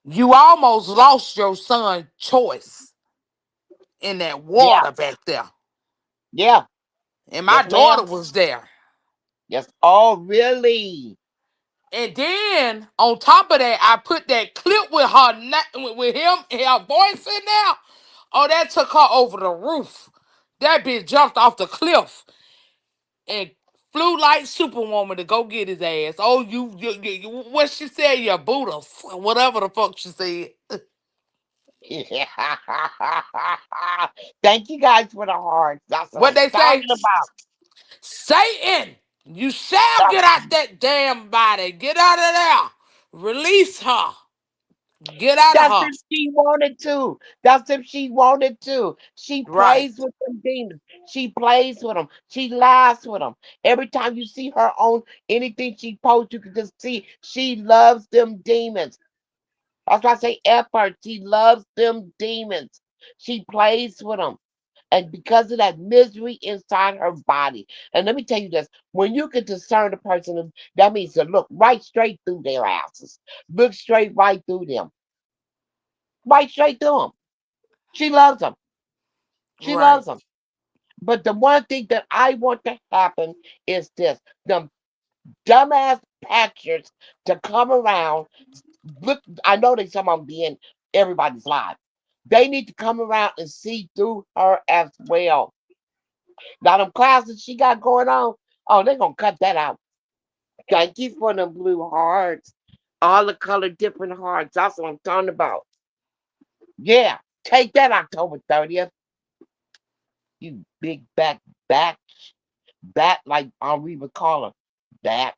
you almost lost your son choice in that yeah, water back there. yeah. And my Yes, daughter ma'am. was there. Yes. Oh, really? And then on top of that, I put that clip with with him and her voice in there. Oh, that took her over the roof. That bitch jumped off the cliff and flew like Superwoman to go get his ass. Oh, what she said, you Buddha, whatever the fuck she said. Yeah. Thank you guys for the hearts. That's what What I'm they say? talking about. Satan, you shall That's get out that damn body. Get out of there. Release her. Get out of That's her. if she wanted to. That's if she wanted to. She Right. plays with them demons. She plays with them. She laughs with them. Every time you see her on anything she posts, you can just see she loves them demons. That's why I say effort. She loves them demons. She plays with them. And because of that misery inside her body. And let me tell you this, when you can discern a person, that means to look right straight through their asses. Look straight right through them. Right straight through them. She loves them. She Right. loves them. But the one thing that I want to happen is this. The dumbass pictures to come around. Look, I know they some of them be in everybody's life. They need to come around and see through her as well. Now them classes she got going on, oh, they're gonna cut that out. Gotta keep for them blue hearts. All the color different hearts. That's what I'm talking about. Yeah. Take that October 30th. You big back bat like Henri would call her. Bat.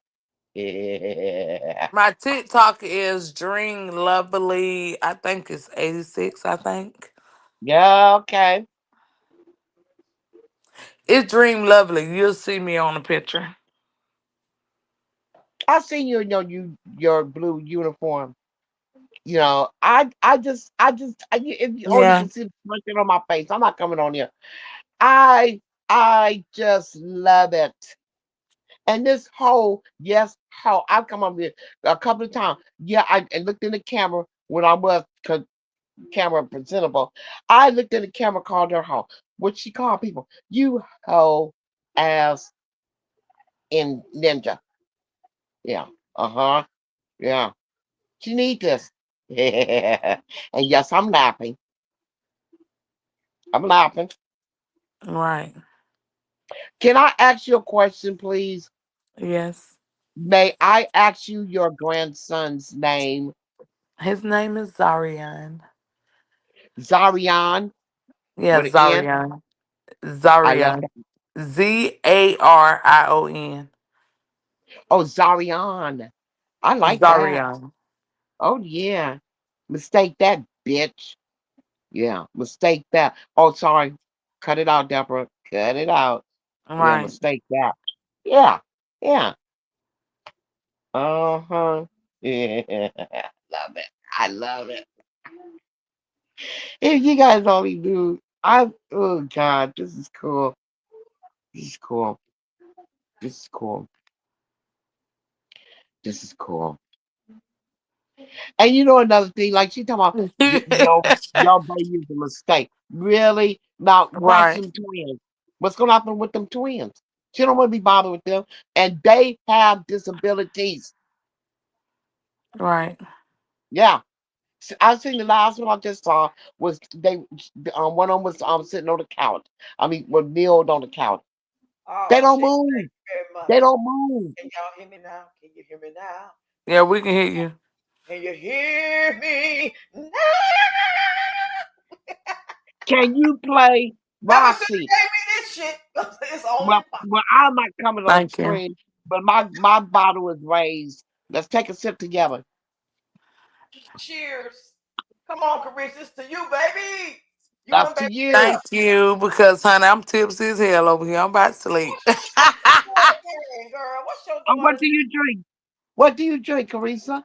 Yeah. My TikTok is Dream Lovely. I think it's 86, I think. Yeah, okay. It's Dream Lovely. You'll see me on the picture. I seen you in your blue uniform. If you only Yeah. can see the expression on my face, I'm not coming on here. I just love it. And this whole, yes, how I've come up here a couple of times. Yeah, I looked in the camera when I was camera presentable. I looked in the camera, called her hoe. What she called people? You hoe ass in ninja. Yeah. Uh-huh. Yeah. She need this. Yeah. And yes, I'm laughing. I'm laughing. Right. Can I ask you a question, please? Yes. May I ask you your grandson's name? His name is Zarian. Zarian Yeah, with an N. Zarian. I love Zarian. that. Zarion. Oh, Zarian. I like that. Zarion. Oh yeah. Mistake that, bitch. Yeah, mistake that. Oh, sorry. Cut it out, Deborah. Cut it out. Yeah, Right. mistake that. Yeah. Yeah. Uh-huh. Yeah. Love it. I love it. If you guys only knew, oh God, this is cool. This is cool. This is cool. This is cool. And you know another thing, like she talking about your baby is a mistake. Really? Now watch Right. them twins. What's gonna happen with them twins? She don't want to be bothered with them. And they have disabilities. Right. Yeah. I seen the last one I just saw was one of them was sitting on the couch. I mean was kneeled on the couch. They Oh don't shit! Thank move. you very much. They don't move. Can y'all hear me now? Can you hear me now? Yeah, we can hear you. Can you hear me now? Can you play Ever since they Roxy? gave me this shit, it's on Well, and popping. well, I'm not coming on Thank you. screen, but my bottle is raised. Let's take a sip together. Cheers. Come on, Karisha, this to you, baby. You That's and to baby you. girl. Thank you, because honey, I'm tipsy as hell over here. I'm about to sleep. What's your daughter name, girl? What's your What daughter's do name? you drink? What do you drink, Carissa?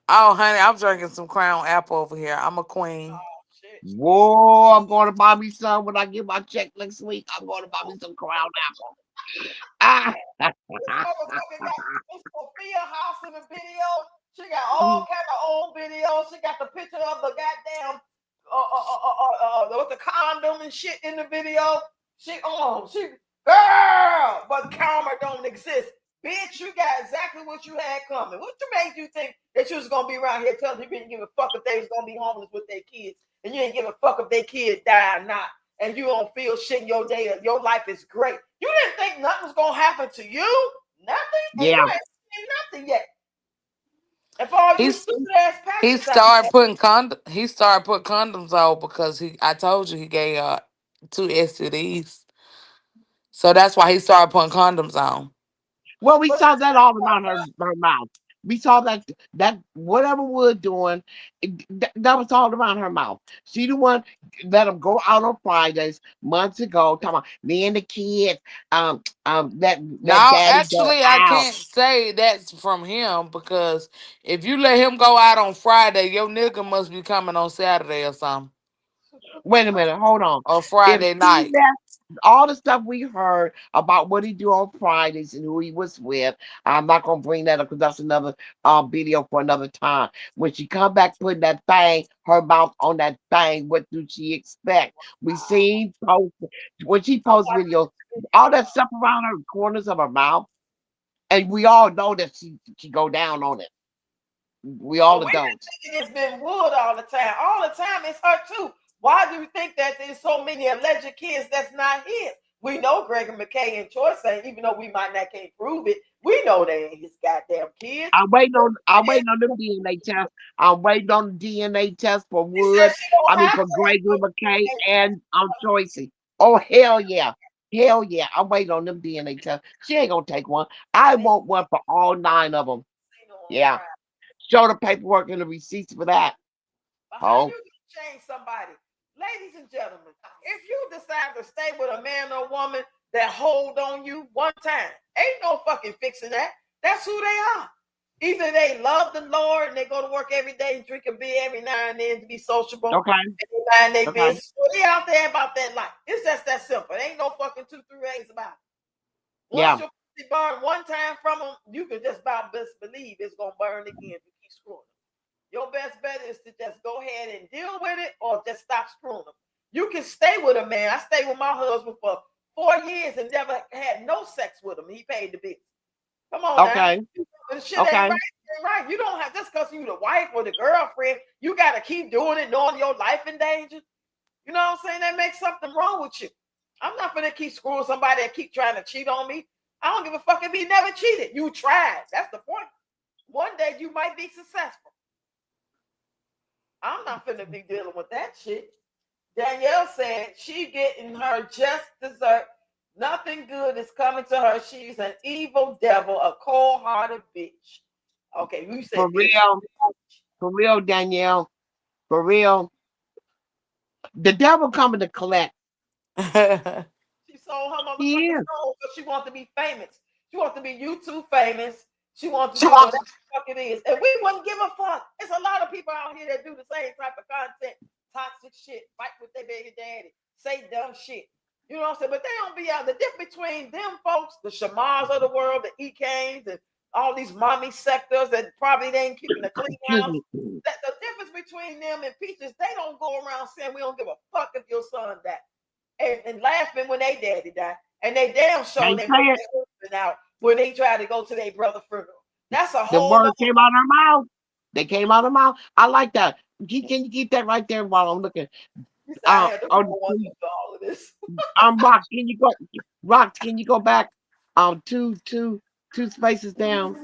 Oh, honey, I'm drinking some Crown Apple over here. I'm a queen. Oh shit. Whoa, I'm going to buy me some when I get my check next week. I'm going to buy me some Crown Apple. Ah. This motherfucker got this Sophia house in the video. She got all kind of old videos. She got the picture of the goddamn with the condom and shit in the video. She girl, but karma don't exist. Bitch, you got exactly what you had coming. What you made you think that you was gonna be around here telling people you didn't give a fuck if they was gonna be homeless with their kids, and you didn't give a fuck if their kid died or not, and you don't feel shit in your day. Your life is great. You didn't think nothing was gonna happen to you, nothing, and you Yeah. ain't seen nothing yet. And for all you He's stupid ass he pastors out started there, putting he started putting condoms on because I told you he gave two STDs. So that's why he started putting condoms on. Well, we but saw that all around her mouth. We saw that whatever we're doing, that was all around her mouth. She the one let them go out on Fridays months ago, talking about me and the kids. Let Now, daddy go actually, I out. can't say that's from him because if you let him go out on Friday, your nigga must be coming on Saturday or something, Wait a minute, hold on. or If Friday he night. left all the stuff we heard about what he do on Fridays and who he was with, I'm not gonna bring that up because that's another video for another time. When she come back putting that thing, her mouth on that thing, what do she expect? We seen post when she posts videos, all that stuff around her corners of her mouth, and we all know that she go down on it. We But all we've been adults. thinking it's been Wood all the time. All the time it's her too. Why do you think that there's so many alleged kids that's not his? We know Greg and McKay and Troy saying, even though we might not can't prove it, we know they ain't his goddamn kids. I'm waiting on them DNA tests. I'm waiting on the DNA test for She said Wood. she don't I mean have for to have Gregory no McKay DNA and Joycey. Oh hell yeah. Hell yeah. I'm waiting on them DNA tests. She ain't gonna take one. I test. want one for all 9 of them. They know on Yeah. Friday. Show the paperwork and the receipts for that. But how Oh, you gonna change somebody? Ladies and gentlemen, if you decide to stay with a man or woman that hold on you one time, ain't no fucking fixing that. That's who they are. Either they love the Lord and they go to work every day and drink a beer every now and then to be sociable okay. and they mind their Okay. business. So they out there about that life. It's just that simple. It ain't no fucking two, 3 ways about it. Once Yeah. your pussy burn one time from them, you can just about best believe it's gonna burn again if you keep screwing them. Your best bet is to just go ahead and deal with it or just stop screwing them. You can stay with a man. I stayed with my husband for 4 years and never had no sex with him. He paid the bill. Come on now. Okay. The shit ain't Okay. right. Ain't right. You don't have just because you the wife or the girlfriend, you gotta keep doing it, knowing your life in danger. You know what I'm saying? That makes something wrong with you. I'm not gonna keep screwing somebody that keep trying to cheat on me. I don't give a fuck if he never cheated. You tried. That's the point. One day you might be successful. I'm not finna be dealing with that shit. Danielle said she getting her just dessert. Nothing good is coming to her. She's an evil devil, a cold-hearted bitch. Okay, you For said bitch. real. For real, Danielle. For real. The devil coming to collect. She sold her He motherfucking is. soul because she wants to be famous. She wants to be YouTube famous. She wants to be whatever the fuck it is. And we wouldn't give a fuck. There's a lot of people out here that do the same type of content, toxic shit, fight with their baby daddy, say dumb shit. You know what I'm saying? But they don't be out. The difference between them folks, the Shamars of the world, the EKs, and all these mommy sectors that probably they ain't keeping a clean Excuse house. me. That the difference between them and Peaches, they don't go around saying we don't give a fuck if your son died and laughing when they daddy died. And they damn sure Can't they put say it. their husband out when they try to go to their brother's funeral. That's a The whole words nother. came out of her mouth. They came out of her mouth. I like that. Can you keep that right there while I'm looking? You say I had to Oh, pull one up for all of this. Rock. Can you go? Rock. Can you go back? Two spaces down.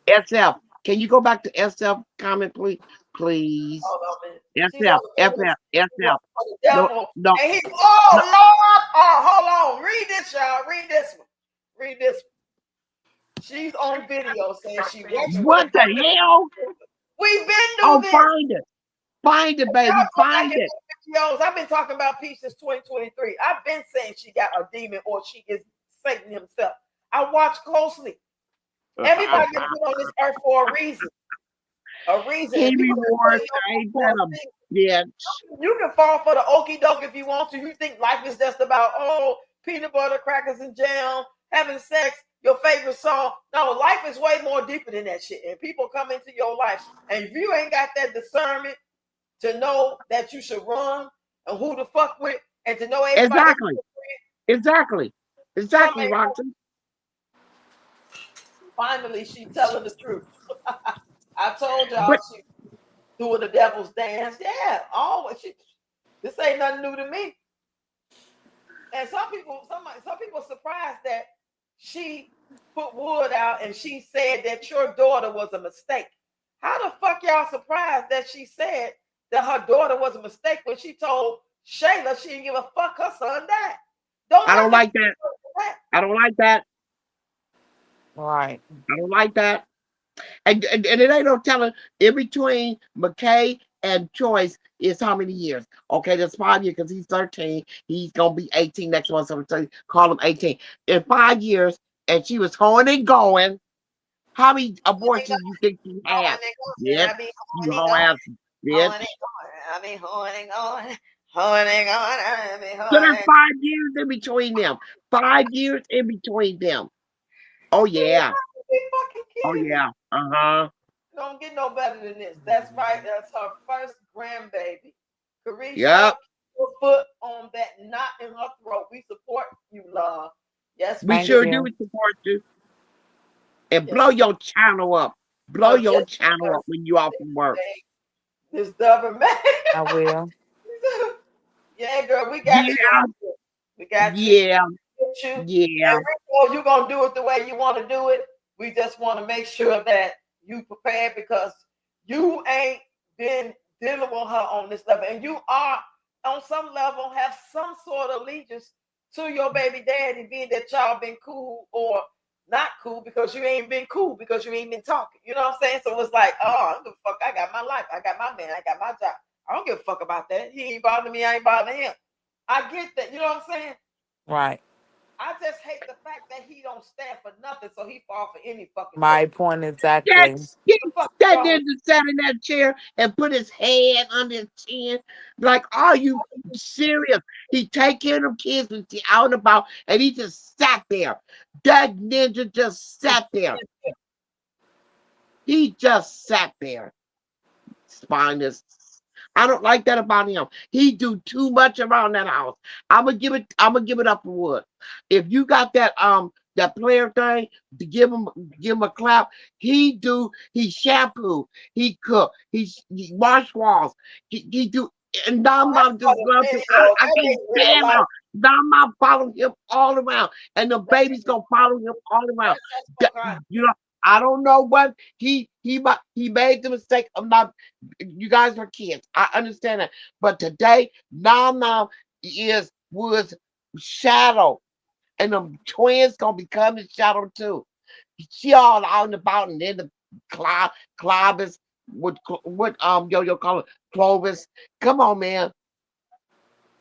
SF. Can you go back to SF comment, please? Please. Hold on, man. She's on SF. the FF. fence. SF. For the No. devil. No. And he, No. oh Lord, oh, hold on. Read this, y'all. Read this one. Read this one. She's on video saying she works for the What the hell? devil. We've been through Oh, this. find it. Find it, baby. Y'all go back Find and it. look videos. I've been talking about Peace since 2023. I've been saying she got a demon or she is Satan himself. I watch closely. Everybody been put on this earth for a reason. A reason. He And people been rewards putting you ain't for that a a reason. bitch. You can fall for the okey doke if you want to. You think life is just about, oh, peanut butter, crackers, and jam, having sex, your favorite song. No, life is way more deeper than that shit. And people come into your life. And if you ain't got that discernment to know that you should run and who to fuck with and to know everybody that's Exactly. your friend, Exactly. some Exactly, ain't. Roxy. Finally, she telling the truth. I told y'all But she doing the devil's dance. Yeah, always. This ain't nothing new to me. And some people surprised that she put Wood out and she said that your daughter was a mistake. How the fuck y'all surprised that she said that her daughter was a mistake when she told Shayla she didn't give a fuck her son died? Don't I don't nothing like that. that. I don't like that. Right. I don't like that. And it ain't no telling in between McKay and Choice is how many years. Okay, that's 5 years because he's 13. He's gonna be 18 next month, so call him 18. In 5 years, and she was hoeing and going. How many Holding abortions you think she had? on, Bitch, I be you holding hoe on, ass bitch. holding on, I be holding on, I be So there's holding. 5 years in between them. 5 years in between them. Oh You yeah. got to be fucking Oh kidding me. yeah. Uh-huh. Don't get no better than this. That's right. That's her first grandbaby. Karisha, Yep. keep your foot on that knot in her throat. We support you, love. Yes, We we Thank sure do. do you. support you. And blow Yes, your channel up. Blow your just channel up when you off from work. this government. I will. Yeah, girl, we got you Yeah. on this. We got you. Yeah. Get you. Yeah. And Rico, you're gonna do it the way you want to do it. We just want to make sure that you prepared because you ain't been dealing with her on this level, and you are on some level have some sort of allegiance to your baby daddy, being that y'all been cool or not cool because you ain't been cool because you ain't been talking. You know what I'm saying? So it's like, oh, I don't give a fuck. I got my life. I got my man. I got my job. I don't give a fuck about that. He ain't bothering me. I ain't bothering him. I get that. You know what I'm saying? Right. I just hate the fact that he don't stand for nothing, so he fall for any fucking My joke. point That exactly. he What the fuck is that wrong with ninja sat in that chair and put his head under his chin. Like, are you serious? He take care of them kids when he out and about, and he just sat there. That ninja just sat there. He just sat there. Spineless. I don't like that about him. He do too much around that house. I'm gonna give it up for Wood. If you got that player thing to give him a clap, he shampoo, he cook, he wash walls, he do and Don Mom for just the loves him. I, video? I That can't ain't real stand life. him. Don Mom follow him all around, and the That baby's ain't, gonna follow him all around. that's just for That- content. You know, I don't know what he made the mistake of not you guys are kids. I understand that. But today, now was shadow. And the twins gonna become his shadow too. She all out and about and then the Clovis what yo call it Clovis. Come on, man.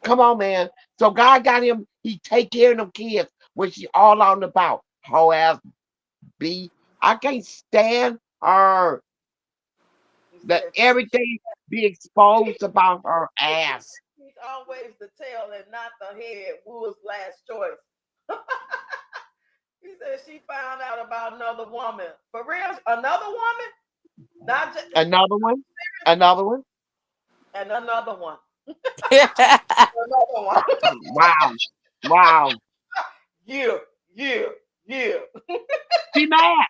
Come on, man. So God got him, he take care of them kids when she all out and about. Hoe ass B. I can't stand her. He That said everything be exposed about her ass. he's always the tail and not the head. Wood's last choice. He said she found out about another woman. For real, another woman? Not just Another one. Another one. and another one. I Another one. Wow. Wow. Yeah, yeah, yeah. She mad.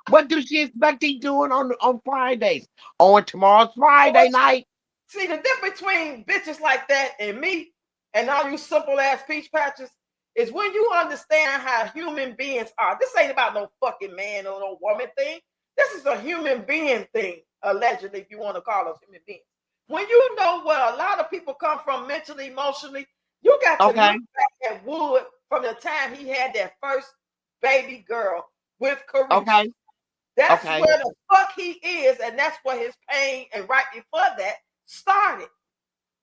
What do she expect he doing on Fridays? Oh, and tomorrow's Friday night. See, the difference between bitches like that and me and all you simple ass peach patches is when you understand how human beings are. This ain't about no fucking man or no woman thing. This is a human being thing, allegedly, if you want to call us human beings. When you know where a lot of people come from mentally, emotionally, you got to Okay. look back at Wood from the time he had that first baby girl with Karisha. Okay. That's Okay. where the fuck he is, and that's where his pain and right before that started.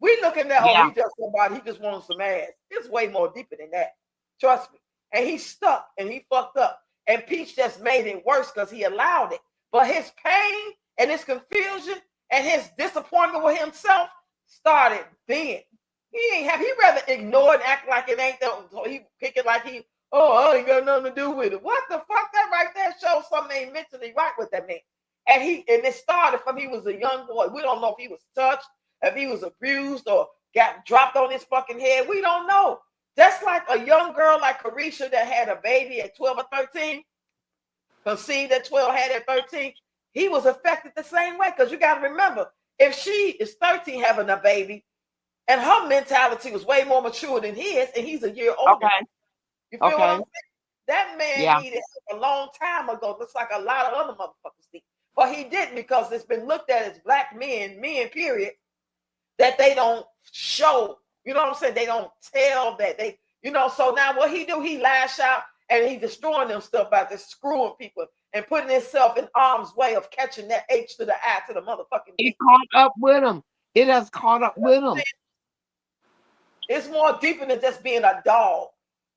We looking at, oh, Yeah. he just somebody, he just wants some ass. It's way more deeper than that. Trust me. And he stuck and he fucked up. And Peach just made it worse because he allowed it. But his pain and his confusion and his disappointment with himself started then. He ain't have he rather ignore and act like it ain't that so he pick it like he, oh, I ain't got nothing to do with it. What the fuck? That right there shows something ain't mentally right with that man. And it started from he was a young boy. We don't know if he was touched, if he was abused or got dropped on his fucking head. We don't know. Just like a young girl like Karisha that had a baby at 12 or 13, conceived at 12, had at 13, he was affected the same way. Because you got to remember, if she is 13 having a baby, and her mentality was way more mature than his, and he's a year older. Okay. You feel what I'm Okay. saying? That man Yeah. needed a long time ago, just like a lot of other motherfuckers need. But he didn't because it's been looked at as black men, period, that they don't show. You know what I'm saying? They don't tell that so now what he do, he lash out and he destroying them stuff by just screwing people. and putting itself in arm's way of catching that H to the I to the motherfucking It D. caught up with him. It has caught up with him. It's more deeper than just being a dog.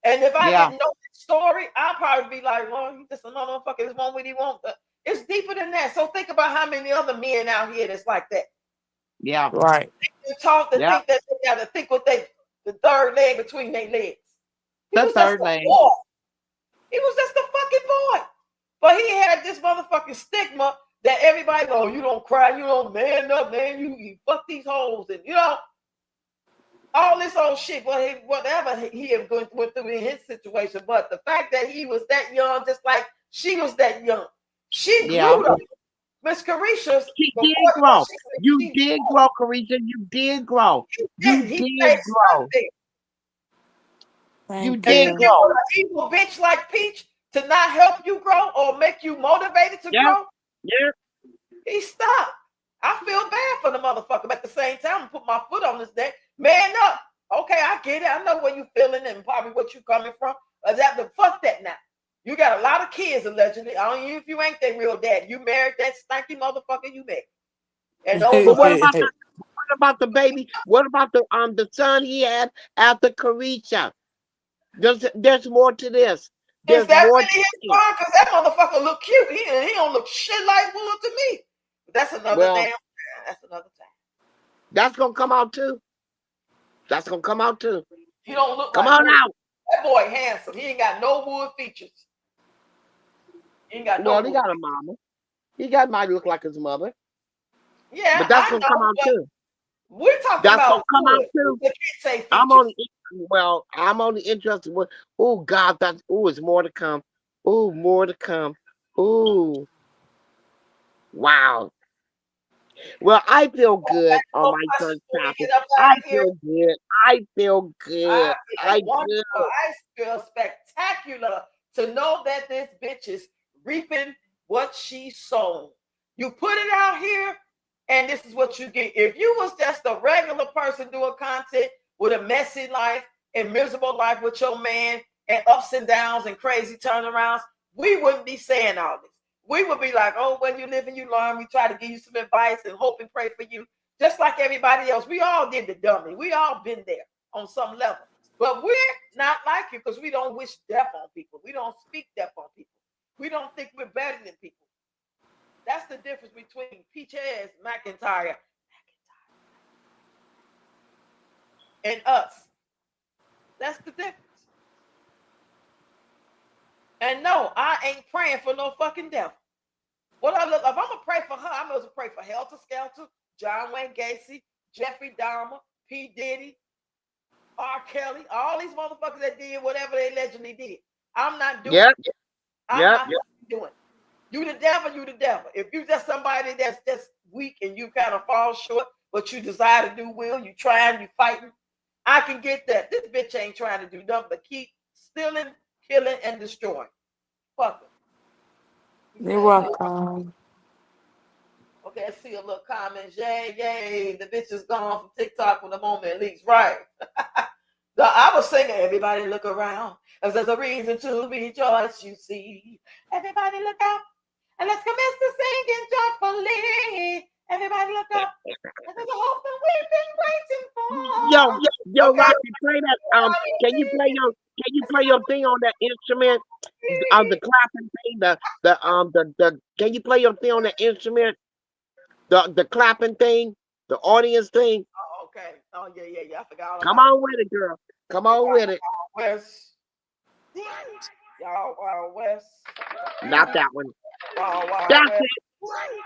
And if I Yeah, didn't know the story, I'd probably be like, well, he's just another motherfucker. This one what he wants. It's deeper than that. So think about how many other men out here that's like that. yeah, Right. They're taught to yeah. think that they got to think with the third leg between their legs. He The was just third a leg. boy. He was just a fucking boy. But he had this motherfucking stigma that everybody, oh, you don't cry, you don't man up, man, you fuck these hoes, and all this old shit, whatever he had went through in his situation. But the fact that he was that young, just like she was that young, she Yeah. grew up. Miss Carisha, She before did grow. You she did grow, Karisha. You did grow. You didn't. He did stayed stuck grow. there. You Thank And did to get you. with grow. an evil bitch like Peach to not help you grow or make you motivated to Yeah, grow, yeah. he stopped. I feel bad for the motherfucker, but at the same time, I put my foot on his neck. Man up. Okay, I get it. I know where you feeling and probably what you coming from. But fuck that now. You got a lot of kids allegedly. I don't know if you ain't that real dad. You married that stanky motherfucker you met. And those But are what about the baby? What about the son he had after Karisha? There's more to this. is There's that more to really his this. son? Because that motherfucker look cute. He don't look shit like Wood to me. But that's another Well, damn. That's another time. that's gonna come out too. That's gonna come out too. He don't look Come like on Wood. out. That boy handsome. He ain't got no Wood features. He ain't got no Well, he Wood. got a mama. Might look like his mother. Yeah, But that's I gonna come know, out but too. we're talking That's about gonna come out Wood. too. We can't say I'm features. only I'm only interested with oh God, that's it's more to come. Oh, more to come. Oh wow. Well, I feel good on No my questions son's before we topic. get up I out of here. feel good. I feel I good. feel I do. wonderful. I feel spectacular to know that this bitch is reaping what she sown. You put it out here, and this is what you get. If you was just a regular person doing content with a messy life and miserable life with your man and ups and downs and crazy turnarounds, we wouldn't be saying all this. We would be like, oh, when you live and you learn, we try to give you some advice and hope and pray for you, just like everybody else. We all did the dummy. We all been there on some level. But we're not like you because we don't wish death on people. We don't speak death on people. We don't think we're better than people. That's the difference between Peaches McIntyre and us. That's the difference. And no, I ain't praying for no fucking devil. What I look, if I'm gonna pray for her, I'm gonna pray for Helter Skelter, John Wayne Gacy, Jeffrey Dahmer, P. Diddy, R. Kelly, all these motherfuckers that did whatever they allegedly did. I'm not doing Yep, it. I'm yep. not doing it. You the devil, you the devil. If you just somebody that's just weak and you kind of fall short, but you desire to do well, you trying, you fighting, I can get that. This bitch ain't trying to do nothing but keep stealing, killing, and destroying. Fuck it. He You're said, no. welcome. Okay, I see a little comment. Yay, yay. The bitch is gone from TikTok for the moment at least. Right. I was singing, everybody look around. As there's a reason to rejoice, you see. Everybody look out. And let's commence to singing joyfully. Everybody look up. And there's a hope that we've been waiting for. Yo, Okay. Rocky, play that. Can you play your thing on that instrument? The clapping thing. The. Can you play your thing on the instrument? The clapping thing. The audience thing. Oh, okay. Oh, yeah, yeah, yeah. I forgot all Come about on with it, girl. Come on with it. West. Y'all Wild West. Not that one. Wild That's West. it.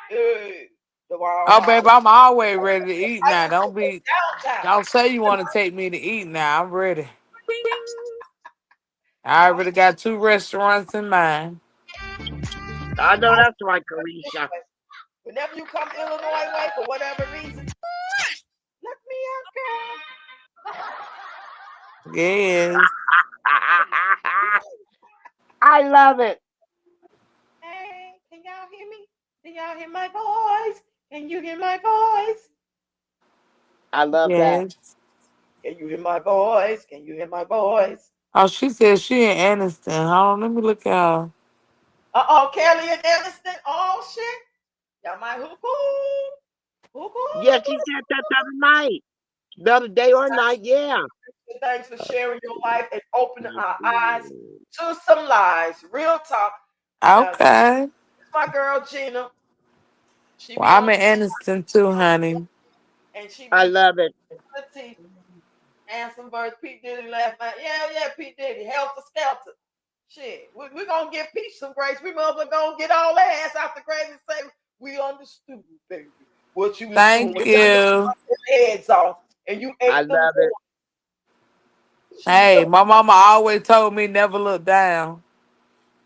Hey, the Wild Oh, Wild baby, I'm always ready to eat now. Don't be. downtown. Don't say you want to take me to eat now. I'm ready. I already got two restaurants in mind. I know that's right, Karisha. Whenever you come Illinois way for whatever reason, let me out, Yes. I love it. Hey, can y'all hear me? Can y'all hear my voice? Can you hear my voice? I love that. Yes. Can you hear my voice? Can you hear my voice? Oh, she said she in Anniston. Hold on, let me look out. Kelly and Aniston. Oh shit. Y'all might hook Yeah, she said that the other night. The other day or night, yeah. Thanks for sharing your life and opening our eyes to some lies. Real talk. This Okay. is my girl Gina. She Well, be I'm on in Anniston too, honey. and she I be love it. pretty. Handsome birds. Pete Diddy last night. Yeah, yeah, Pete Diddy. Helter Skelter. Shit. We're going to give Peach some grace. We must going to get all their ass out the grave and say, we understood, baby, what you was doing Thank when y'all you. your heads off and you I ate them love it. boys. She Hey, took my mama always told me never look down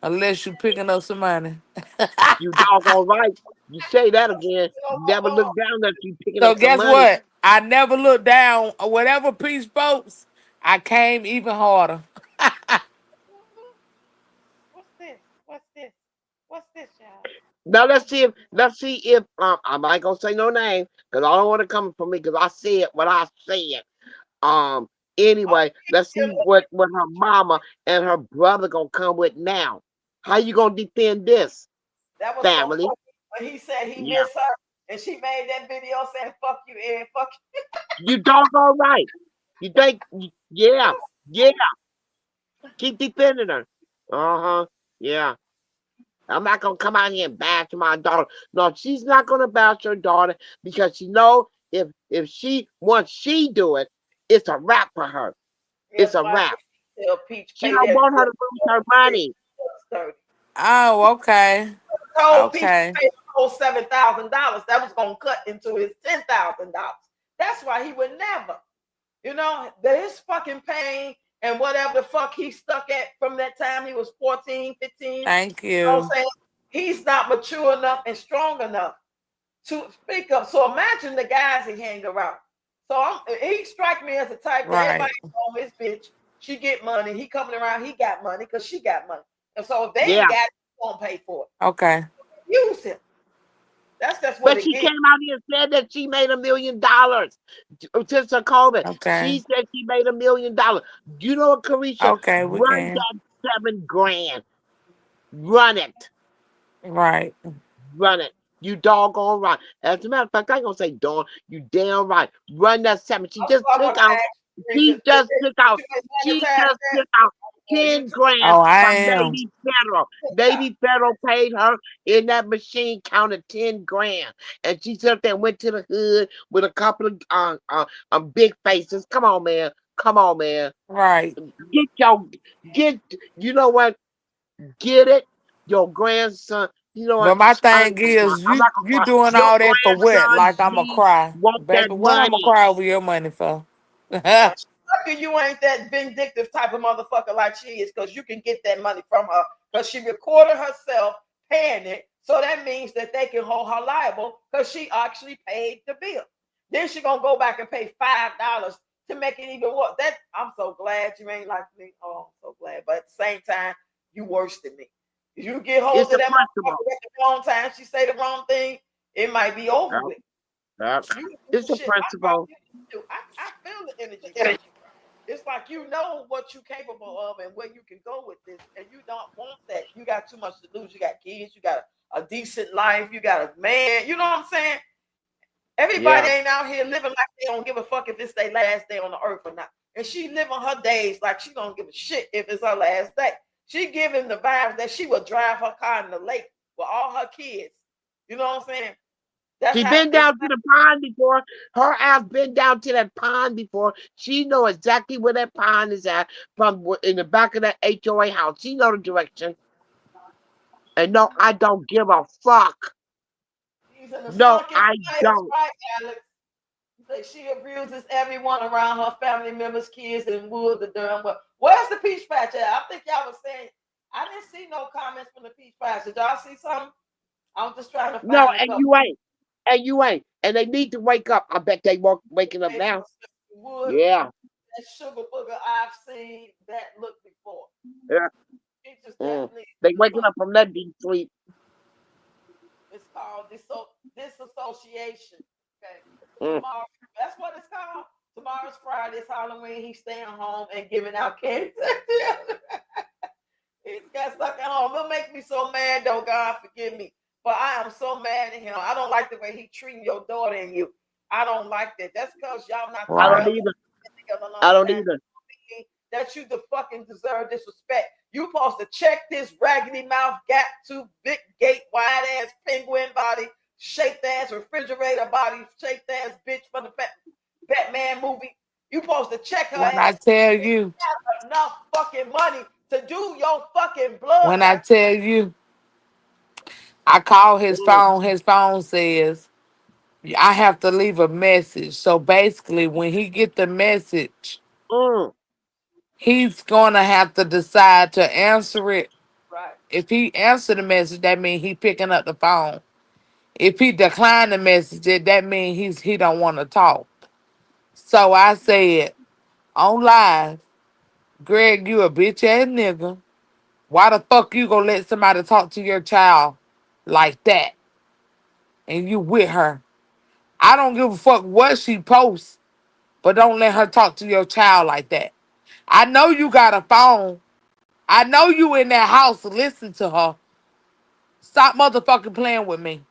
unless you picking up some money. You doggone right. You say that again. Never look oh, down at you picking So up some guess money. what? I never looked down. Whatever peace folks, I came even harder. what's this? What's this? What's this, y'all? Now let's see if I'm not gonna say no name because I don't want to come from me because I said what I said. Um Oh, anyway, let's see what her mama and her brother gonna come with now. How you gonna defend this that was so family? funny when he said he Yeah. missed her and she made that video saying, fuck you, Ed, fuck You doggone right. You think yeah, you. yeah, keep defending her. Uh-huh. Yeah. I'm not gonna come out here and bash my daughter. No, she's not gonna bash her daughter because she know if she once she do it, it's a wrap for her. It's Yes, a why wrap. she tell Peach She pay don't that want her bill to lose her money. 30. Oh, okay. Told Peach to Okay. pay the whole $7,000. That was gonna cut into his $10,000. That's why he would never, his fucking pain and whatever the fuck he stuck at from that time he was 14, 15. Thank I'm you. saying? He's not mature enough and strong enough to speak up. So imagine the guys he hang around. So he strike me as the type that everybody Right. know his bitch. She get money. He coming around. He got money because she got money. And so if they Yeah. ain't got it, he won't pay for Okay. it. Use him. That's just what But it she gets. came out here and said that she made $1 million since her COVID. Okay. She said she made $1 million. You know what, Karisha? Okay, we Run can. that 7 grand. Run it. Right. Run it. You doggone right. As a matter of fact, I ain't gonna say dawn. You damn right. Run that 7. She just I'm took gonna out. ask She Teresa, just took out. you ain't She magnetized just that? took out Or you 10 took grand Oh, I from am. Navy Federal. Navy Federal paid her in that machine, counted 10 grand. And she sat there and went to the hood with a couple of big faces. Come on, man. Come on, man. Right. Get your get you know what? Get it. Your grandson, you know what? But my I ain't thing gonna cry. is, I'm you not gonna you cry. doing Your all that for what? grandson Like I'ma need cry, want that baby. When I'ma money. cry over your money for? Lucky you ain't that vindictive type of motherfucker like she is, because you can get that money from her because she recorded herself paying it. So that means that they can hold her liable because she actually paid the bill. Then she gonna go back and pay $5 to make it even worse. That I'm so glad you ain't like me. Oh, I'm so glad. But at the same time, you worse than me. If you get hold It's of a that principle. motherfucker at the wrong time, she say the wrong thing, it might be over Yep, with. yep. You can do It's a shit. principle. I feel the energy from you. It's like you know what you're capable of and where you can go with this, and you don't want that. You got too much to lose. You got kids. You got a decent life. You got a man. You know what I'm saying? Everybody Yeah. ain't out here living like they don't give a fuck if it's their last day on the earth or not. And she living her days like she don't give a shit if it's her last day. She giving the vibes that she would drive her car in the lake with all her kids. You know what I'm saying? That's She how been it's down to the pond before. Her ass been down to that pond before. She know exactly where that pond is at from in the back of that HOA house. She know the direction. And no, I don't give a fuck. she's in a No, sunken I place, don't. right, Alex? Say she abuses everyone around her family members, kids, and wood the darn well. Where's the peach patch at? I think y'all was saying I didn't see no comments from the peach patch. Did y'all see something? I was just trying to No, find a and couple. you ain't. And you ain't. And they need to wake up. I bet they waking up They now. wood Yeah. that sugar booger I've seen that look before. Yeah. Peach is Mm. definitely They the waking sun. up from that deep sleep. It's called disassociation. Okay. Mm. Tomorrow, that's what it's called. Tomorrow's Friday. It's Halloween. He's staying home and giving out candy. It's got stuck at home. It makes me so mad, though. God forgive me, but I am so mad at him. I don't like the way he treating your daughter and you. I don't like that. That's because y'all not I don't Right. together. either. Been together a I long don't time. either. That you the fucking deserve disrespect. You supposed to check this raggedy mouth, gap tooth, big gate, wide ass penguin body, shaped ass refrigerator body, shaped ass bitch from the Batman movie. You supposed to check her When I ass. tell you, Enough fucking money to do your fucking when I bloodline. tell you, I call his Mm, phone. His phone says I have to leave a message. So basically, when he get the message, mm. he's gonna have to decide to answer it. Right. If he answer the message, that means he picking up the phone. If he decline the message, that means he don't want to talk. So I said on live, Greg, you a bitch ass nigga. Why the fuck you gonna let somebody talk to your child like that and you with her? I don't give a fuck what she posts, but don't let her talk to your child like that. I know you got a phone. I know you in that house to listen to her. Stop motherfucking playing with me.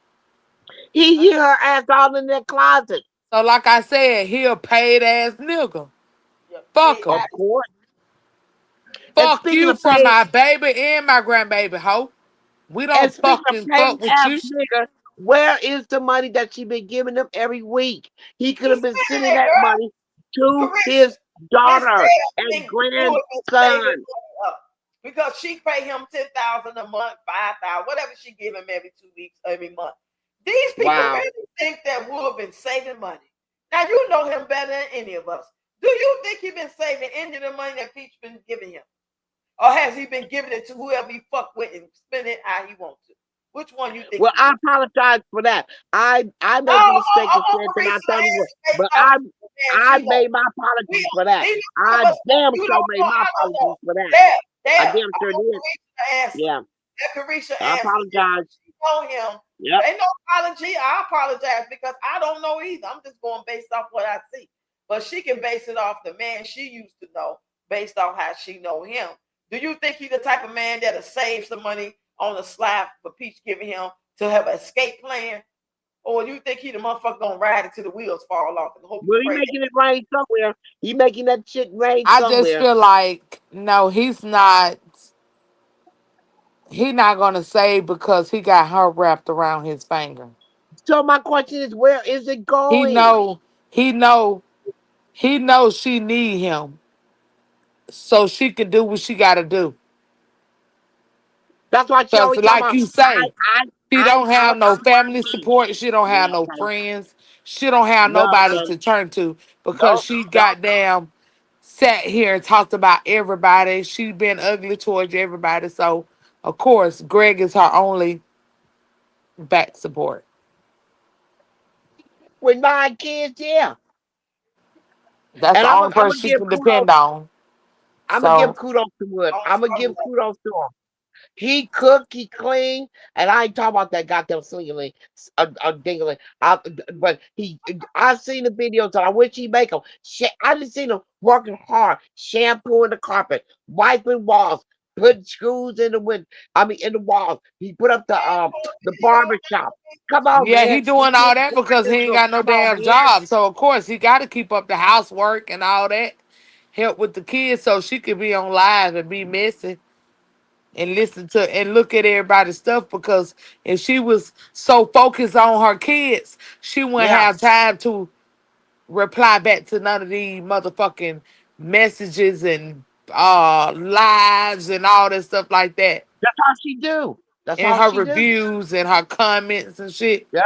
He hear her ass all in that closet. So like I said, he a paid ass nigga. Yep. Fuck Of him. course. And Fuck speaking you of from paid, my baby and my grandbaby, hoe. We and don't speaking of fucking paid fuck with ass you. nigga, where is the money that she been giving him every week? He could He's have been spending sending it, that girl. money to Carisha. his His daughter dad and think Wood is saving grandson. money up because she pay him 10,000 a month, 5,000, whatever she give him every 2 weeks, every month. These people Wow. really think that Wood been saving money. Now you know him better than any of us. Do you think he been saving any of the money that Peach been giving him, or has he been giving it to whoever he fuck with and spend it how he wants to? Which one you think Well, he I do? apologize for that. I No, made the mistake I and want said that I Carisha to told you what, answer based but off the man I she knows. made my We apologies for don't, that. neither one of I us know. damn You sure don't made know. my I don't know. apologies for that. There, I there. damn I sure want did. Carisha to answer. Yeah. Let Carisha I answer. apologize. She know him. Yep. Ain't no apology. I apologize because I don't know either. I'm just going based off what I see. But she can base it off the man she used to know, based off how she know him. Do you think he's the type of man that'll save some money on the slab for Peach giving him to have an escape plan? Or you think he the motherfucker gonna ride it till the wheels fall off and hope and Well, he pray that? making it rain somewhere. He making that shit rain I just somewhere. feel like no, he's not. He not gonna say because he got her wrapped around his finger. So my question is, where is it He going? know, he know, he knows she need him, so she can do what she gotta do. That's why she Cause always talking like about you I, say, I, she I, don't I, have no I'm family working. support. She don't have no Nothing. friends. She don't have nobody Nothing. to turn to because Nope. she Nope. goddamn sat here and talked about everybody. She been ugly towards everybody. So of course, Greg is her only back support. With 9 kids, yeah. That's And the only I'm person gonna she give can kudos. depend on. I'm gonna give So kudos to Wood. On I'm gonna some give level. kudos to him. He cook, he clean, and I ain't talking about that goddamn singling, dingling. But I've seen the videos, and I wish he make them. I just seen him working hard, shampooing the carpet, wiping walls, putting screws in the wind. I mean, in the walls. He put up the barber shop. Come on, yeah, man. he He doing did all that because he ain't wonderful. got no Come on, damn man. job. So of course he got to keep up the housework and all that. Help with the kids so she could be on live and be messy and listen to and look at everybody's stuff because if she was so focused on her kids, she wouldn't Yeah, have time to reply back to none of these motherfucking messages and lives and all that stuff like that. that's all she do. That's And all her she do. reviews and her comments and shit. Yep,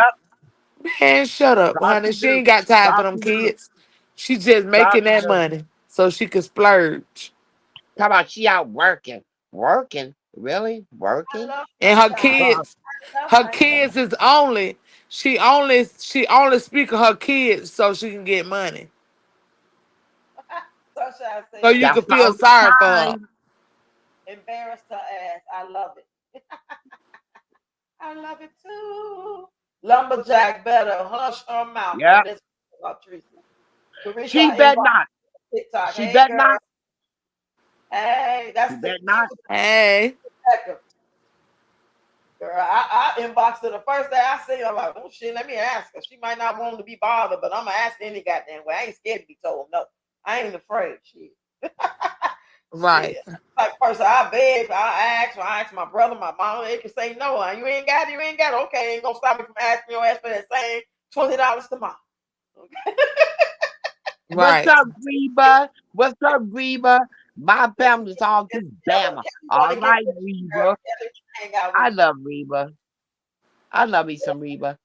Man, shut up, that's all honey. she She do. ain't got That's time all for them she do. kids. She just That's all making she that do. money so she can splurge. Talk about she out working. Working? Really? I Working? love And my her child. Uh, kids, I love her my child. kids is only she only speak of her kids so she can get money. Sunshine So said, you that's can the feel only sorry for her. time. embarrassed her ass. I love it. I love it too. Lumberjack better hush her mouth Yeah. and listen about Teresa. Carisha, She I bet invite not. you to TikTok. She Hey, bet girl. not. Hey, She that's the bet not. Hey. Heck, girl, I inboxed her the first day I see her. I'm like, oh shit, let me ask her. She might not want to be bothered, but I'm gonna ask her any goddamn way. I ain't scared to be told no. I ain't afraid. Shit. Right. Shit. Like person, I beg, I ask my brother, my mom, they can say no. You ain't got it, you ain't got it. Okay, ain't gonna stop me from asking your ass for that same $20 tomorrow. Okay. What's Right. up, Reba? What's up, Reba? My family's all Kelly, through Bama. Kelly All wanna get right, with you, girl. Reba. Kelly hang out with I you. love Reba. I love me some Reba.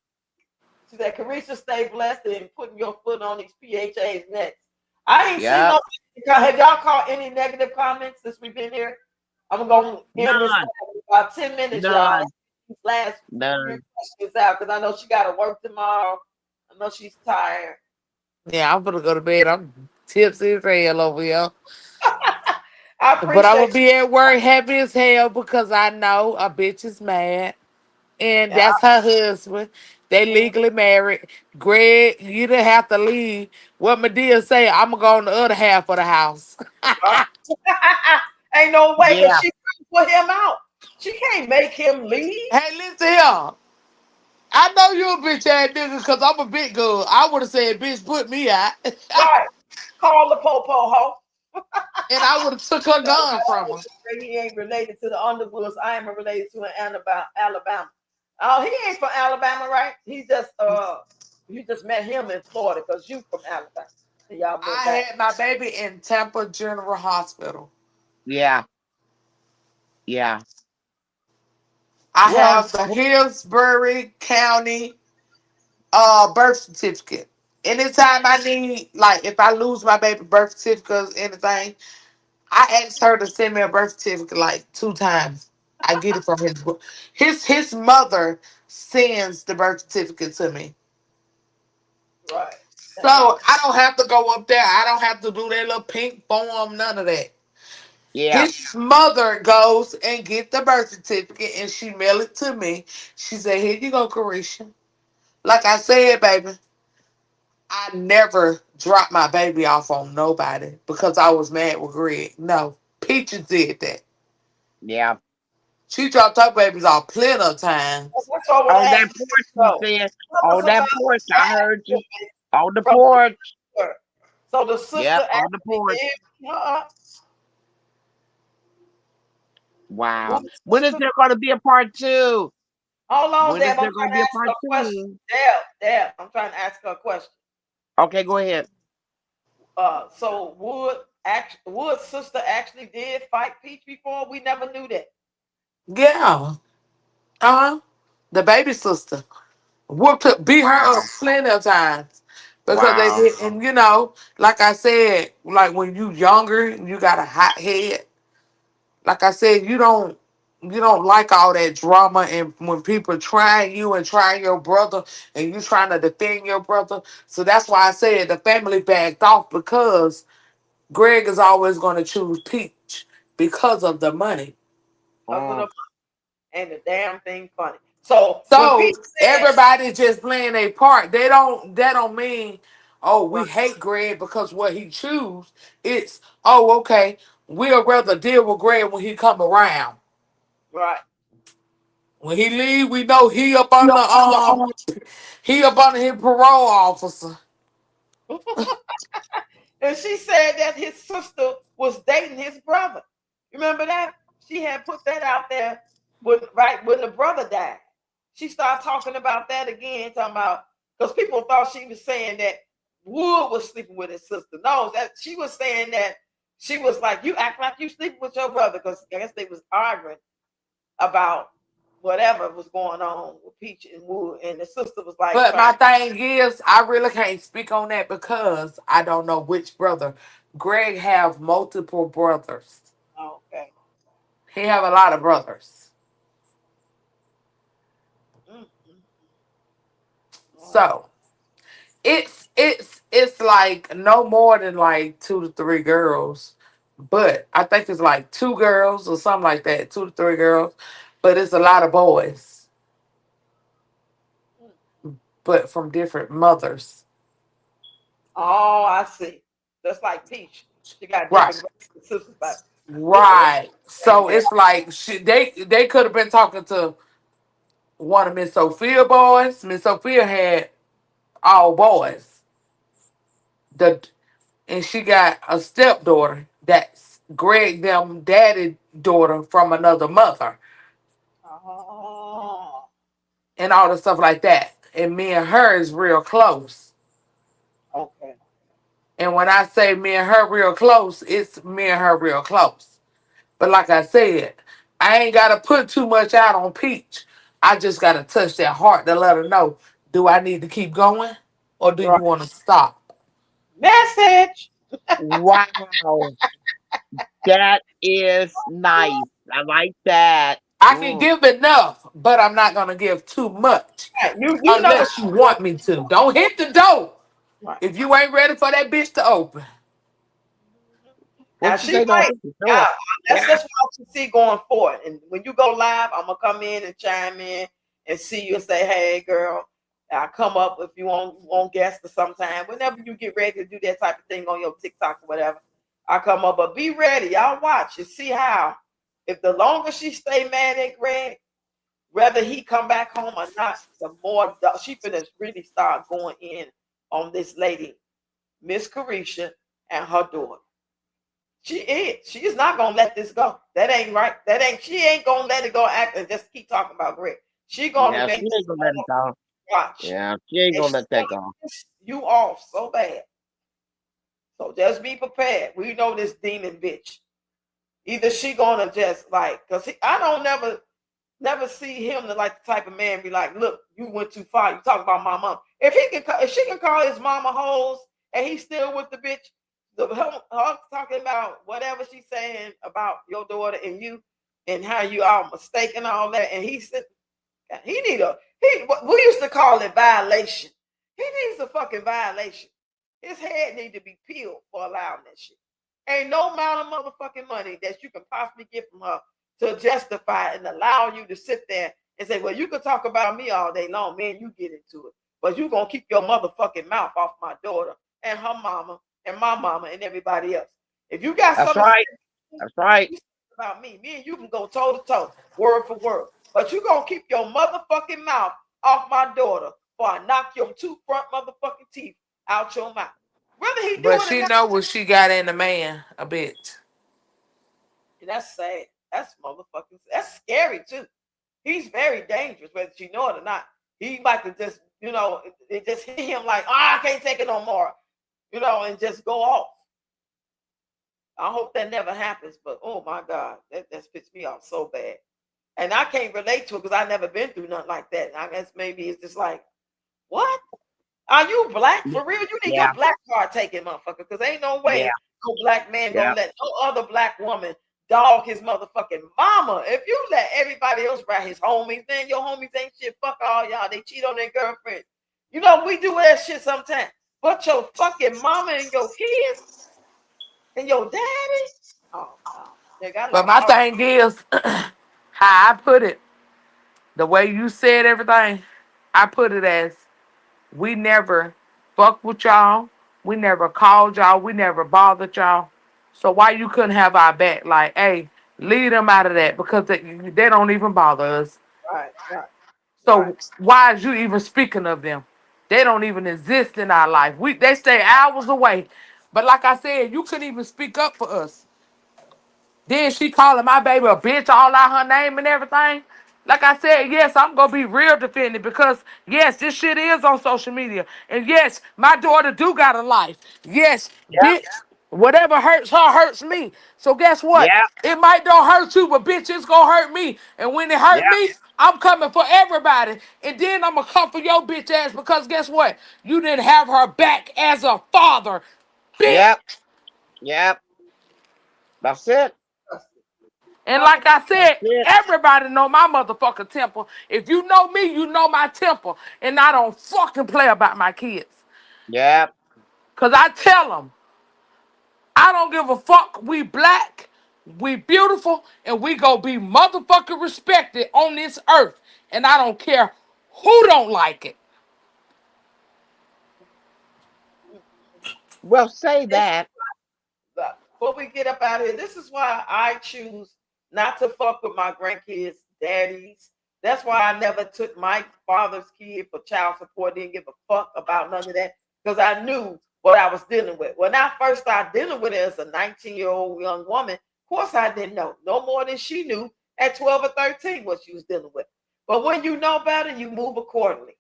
She said, Karisha, stay blessed and putting your foot on these PHAs next. I ain't seen Yep. no. Have y'all caught any negative comments since we've been here? I'm going to end this None. in about 10 minutes, y'all. None. These last few None. questions out because I know she got to work tomorrow. I know she's tired. Yeah, I'm gonna go to bed. I'm tipsy as hell over here. I But I'm appreciate gonna be at work happy as hell because I know a bitch is mad. And you. that's her husband. They Mm, legally married. Greg, you didn't have to leave. What Medea say, I'm gonna go on the other half of the house. right. Ain't no way because Yeah. she put him out. She can't make him leave. Hey, listen here. I know you a bitch ass nigga because I'm a big girl. I would have said, bitch, put me out. and Right. Call the popo hoe. I would have took her gun from her. He ain't related to the Underwoods. I am related to an Alabama. Oh, he ain't from Alabama, right? You just met him in Florida because you from Alabama. And y'all met I back. had my baby in Tampa General Hospital. Yeah. Yeah. I Well, have the Hillsbury County birth certificate. Anytime I need, like, if I lose my baby birth certificate or anything, I asked her to send me a birth certificate like 2 times. I get it from his mother sends the birth certificate to me. Right. So Damn. I don't have to go up there. I don't have to do that little pink form, none of that. yeah. His mother goes and get the birth certificate and she mail it to me. She said, here you go, Karisha. Like I said, baby, I never dropped my baby off on nobody because I was mad with Greg. No. Peaches did that. Yeah. She dropped her babies off plenty of times. That's what I want to On ask that you. porch, you So, said. tell us On that about porch, the I last heard you. woman On the from the porch. sister. So the Yep. sister On the actually porch. did her. Wow. Who's When is sister? there going to be a part two? Hold on, When is Deb. I'm there going trying to to be a ask her part a question. two? Deb, I'm trying to ask her a question. Okay, go ahead. So Wood's sister actually did fight Peach before? We never knew that. Yeah. Uh-huh. The baby sister. Beat her up Wow. plenty of times. Because they Wow. did, and like I said, like when you younger, you got a hot head. Like I said, you don't like all that drama and when people trying you and trying your brother and you trying to defend your brother. So that's why I said the family backed off because Greg is always going to choose Peach because of the money. Because of Mm. the and the damn thing funny. So when So Peach said, everybody's just playing a part. That don't mean, oh, we Right. hate Greg because what he choose. It's, oh, okay, we'll rather deal with Greg when he come around. right. When he leave, we know he up under his parole officer. And she said that his sister was dating his brother. You remember that? She had put that out there when the brother died. She started talking about that again, talking about because people thought she was saying that Wood was sleeping with his sister. No, that she was saying that she was like, you act like you sleeping with your brother, because I guess they was arguing about whatever was going on with Peach and Wood, and the sister was like But trying my to, thing is, I really can't speak on that because I don't know which brother. Greg have multiple brothers. oh, okay. He have a lot of brothers. Mm-hmm. Oh, So it's like no more than like 2 to 3 girls, but I think it's like 2 girls or something like that, 2 to 3 girls, but it's a lot of boys, mm. but from different mothers. Oh, I see. Just like Peach. She got Right. different brothers and sisters. But Right. So it's like they could have been talking to one of Miss Sophia boys. Miss Sophia had all boys. The and she got a stepdaughter that's Greg them daddy daughter from another mother Oh, and all the stuff like that. And me and her is real close. okay. And when I say me and her real close, it's me and her real close. But like I said, I ain't gotta put too much out on Peach. I just gotta touch that heart to let her know, do I need to keep going or do Right. you want to stop? Message. Wow. That is nice. I like that. I can Mm. give enough, but I'm not gonna give too much Right. You know what unless you you want. want me to. Don't hit the door Right. if you ain't ready for that bitch to open. Now What you she say? Don't might. hit the Yeah, door. that's Yeah. just what you see going forward. And when you go live, I'm gonna come in and chime in and see you and say, "Hey, girl." I come up if you want guests or sometime. Whenever you get ready to do that type of thing on your TikTok or whatever, I come up. But be ready, y'all. Watch and see how. If the longer she stay mad at Greg, whether he come back home or not, the more she finna really start going in on this lady, Miss Karisha, and her daughter. She is. She is not gonna let this go. That ain't right. That ain't. She ain't gonna let it go. Act and just keep talking about Greg. She gonna Yeah, make she ain't this gonna let it go. watch, Yeah, she ain't and gonna she's let that gonna go. piss you off so bad. So just be prepared. We know this demon bitch. Either she gonna just like, cause I don't never see him the like the type of man be like, look, you went too far. You talk about my mom. If she can call his mama hoes and he's still with the bitch, her talking about whatever she's saying about your daughter and you and how you are mistaken all that, and he said he need a we used to call it violation. He needs a fucking violation. His head need to be peeled for allowing that shit. Ain't no amount of motherfucking money that you can possibly get from her to justify and allow you to sit there and say, well, you can talk about me all day long, man, you get into it. But you gonna keep your motherfucking mouth off my daughter and her mama and my mama and everybody else. If you got That's something to right. say That's right. about me and you can go toe to toe, word for word. But you gonna keep your motherfucking mouth off my daughter before I knock your two front motherfucking teeth out your mouth. Whether he do But it or she not, know what she got in the man a bit. and that's sad. That's motherfucking. That's scary too. He's very dangerous, whether you know it or not. He might to just, it just hit him like, I can't take it no more, and just go off. I hope that never happens, but oh my God, that pissed me off so bad. And I can't relate to it because I've never been through nothing like that. And I guess maybe it's just like, what? Are you black Yeah. for real? You need Yeah. your black card taken, motherfucker, because ain't no Yeah. way no black man Yeah. gonna let no other black woman dog his motherfucking mama. If you let everybody else write his homies, then your homies ain't shit. Fuck all y'all. They cheat on their girlfriends. We do that shit sometimes. But your fucking mama and your kids and your daddy? Oh no. Nigga, I But lost my all thing is, how I put it, the way you said everything, I put it as we never fucked with y'all. We never called y'all. We never bothered y'all. So why you couldn't have our back? Like, hey, leave them out of that because they don't even bother us. right, right, right. So why is you even speaking of them? They don't even exist in our life. They stay hours away. But like I said, you couldn't even speak up for us. Then she calling my baby a bitch all out her name and everything. Like I said, yes, I'm gonna be real defending because yes, this shit is on social media. And yes, my daughter do got a life. Yes, Yeah. bitch, whatever hurts her hurts me. So guess what? Yeah. It might don't hurt you, but bitch, it's gonna hurt me. And when it hurt Yeah. me, I'm coming for everybody. And then I'm gonna come for your bitch ass because guess what? You didn't have her back as a father. Bitch. Yep. Yep. That's it. And Mother, like I That's said, it. everybody know my motherfucking temper. If you know me, you know my temper. And I don't fucking play about my kids. Yep. Because I tell them, I don't give a fuck. We black, we beautiful, and we gonna be motherfucking respected on this earth. And I don't care who don't like it. Well, say this that. before we get up out of here, this is why I choose not to fuck with my grandkids' daddies. That's why I never took my father's kid for child support. Didn't give a fuck about none of that because I knew what I was dealing with. When I first started dealing with it as a 19-year-old young woman, of course I didn't know no more than she knew at 12 or 13 what she was dealing with. But when you know better, you move accordingly.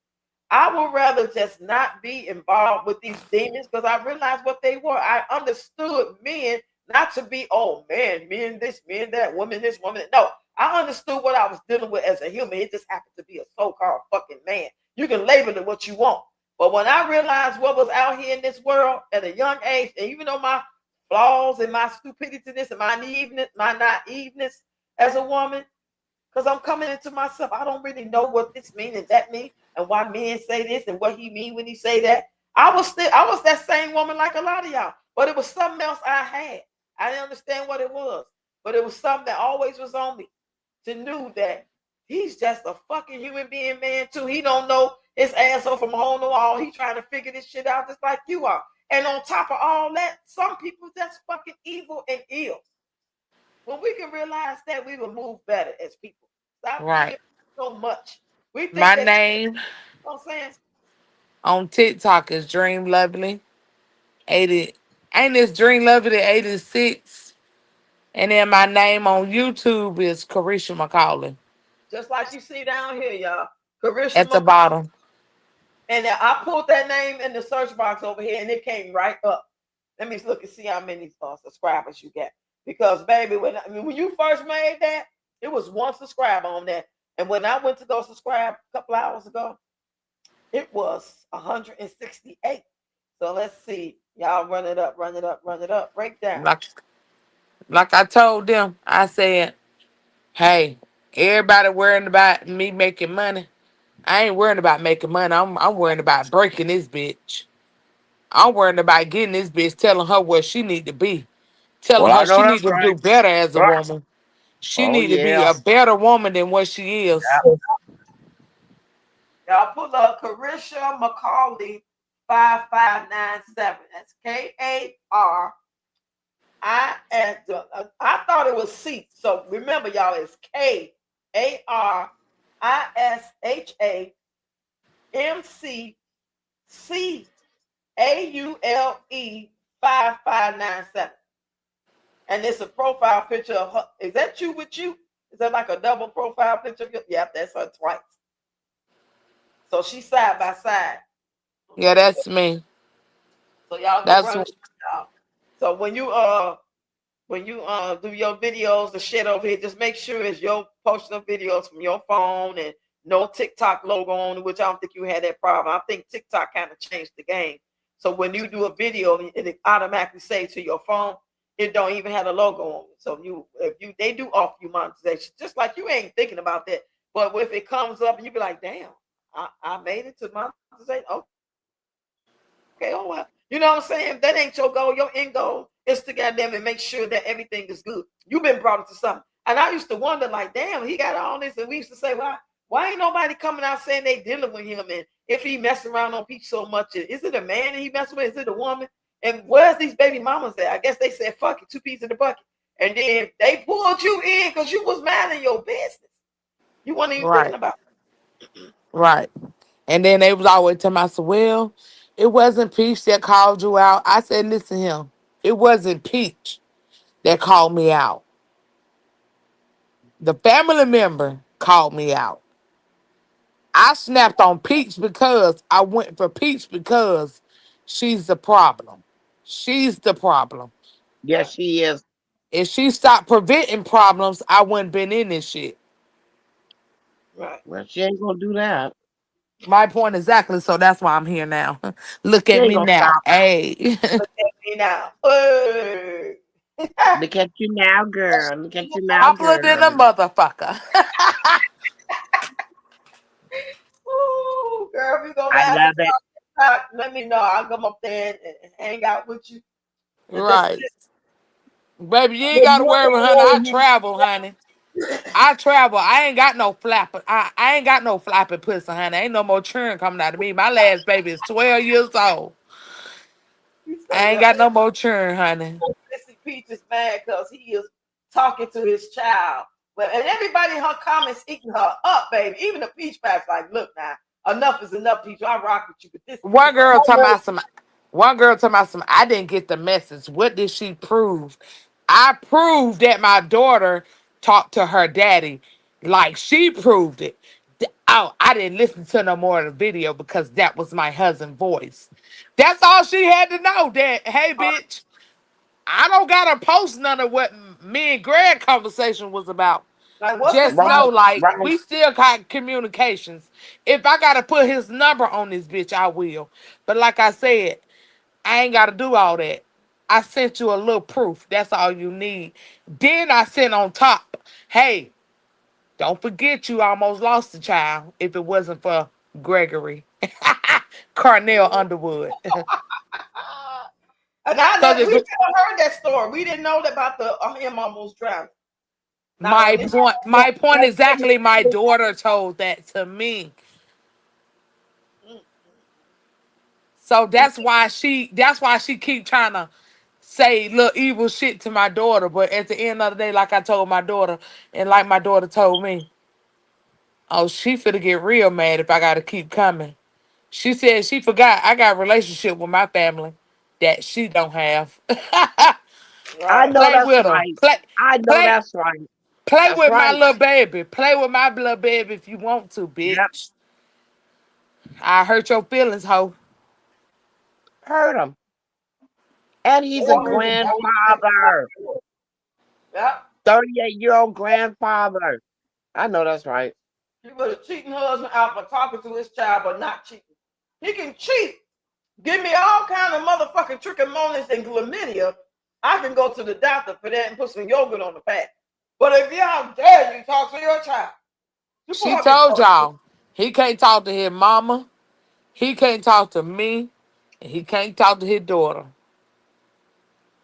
I would rather just not be involved with these demons because I realized what they were. I understood men not to be, oh man, men this, men that, woman this, woman that. No, I understood what I was dealing with as a human. It just happened to be a so-called fucking man. You can label it what you want. But when I realized what was out here in this world at a young age, and even though my flaws and my stupidity and my naiveness as a woman, because I'm coming into myself. I don't really know what this means and that means and why men say this and what he mean when he say that. I was that same woman like a lot of y'all, but it was something else I had. I didn't understand what it was, but it was something that always was on me to knew that he's just a fucking human being, man, too. He don't know his asshole from hole in the wall. He trying to figure this shit out just like you are. And on top of all that, some people just fucking evil and ill. When we can realize that, we will move better as people. Stop thinking Right. so much. We think My that, name you know what I'm saying? on TikTok is Dream Lovely 80. Ain't this Dream Lovely 86? And then my name on YouTube is Karisha McCauley Just like you see down here, y'all. Karisha at the McCall. bottom. And I pulled that name in the search box over here and it came right up. Let me look and see how many subscribers you get. Because, baby, when you first made that, it was one subscriber on that. And when I went to go subscribe a couple hours ago, it was 168. So let's see. Y'all run it up, run it up, run it up. Break down. Like, like I told them, I said, hey, everybody worrying about me making money. I ain't worrying about making money. I'm worrying about breaking this bitch. I'm worrying about getting this bitch, telling her where she need to be. Telling Well, I her she know need that's to right. do better as a Right. woman. She Oh need to be yeah. a better woman than what she is. Y'all pull up Karisha McCauley 5597. That's Karisha. I thought it was C. So remember, y'all, it's KARISHAMCCAULE 5597. And it's a profile picture of her. Is that you with you? Is that like a double profile picture? Yep, that's her twice. So she's side by side. Yeah, that's me. So y'all go That's run y'all. So when you do your videos, the shit over here, just make sure it's your posting of videos from your phone and no TikTok logo on it, which I don't think you had that problem. I think TikTok kind of changed the game. So when you do a video and it automatically saves to your phone, it don't even have a logo on it. So if they do offer you monetization, just like you ain't thinking about that. But if it comes up and you be like, damn, I made it to monetization. Okay, oh well. You know what I'm saying? That ain't your goal. Your end goal is to goddamn and make sure that everything is good. You've been brought into something. And I used to wonder, like, damn, he got all this. And we used to say, why ain't nobody coming out saying they dealing with him? And if he messing around on people so much, is it a man that he messing with? Is it a woman? And where's these baby mamas at? I guess they said, fuck it, two peas in the bucket. And then they pulled you in because you was minding your business. You weren't even thinking about right. it. Right. And then they was always telling me, I said, well, it wasn't Peach that called you out. I said, listen him. It wasn't Peach that called me out. The family member called me out. I snapped on Peach because I went for Peach because she's the problem. She's the problem. Right, Yes, she is. If she stopped preventing problems, I wouldn't been in this shit. right. Well, she ain't gonna do that. My point exactly. So that's why I'm here now. Look She at ain't me gonna now. stop. Hey. Look at me now. Hey. Look at you now, girl. Look at you now, Popular than girl. a motherfucker. Ooh, girl, we go I live love with it. y'all. Let me know. I'll come up there and hang out with you. And just Right. Baby, you ain't good gotta worry, honey. I morning. travel, honey. I travel. I ain't got no flapper. I ain't got no flopping pussy, honey. Ain't no more churn coming out of me. My last baby is 12 years old. You say, I ain't got no more churn, honey. Peach is mad because he is talking to his child. But and everybody in her comments eating her up, baby. Even the Peach Pat's like, look now, enough is enough, Peach. I rock with you, but this is too One much. girl talking about some. One girl talking about some. I didn't get the message. What did she prove? I proved that my daughter talked to her daddy, like she proved it. Oh, I didn't listen to no more of the video because that was my husband's voice. That's all she had to know. That hey, bitch, I don't gotta post none of what me and Greg conversation was about. Like, what's the Just Right, know, problem? like, right. we still got communications. If I gotta put his number on this bitch, I will. But like I said, I ain't gotta do all that. I sent you a little proof. That's all you need. Then I sent on top, hey, don't forget you almost lost a child if it wasn't for Gregory. Carnell Underwood. And I Cause never, if we it, never heard that story. We didn't know about the him almost drowning. Not on my this. point, my point exactly, my daughter told that to me. So that's why she keep trying to say little evil shit to my daughter. But at the end of the day, like I told my daughter, and like my daughter told me, oh, she finna get real mad if I gotta keep coming. She said she forgot I got a relationship with my family that she don't have. I Right. know Play that's with her. right. Play, I know play, that's right. play That's with my right. little baby. Play with my little baby if you want to, Yep. bitch. I hurt your feelings, hoe. Heard him. And he's a grandfather. Yeah. 38-year-old grandfather. I know that's right. He was a cheating husband out for talking to his child, but not cheating. He can cheat. Give me all kind of motherfucking trichomonas and chlamydia. I can go to the doctor for that and put some yogurt on the pack. But if y'all dare you talk to your child, you put She her told before me. y'all he can't talk to his mama. He can't talk to me. And he can't talk to his daughter.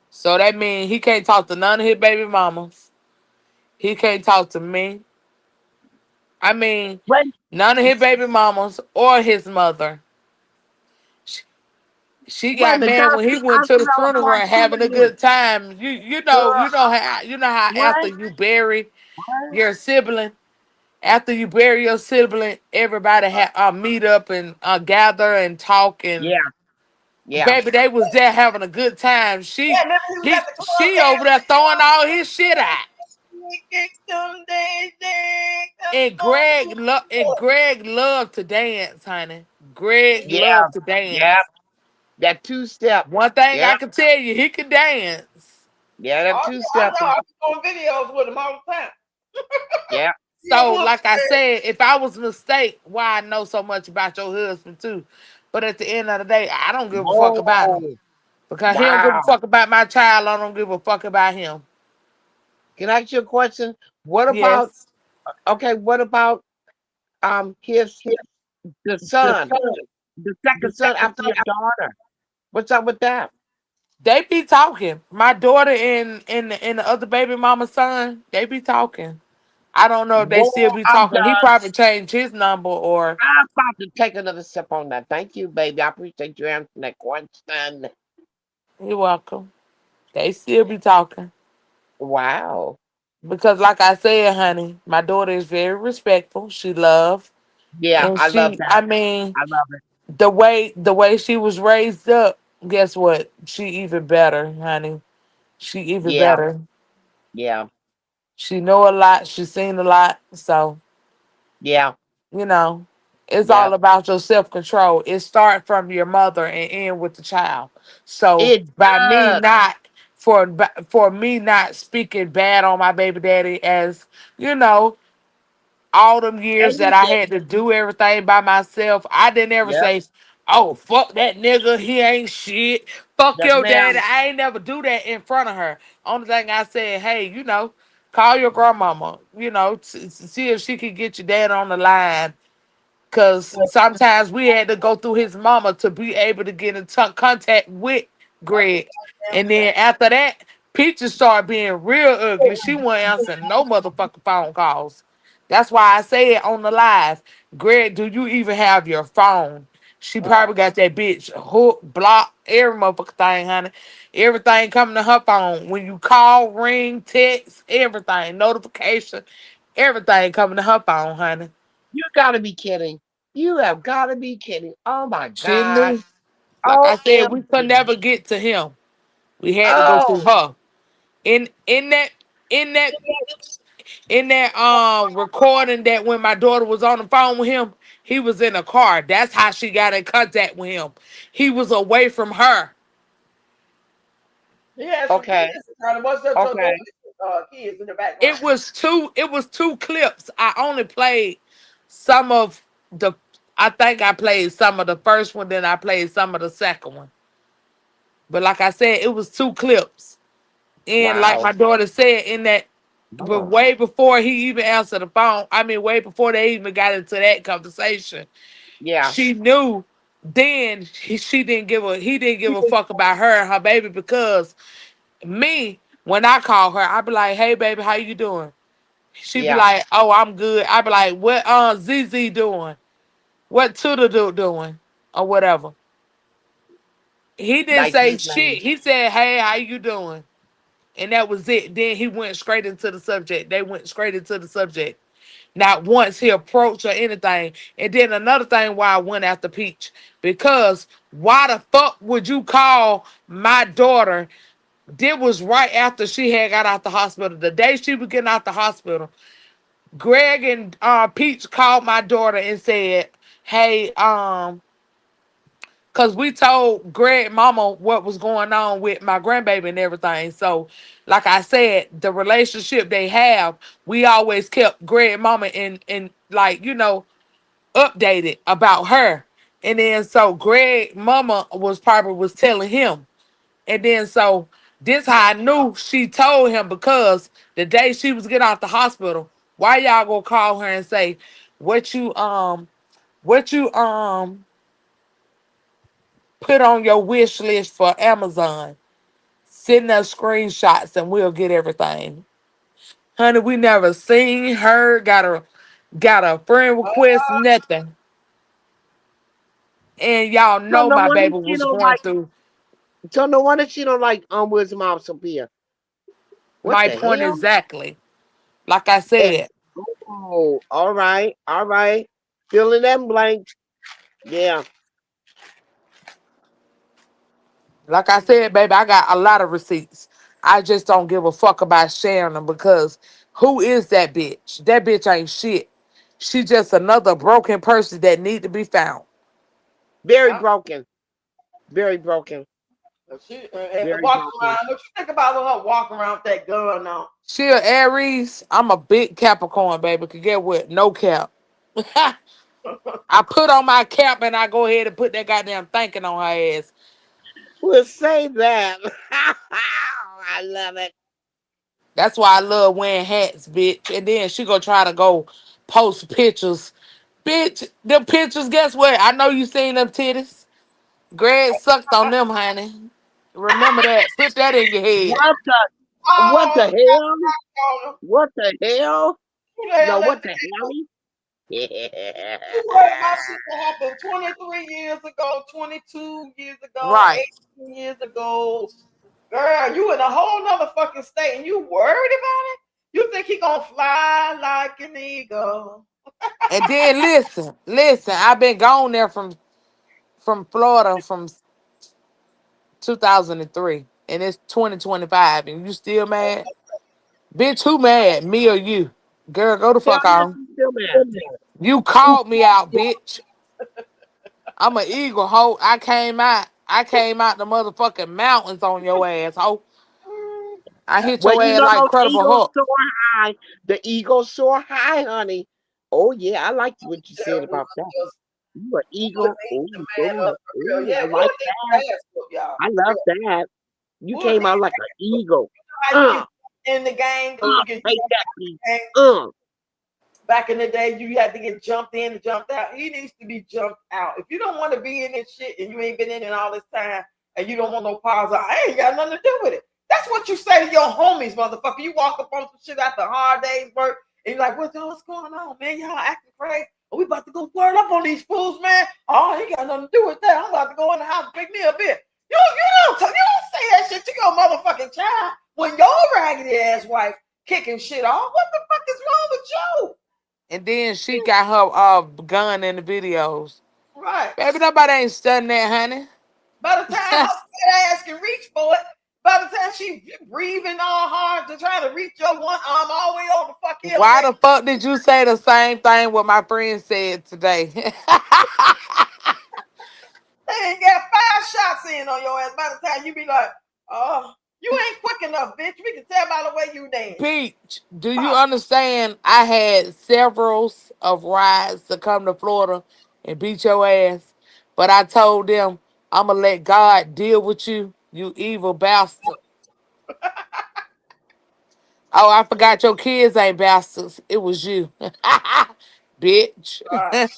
So that means he can't talk to none of his baby mamas. He can't talk to me. I mean, When none of his baby mamas or his mother. She, she when got the mad when doctor he went to the ultrasound funeral part having a two good time. You know girl, you know how after what? you bury What? your sibling, after you bury your sibling, everybody meet up and gather and talk and Yeah, yeah. baby, they was there having a good time. Yeah, remember he was at the club She over there dancing. throwing all his shit out. And Greg loved to dance, honey. Greg Yeah, loved to yeah. dance. That two-step. One thing Yeah, I can tell you, he could dance. yeah, that Oh, yeah, I two-step know. is I was on videos with him all the time. yeah. Yeah, So, look, like I said, if I was a mistake, why I know so much about your husband too. But at the end of the day, I don't give a fuck about him. Whoa. Because he don't give a Wow. fuck about my child, I don't give a fuck about him. Can I ask you a question? What about Yes. okay, what about his the son, the second son after your daughter? What's up with that? They be talking. My daughter and the other baby mama son, they be talking. I don't know if they Whoa, still be I'm talking. He done. probably changed his number or I'm about to take another sip on that. Thank you, baby. I appreciate you answering that question. you're welcome. They still be talking. Wow. Because like I said, honey, my daughter is very respectful. She love Yeah, and I love she that. I mean, I love it. the way she was raised up, guess what? She even better, honey. She even Yeah, better. yeah, She know a lot. She seen a lot. So yeah, you know, it's yeah. all about your self control. It start from your mother and end with the child. So It by me does. not for me not speaking bad on my baby daddy, as you know, all them And years that you I did. had to do everything by myself, I didn't ever Yep. say, "Oh fuck that nigga, he ain't shit. Fuck Yes, your daddy." ma'am. I ain't never do that in front of her. Only thing I said, "Hey, call your grandmama. See if she can get your dad on the line." Cause sometimes we had to go through his mama to be able to get in contact with that's a Greg. goddamn And then fact. after that, Peaches started being real ugly. She wasn't answering no motherfucking phone calls. That's why I said on the live, Greg, do you even have your phone? She probably got that bitch hook, block, every motherfucking thing, honey. Everything coming to her phone. When you call, ring, text, everything, notification, everything coming to her phone, honey. You gotta be kidding. You have gotta be kidding. Oh my She God. knew. Like I said, we could OMG. never get to him. We had to go through Oh, her. In that in that in that recording that when my daughter was on the phone with him, he was in a car. That's how she got in contact with him. He was away from her. He has some okay. kids. What's your Okay. daughter's kids in the background? It was two clips. I only played some of the I think I played some of the first one, then I played some of the second one. But like I said, it was two clips. And like Wow. my daughter said in that, but Oh, way before he even answered the phone, I mean, way before they even got into that conversation, yeah. she knew. Then she didn't give a he didn't give a fuck about her and her baby because me when I call her, I be like, "Hey, baby, how you doing?" She be Yeah. like, "Oh, I'm good." I be like, "What ZZ doing? What Tuda doing or whatever?" He didn't Nice say name. shit. He said, "Hey, how you doing?" And that was it. Then he went straight into the subject. They went straight into the subject. Not once he approached or anything. And then another thing why I went after Peach. Because why the fuck would you call my daughter? This was right after she had got out the hospital. The day she was getting out the hospital, Greg and Peach called my daughter and said, "Hey, cause we told Greg mama what was going on with my grandbaby and everything. So, like I said, the relationship they have, we always kept Greg mama in like, updated about her. And then so Greg mama was telling him. And then so this how I knew she told him because the day she was getting out the hospital, why y'all gonna call her and say, what you put on your wish list for Amazon? Send us screenshots and we'll get everything. Honey, we never seen her, got a friend request, nothing. And y'all So know no my wonder baby she was don't going like. through. So no wonder she don't like Wisdom Mom Sophia. What My the point hell? exactly. Like I Eh, said, Oh, all right, all right. Fill in them blanks. Yeah. baby, I got a lot of receipts. I just don't give a fuck about sharing them because who is that bitch? That bitch ain't shit. She just another broken person that need to be found. Very Yeah. broken. Very broken. She Very walking broken. around. What you think about her walking around with that gun on? She a Aries. I'm a big Capricorn, baby. Could get what? No cap. I put on my cap and I go ahead and put that goddamn thinking on her ass. We'll say that. I love it. That's why I love wearing hats, bitch. And then she gonna try to go post pictures. Bitch, them pictures, guess what? I know you seen them titties. Greg sucked on them, honey. Remember that. Put that in your head. What Oh, the hell? God, What the hell? who the No, hell let what the the hell? Yeah. You worried about shit that happened 23 years ago, 22 years ago, Right. 18 years ago? Girl, you in a whole nother fucking state and you worried about it? You think he gonna fly like an eagle? And then listen, I've been gone there from Florida from 2003. And it's 2025. And you still mad? Bitch, who mad? Me or you? Girl, go the Hell fuck yes, on. I'm still mad. You called me out, bitch. I'm an eagle, hoe. I came out the motherfucking mountains on your ass, hoe. I hit Well, your you ass know like those Credible eagles Hulk. soar high. The eagles soar high, honey. Oh yeah, I liked what you Yeah, said we about that. just You an would eagle. need Oh, to man oh, up for real. oh, Yeah, I we'll like need that. to ass whoop y'all I for love real. that. You We'll came need out like an eagle. how you Uh, get in the game. You get take that piece. game. Uh, Back in the day, you had to get jumped in and jumped out. He needs to be jumped out. If you don't want to be in this shit and you ain't been in it all this time and you don't want no pause, I ain't got nothing to do with it. That's what you say to your homies, motherfucker. You walk up on some shit after a hard day's work and you're like, what's going on, man? Y'all acting crazy. We about to go word up on these fools, man. Oh, he got nothing to do with that. I'm about to go in the house and pick me a beer. You don't say that shit to your motherfucking child when your raggedy ass wife kicking shit off. What the fuck is wrong with you? And then she got her gun in the videos. Right. Baby, nobody ain't studying that, honey. By the time her fat ass can reach for it, by the time she breathing all hard to try to reach your one arm all the way over the fuck here, Why baby, the fuck did you say the same thing what my friend said today? they ain't got 5 shots in on your ass. By the time you be like, oh, you ain't quick enough, bitch. We can tell by the way you dance. Peach, do you Pop. understand? I had several of rides to come to Florida and beat your ass, but I told them I'm gonna let God deal with you, you evil bastard. Oh, I forgot your kids ain't bastards. It was you, bitch. Right.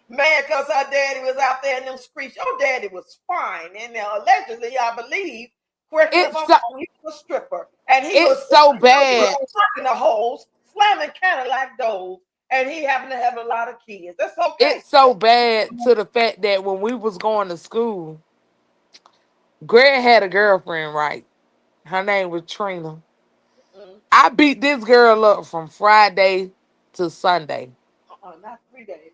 Man, because her daddy was out there in them streets. Your daddy was fine. And allegedly, I believe, correct me if It's I'm so, wrong, he was a stripper. And he was it's so bad. in the holes, slamming Cadillac doors. And he happened to have a lot of kids. That's okay. It's so bad to the fact that when we was going to school, Greg had a girlfriend, right? Her name was Trina. Mm. I beat this girl up from Friday to Sunday. Not 3 days.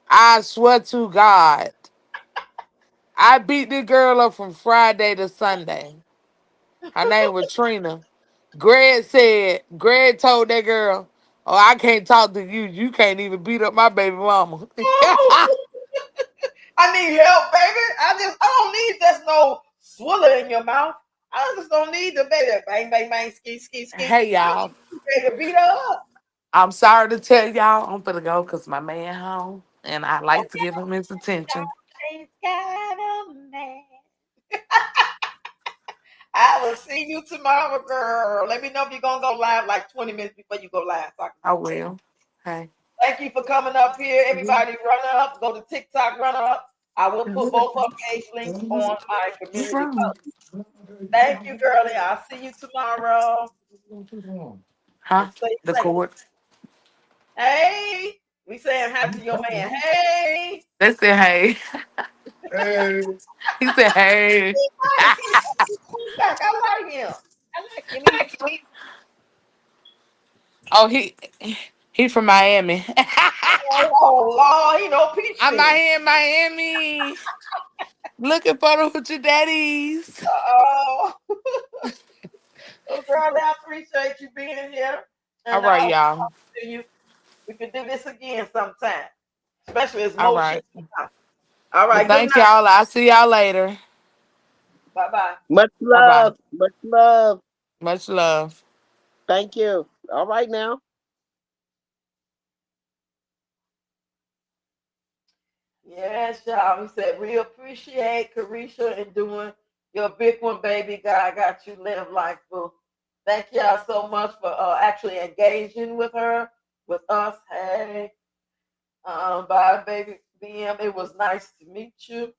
I swear to God. I beat this girl up from Friday to Sunday. Her name was Trina. Greg told that girl, oh, I can't talk to you. You can't even beat up my baby mama. I need help, baby. I don't need just no swiller in your mouth. I just don't need the baby bang bang bang ski ski ski. Hey, I y'all. need you baby beat her up. I'm sorry to tell y'all, I'm gonna go because my man home and I like to give him his attention. Ain't got a man. I will see you tomorrow, girl. Let me know if you're gonna go live like 20 minutes before you go live, so I can I be ready. will. Hey. Thank you for coming up here. Everybody run up, go to TikTok, run up. I will put both of page links on my What's community wrong? post. Thank you, girlie. I'll see you tomorrow. Huh? And stay The safe. court. Hey, we saying hi to your man. Hey. They said hey. He said hey. He's nice. He's back. I like him. I like him. He's Oh, he from Miami. oh Lord, he know peach I'm out then. here in Miami looking for the hoochie daddies. Oh, well, girl, I appreciate you being here. All And I right, hope y'all. to see you. We can do this again sometime. Especially as All more shit right. comes out. All Well, right, good thank night. y'all. I'll see y'all later. Bye bye. Much Bye bye. love. Much love. Much love. Thank you. All right now. Yes, y'all. He said, we appreciate Karisha and doing your big one, baby. God got you live life, boo. Thank y'all so much for actually engaging with her, with us. Hey, bye, baby BM. It was nice to meet you,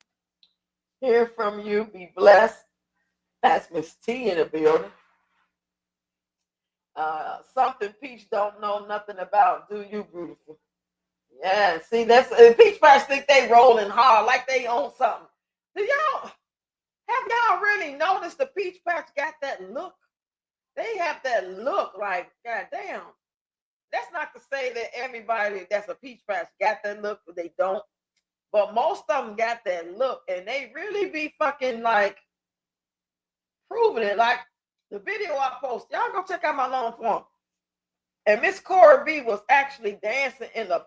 hear from you, be blessed. That's Miss T in the building. Something Peach don't know nothing about. Do you, beautiful? Yeah, see, that's Peach Patch think they rolling hard like they own something. Do y'all have y'all really noticed the Peach Patch got that look? They have that look like, goddamn. That's not to say that everybody that's a Peach Patch got that look, but they don't. But most of them got that look, and they really be fucking like proving it. Like the video I post, y'all go check out my long form. And Miss Cora B was actually dancing in the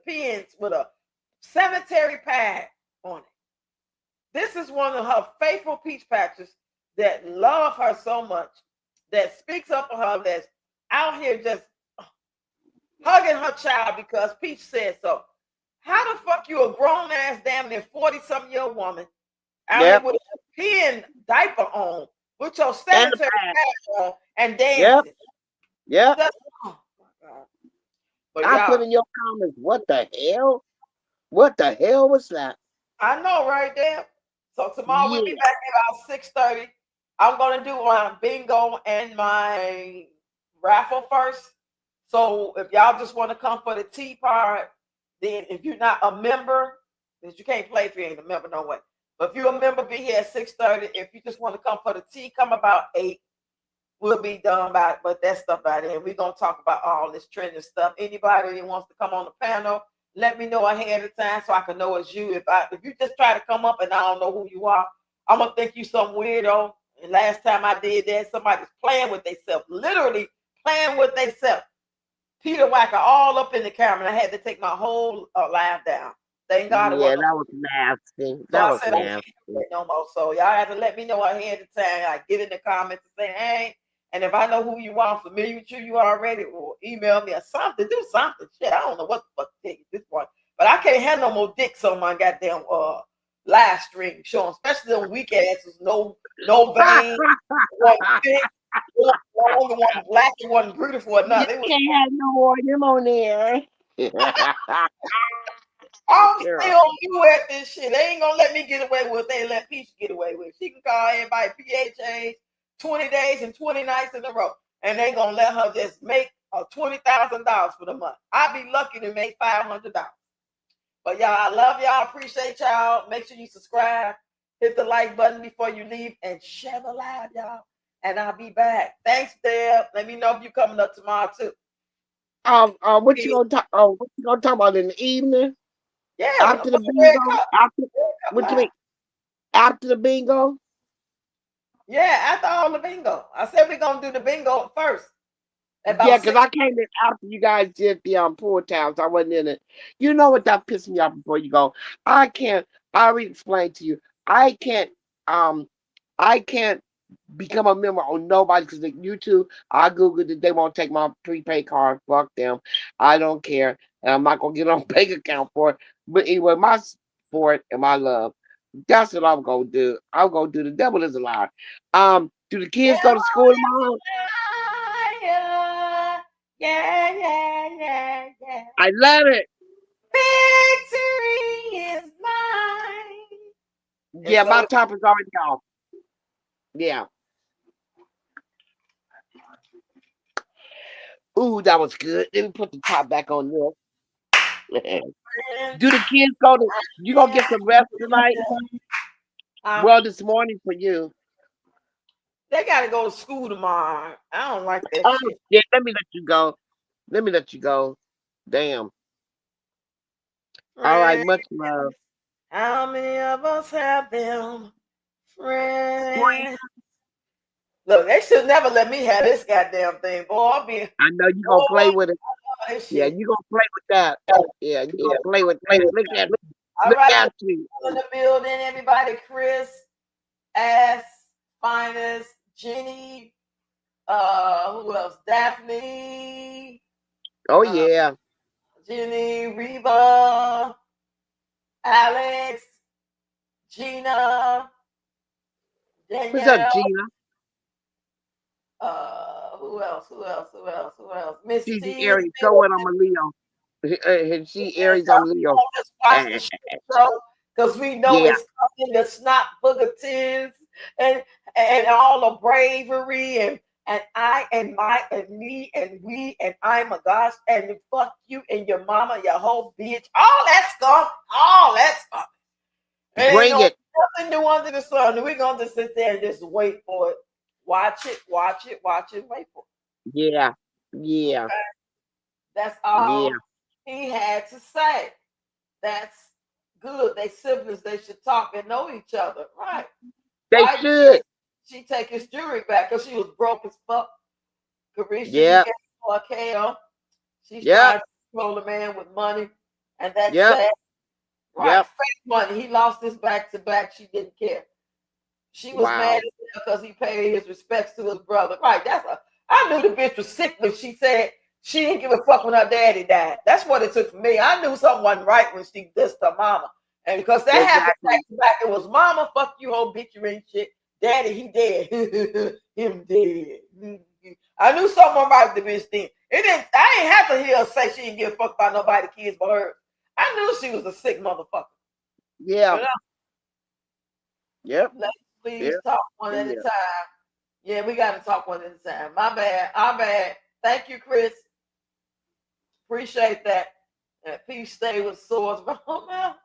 pins with a cemetery pad on it. This is one of her faithful peach patches that love her so much, that speaks up for her, that's out here just hugging her child because Peach said so. How the fuck you a grown ass damn near 40-something-year-old woman out here Yep. with a pin diaper on, with your And the cemetery past. pad on and Yep. dancing? Yep. Just, oh my God. But I put y'all, in your comments, what the hell? What the hell was that? I know right there. So tomorrow we'll be Yeah. back at about 6:30. I'm gonna do my bingo and my raffle first. So if y'all just want to come for the tea part, then if you're not a member, because you can't play if you ain't a member, no way. But if you're a member, be here at 6:30. If you just want to come for the tea, come about 8. We'll be done by, but that stuff by then. We're gonna talk about all this trending stuff. Anybody that wants to come on the panel, let me know ahead of time so I can know it's you. If you just try to come up and I don't know who you are, I'm gonna think you some weirdo. And last time I did that, somebody's playing with themselves, literally playing with themselves. Peter Wacker all up in the camera. And I had to take my whole live down. Thank God it Yeah, wasn't. that was nasty. So That I was said I can't nasty. do it no more. So y'all have to let me know ahead of time. I get in the comments and say, hey. And if I know who you are, I'm familiar with you already, or email me or something, do something. Shit, I don't know what the fuck to take at this point. But I can't have no more dicks on my goddamn live stream showing, especially on weak asses, no vein, one thick, one long, one black, and one beautiful or You nothing. It was can't have no more of them on there. I'm Girl. still new at this shit. They ain't gonna let me get away with what they let Peach get away with. She can call everybody PHAs 20 days and 20 nights in a row. And they gonna let her just make $20,000 for the month. I'd be lucky to make $500. But y'all, I love y'all. Appreciate y'all. Make sure you subscribe, hit the like button before you leave, and share the live, y'all. And I'll be back. Thanks, Deb. Let me know if you're coming up tomorrow too. What you gonna talk? What you gonna talk about in the evening Yeah, we're gonna after the put the red bingo? cup. After Red cup what you live. mean? After the bingo? Yeah, after all the bingo. I said we're gonna do the bingo first. Yeah, About because 6. I came in after you guys did the pool towns. I wasn't in it. You know what that pissed me off before you go. I can't. I already explained to you. I can't. Um, I can't become a member on nobody because YouTube. I googled it. They won't take my prepaid card. Fuck them. I don't care, and I'm not gonna get on bank account for it. But anyway, my support and my love. That's what I'm gonna do. I'm gonna do. The devil is a liar. Do the Yeah, kids go to school tomorrow? yeah, yeah. I love it. Victory is mine. And Yeah, so, my top is already off. Yeah. Ooh, that was good. Let me put the top back on this. friends, Do the kids go to? You gonna get some rest tonight? uh, Well, this morning for you. they got to go to school tomorrow. I don't like that Oh, shit. yeah. Let me let you go. Let me let you go. Damn. All right. Friends, Much love. how many of us have them? Boy, Friends. Look, they should never let me have this goddamn thing. Boy, I'll be, I know you boy, gonna play with it. this Yeah, shit. you gonna play with that. Yeah, you gonna play with that. All Look right, at you. in the building, everybody. Chris, Ass, Finest, Jenny, who else? Daphne, Oh uh, yeah. Jenny, Reba, Alex, Gina, What's up, Danielle, Gina? who else? Who else? Who else? Who else? Miss She's the T is Aries. So what? I'm building. a Leo. She And Aries. I'm we Leo. gonna just watch the shit show because we know Yeah. it's coming. The snot booger tins and all the bravery and I and my and me and we and I'm a gosh and fuck you and your mama, your whole bitch. All that stuff. All that stuff. There ain't Bring no it. nothing new under the sun. We're gonna just sit there and just wait for it. Watch it, watch it, watch it, wait for Yeah. it. Yeah. Okay. That's Yeah. all he had to say. That's good. They siblings. They should talk and know each other. Right. They Why did should. she take his jewelry back? Because she was broke as fuck. Karisha, he Yep. gave her a KO. She's Yep. trying to control a man with money. And that's Yep. sad. Right. Yep. Fake money. He lost his back to back. She didn't care. She was mad Wow. at him because he paid his respects to his brother. Right. I knew the bitch was sick when she said she didn't give a fuck when her daddy died. That's what it took for me. I knew something wasn't right when she dissed her mama. And because that happened back Exactly. to back, it was mama, fuck you, whole bitch, you ain't shit. Daddy, he dead. Him dead. I knew something right with the bitch then. It didn't I ain't have to hear her say she didn't give a fuck about nobody kids but her. I knew she was a sick motherfucker. Yeah. But Yep. let's please Yep. talk one at a Yeah. time. Yeah, we got to talk one at a time. My bad. Our bad. Thank you, Chris. Appreciate that. And peace stay with swords from her mouth.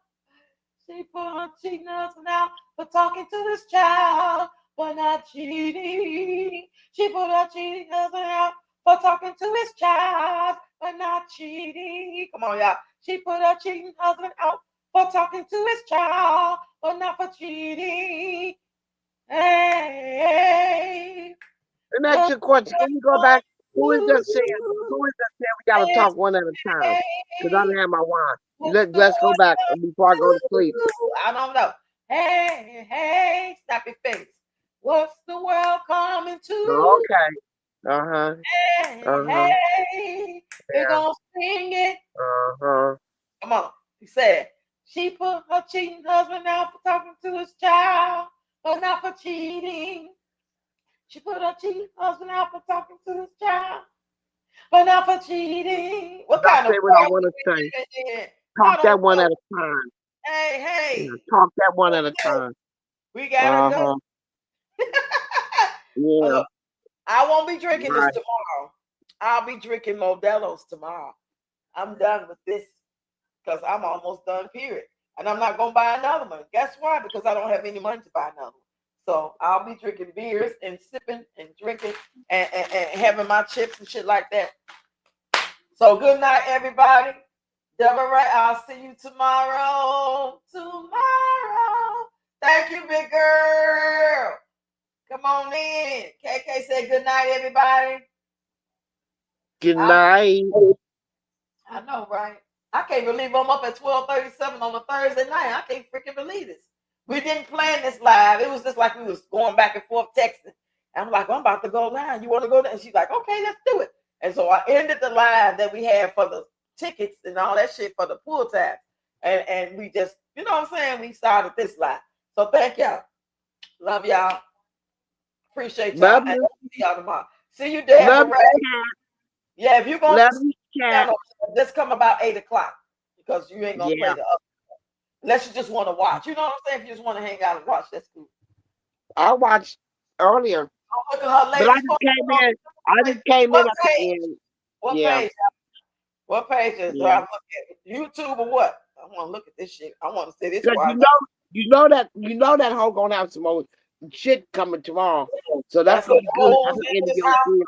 She put her cheating husband out for talking to his child, but not cheating. She put her cheating husband out for talking to his child, but not cheating. Come on, y'all. She put her cheating husband out for talking to his child, but not for cheating. Hey, And that's what your question. Can you go back? Who is that saying? Who is that saying we gotta hey, talk one at a time? Because I don't have my wine. what's the Let's go back before I go to sleep. I don't know. Hey, hey, stop your face. What's the world coming to? Okay. Uh-huh. Hey, Uh-huh. hey, we're Yeah. gonna sing it. Uh-huh. Come on. He said, she put her cheating husband out for talking to his child, but not for cheating. She put her cheating husband out for talking to his child, but not for cheating. What I kind of say what I world want we to say. living in? I Talk don't that one know. at a time. Hey, Yeah, hey, talk that one at a time. we gotta go. Uh-huh. Yeah. Look, I won't be drinking this Right. tomorrow. I'll be drinking Modelo's tomorrow. I'm done with this because I'm almost done, period. And I'm not gonna buy another one. Guess why? Because I don't have any money to buy another one. So I'll be drinking beers and sipping and drinking and having my chips and shit like that. So good night, everybody. Deborah, I'll see you tomorrow. Tomorrow. Thank you, big girl. Come on in. KK said good night, everybody. Good I, night. I know, right? I can't believe I'm up at 12:37 on a Thursday night. I can't freaking believe this. We didn't plan this live. It was just like we was going back and forth texting. I'm like, I'm about to go live. You want to go there? And she's like, okay, let's do it. And so I ended the live that we had for the tickets and all that shit for the pool tab. And we just, you know what I'm saying? We started this live. So thank y'all. Love y'all. Appreciate y'all. Love And you. see y'all tomorrow. See you, Love Deborah. you, Yeah, if you're cat. going Love to you, cat. channel, just come about 8 o'clock because you ain't gonna play Yeah. the other unless you just want to watch. You know what I'm saying? If you just want to hang out and watch, that's cool. I watched earlier, Oh, look at her but I latest just post. came in. I just came in What at the page? end. What Yeah. page? What pages do Yeah. I look at? YouTube or what? I want to look at this shit. I want to see this Because while you know that hoe gonna have some more shit coming tomorrow. So that's that's gonna what be the good. holes That's the in end of this your house. deal.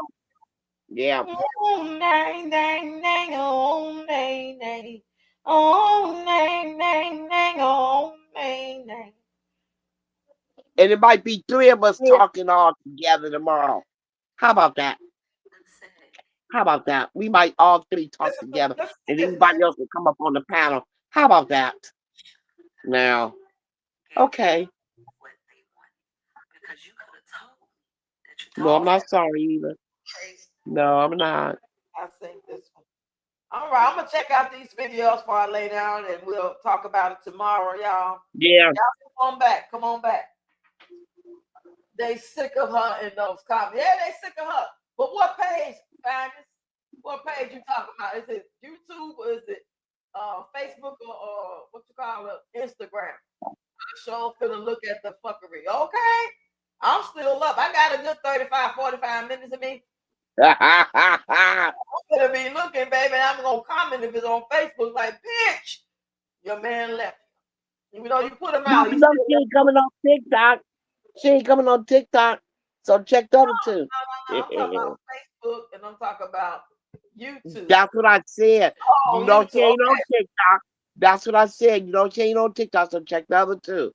Yeah. Oh, dang, dang, dang, oh, dang, dang. Oh, dang, dang, dang, oh, dang, dang. And it might be three of us talking all together tomorrow. How about that? How about that? We might all three talk together, Listen and to this. anybody else will come up on the panel. How about that? Now, okay. No, I'm not sorry either. No, I'm not. I think this one. All right, I'm gonna check out these videos before I lay down, and we'll talk about it tomorrow, y'all. Yeah. Y'all come on back. Come on back. They sick of her in those comments. Yeah, they sick of her. But what page, Fannis? What page you talking about? Is it YouTube or is it Facebook or what you call it, Instagram? I sure finna look at the fuckery. Okay. I'm still up. I got a good 35, 45 minutes of me. I'm gonna be looking, baby. I'm gonna comment if it's on Facebook, like, bitch, your man left you. Even though you put him No, out, you he's know still she ain't coming on TikTok. She ain't coming on TikTok. So check the other two. no. I'm talking about Facebook and I'm talking about YouTube. That's what I said. Oh, You know she YouTube. ain't on Okay. TikTok. That's what I said. You know she ain't on TikTok. So check the other two.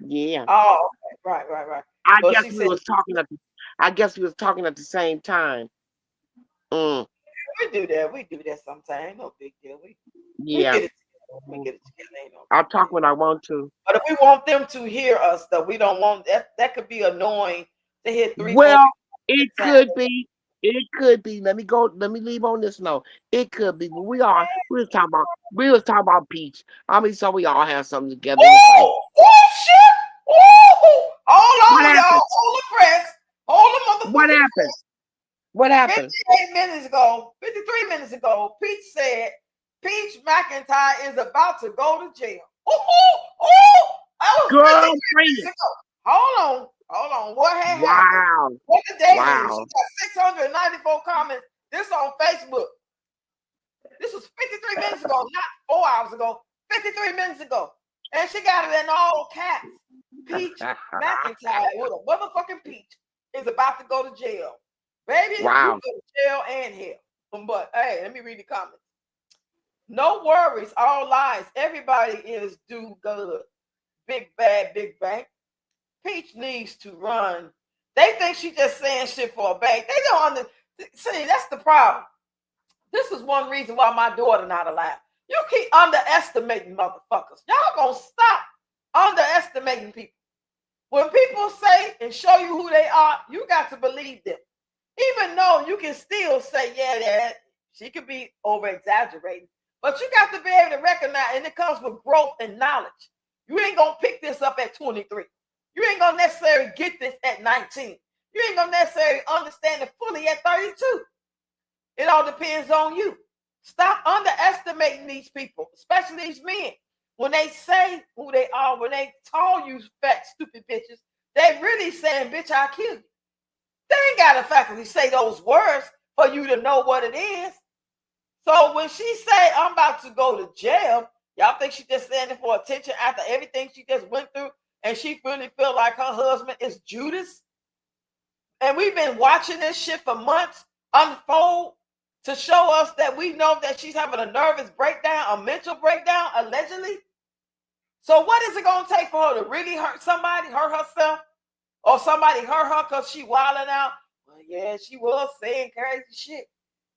Yeah. Oh, okay. Right. I But guess she we said was talking at the. I guess we was talking at the same time. Mm, we do that. We do that sometimes. Ain't no big deal. We yeah. get it together. We get it together. Ain't no I'll big talk deal. when I want to. But if we want them to hear us, though, we don't want that. That could be annoying to hear 3, 4 Well, people it at the could be. It could be. Let me go. Let me leave on this note. It could be. But we are. We was talking about. We was talking about Peach. I mean, so we all have something together to say. Oh shit! Oh, What hold on, y'all. happened? Hold the press. Hold the What motherfucking happened? What happened? 58 minutes ago, 53 minutes ago, Peach said Peach McIntyre is about to go to jail. That was 53 Girl, bring minutes it. ago. Hold on. What had happened? Wow. What the date is? Wow. She got 694 comments. This on Facebook. This was 53 minutes ago, not 4 hours ago, 53 minutes ago. And she got it in all caps. Peach McIntyre with a motherfucking peach is about to go to jail. Baby, Wow. you go to jail and hell. But hey, let me read the comments. No worries, all lies. Everybody is do good. Big bad, big bank. Peach needs to run. They think she just saying shit for a bank. They don't see. That's the problem. This is one reason why my daughter not alive. You keep underestimating motherfuckers. Y'all gonna stop underestimating people. When people say and show you who they are, you got to believe them. Even though you can still say, yeah, that she could be over exaggerating, but you got to be able to recognize, and it comes with growth and knowledge. You ain't gonna pick this up at 23. You ain't gonna necessarily get this at 19. You ain't gonna necessarily understand it fully at 32. It all depends on you. Stop underestimating these people, especially these men. When they say who they are, when they call you fat, stupid bitches, they really saying, bitch, I'll kill you. They ain't got to faculty say those words for you to know what it is. So when she say, I'm about to go to jail, y'all think she just saying it for attention after everything she just went through, and she really feel like her husband is Judas? And we've been watching this shit for months unfold to show us that we know that she's having a nervous breakdown, a mental breakdown, allegedly. So what is it going to take for her to really hurt somebody, hurt herself, or somebody hurt her because she wilding out? Well, yeah, she was saying crazy shit.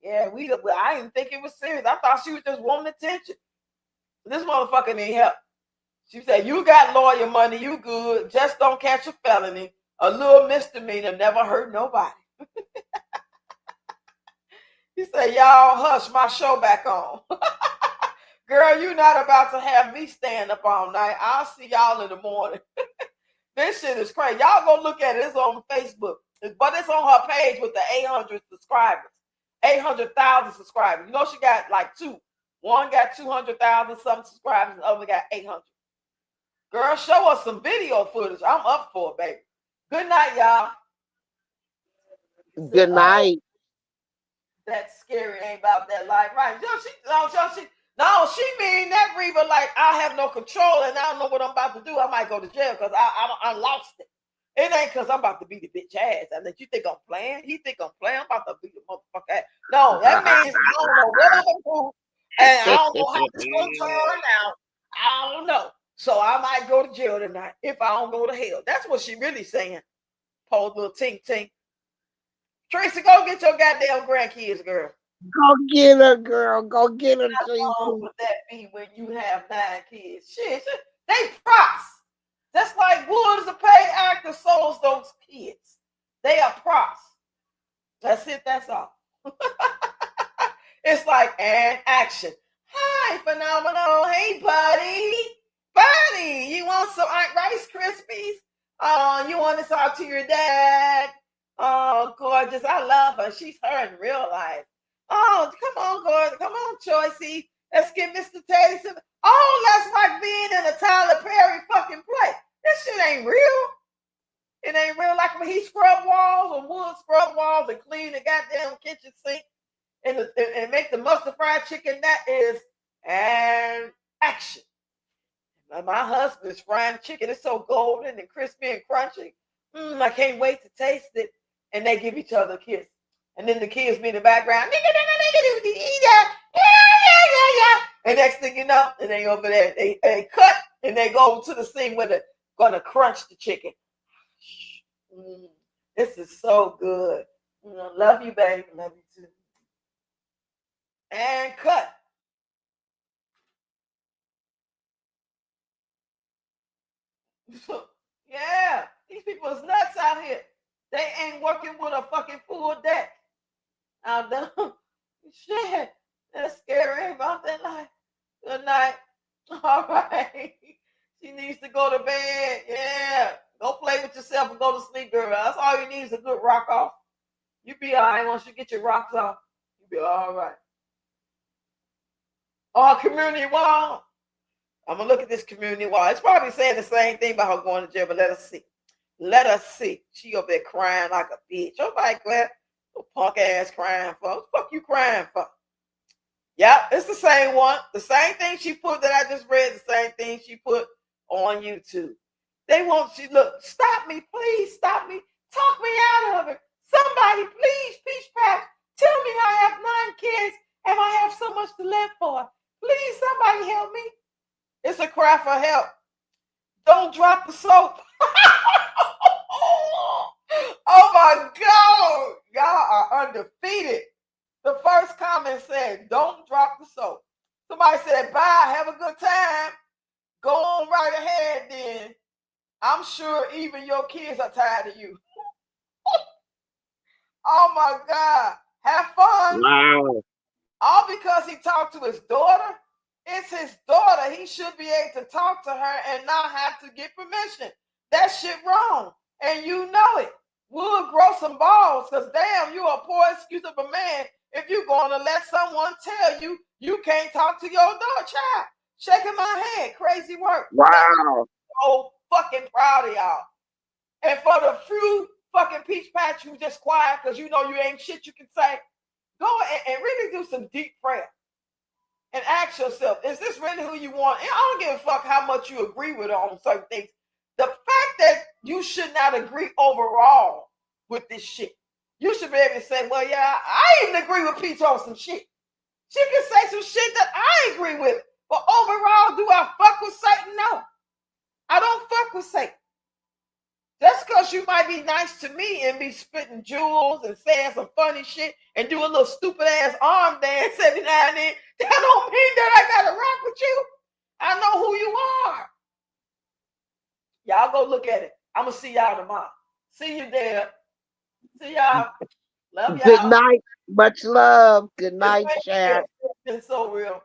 Yeah, I didn't think it was serious. I thought she was just wanting attention. This motherfucker need help. She said, you got lawyer money, you good. Just don't catch a felony. A little misdemeanor never hurt nobody. He said, y'all hush, my show back on. Girl, you're not about to have me stand up all night. I'll see y'all in the morning. This shit is crazy. Y'all go look at it. It's on Facebook. But it's on her page with the 800 subscribers. 800,000 subscribers. You know she got like two. One got 200,000 something subscribers. The other got 800. Girl, show us some video footage. I'm up for it, baby. Good night, y'all. Good night. That's scary. Ain't about that life, right? She mean that Reba like I have no control and I don't know what I'm about to do. I might go to jail because I lost it. It ain't because I'm about to beat the bitch ass. I mean, you think I'm playing? He think I'm playing? I'm about to beat the motherfucker ass. No, that means I don't know what I'm gonna do, and I don't know how this gonna turn out. I don't know. So I might go to jail tonight if I don't go to hell. That's what she really saying. Poor little tink tink. Tracy, go get your goddamn grandkids, girl. Go get her, girl. Go get her, How Tracy. long would that be when you have 9 kids? Shit, they props. Just like Wood is a paid actor, so is those kids. They are props. That's it, that's all. It's like, and action. Hi, phenomenal. Hey, buddy. Buddy, you want some Rice Krispies? You want to talk to your dad? Oh, gorgeous. I love her. She's her in real life. Oh, come on, gorgeous. Come on, Choicey. Let's get Mr. Teddy some. Oh, that's like being in a Tyler Perry fucking play. This shit ain't real. It ain't real like when he scrub walls or Wood scrub walls and clean the goddamn kitchen sink and make the mustard fried chicken. That is an action. My husband's frying chicken. It's so golden and crispy and crunchy. I can't wait to taste it. And they give each other a kiss. And then the kids be in the background. And next thing you know, and they over there, they cut and they go to the scene where they're gonna crunch the chicken. This is so good. Love you, baby. Love you too. And cut. Yeah, these people is nuts out here. They ain't working with a fucking full deck. I'm done. Shit, that's scary about that life. Good night. All right. She needs to go to bed. Yeah. Go play with yourself and go to sleep, girl. That's all you need is a good rock off. You be all right once you get your rocks off. You be all right. Oh, community wall. I'm going to look at this community wall. It's probably saying the same thing about her going to jail, but let us see. Let us see. She up there crying like a bitch. Nobody glad. No punk ass crying for. What the fuck you crying for? Yep, it's the same one. The same thing she put that I just read, the same thing she put on YouTube. They want you, look, stop me, please stop me. Talk me out of it. Somebody, please, Peach Patch, tell me I have 9 kids and I have so much to live for. Please, somebody help me. It's a cry for help. Don't drop the soap. Oh my God. Y'all are undefeated. The first comment said, don't drop the soap. Somebody said, bye, have a good time. Go on right ahead then. I'm sure even your kids are tired of you. Oh my God. Have fun. Wow. All because he talked to his daughter. It's his daughter. He should be able to talk to her and not have to get permission. That shit wrong. And you know it. We'll grow some balls because damn, you a poor excuse of a man if you're going to let someone tell you you can't talk to your daughter child. Shaking my head. Crazy work. Wow. So fucking proud of y'all. And for the few fucking Peach Patch who just quiet because you know you ain't shit you can say, go and really do some deep prayer and ask yourself, is this really who you want? And I don't give a fuck how much you agree with on certain things. The fact that you should not agree overall with this shit, you should be able to say, well, yeah, I even agree with Peach on some shit. She can say some shit that I agree with. But overall, do I fuck with Satan? No. I don't fuck with Satan. Just because you might be nice to me and be spitting jewels and saying some funny shit and do a little stupid ass arm dance every now and then, that don't mean that I gotta rock with you. I know who you are. Y'all go look at it. I'm gonna see y'all tomorrow. See you there. See y'all. Love Good y'all. night. Much love. Good It's night, been real. chat. It's been so real.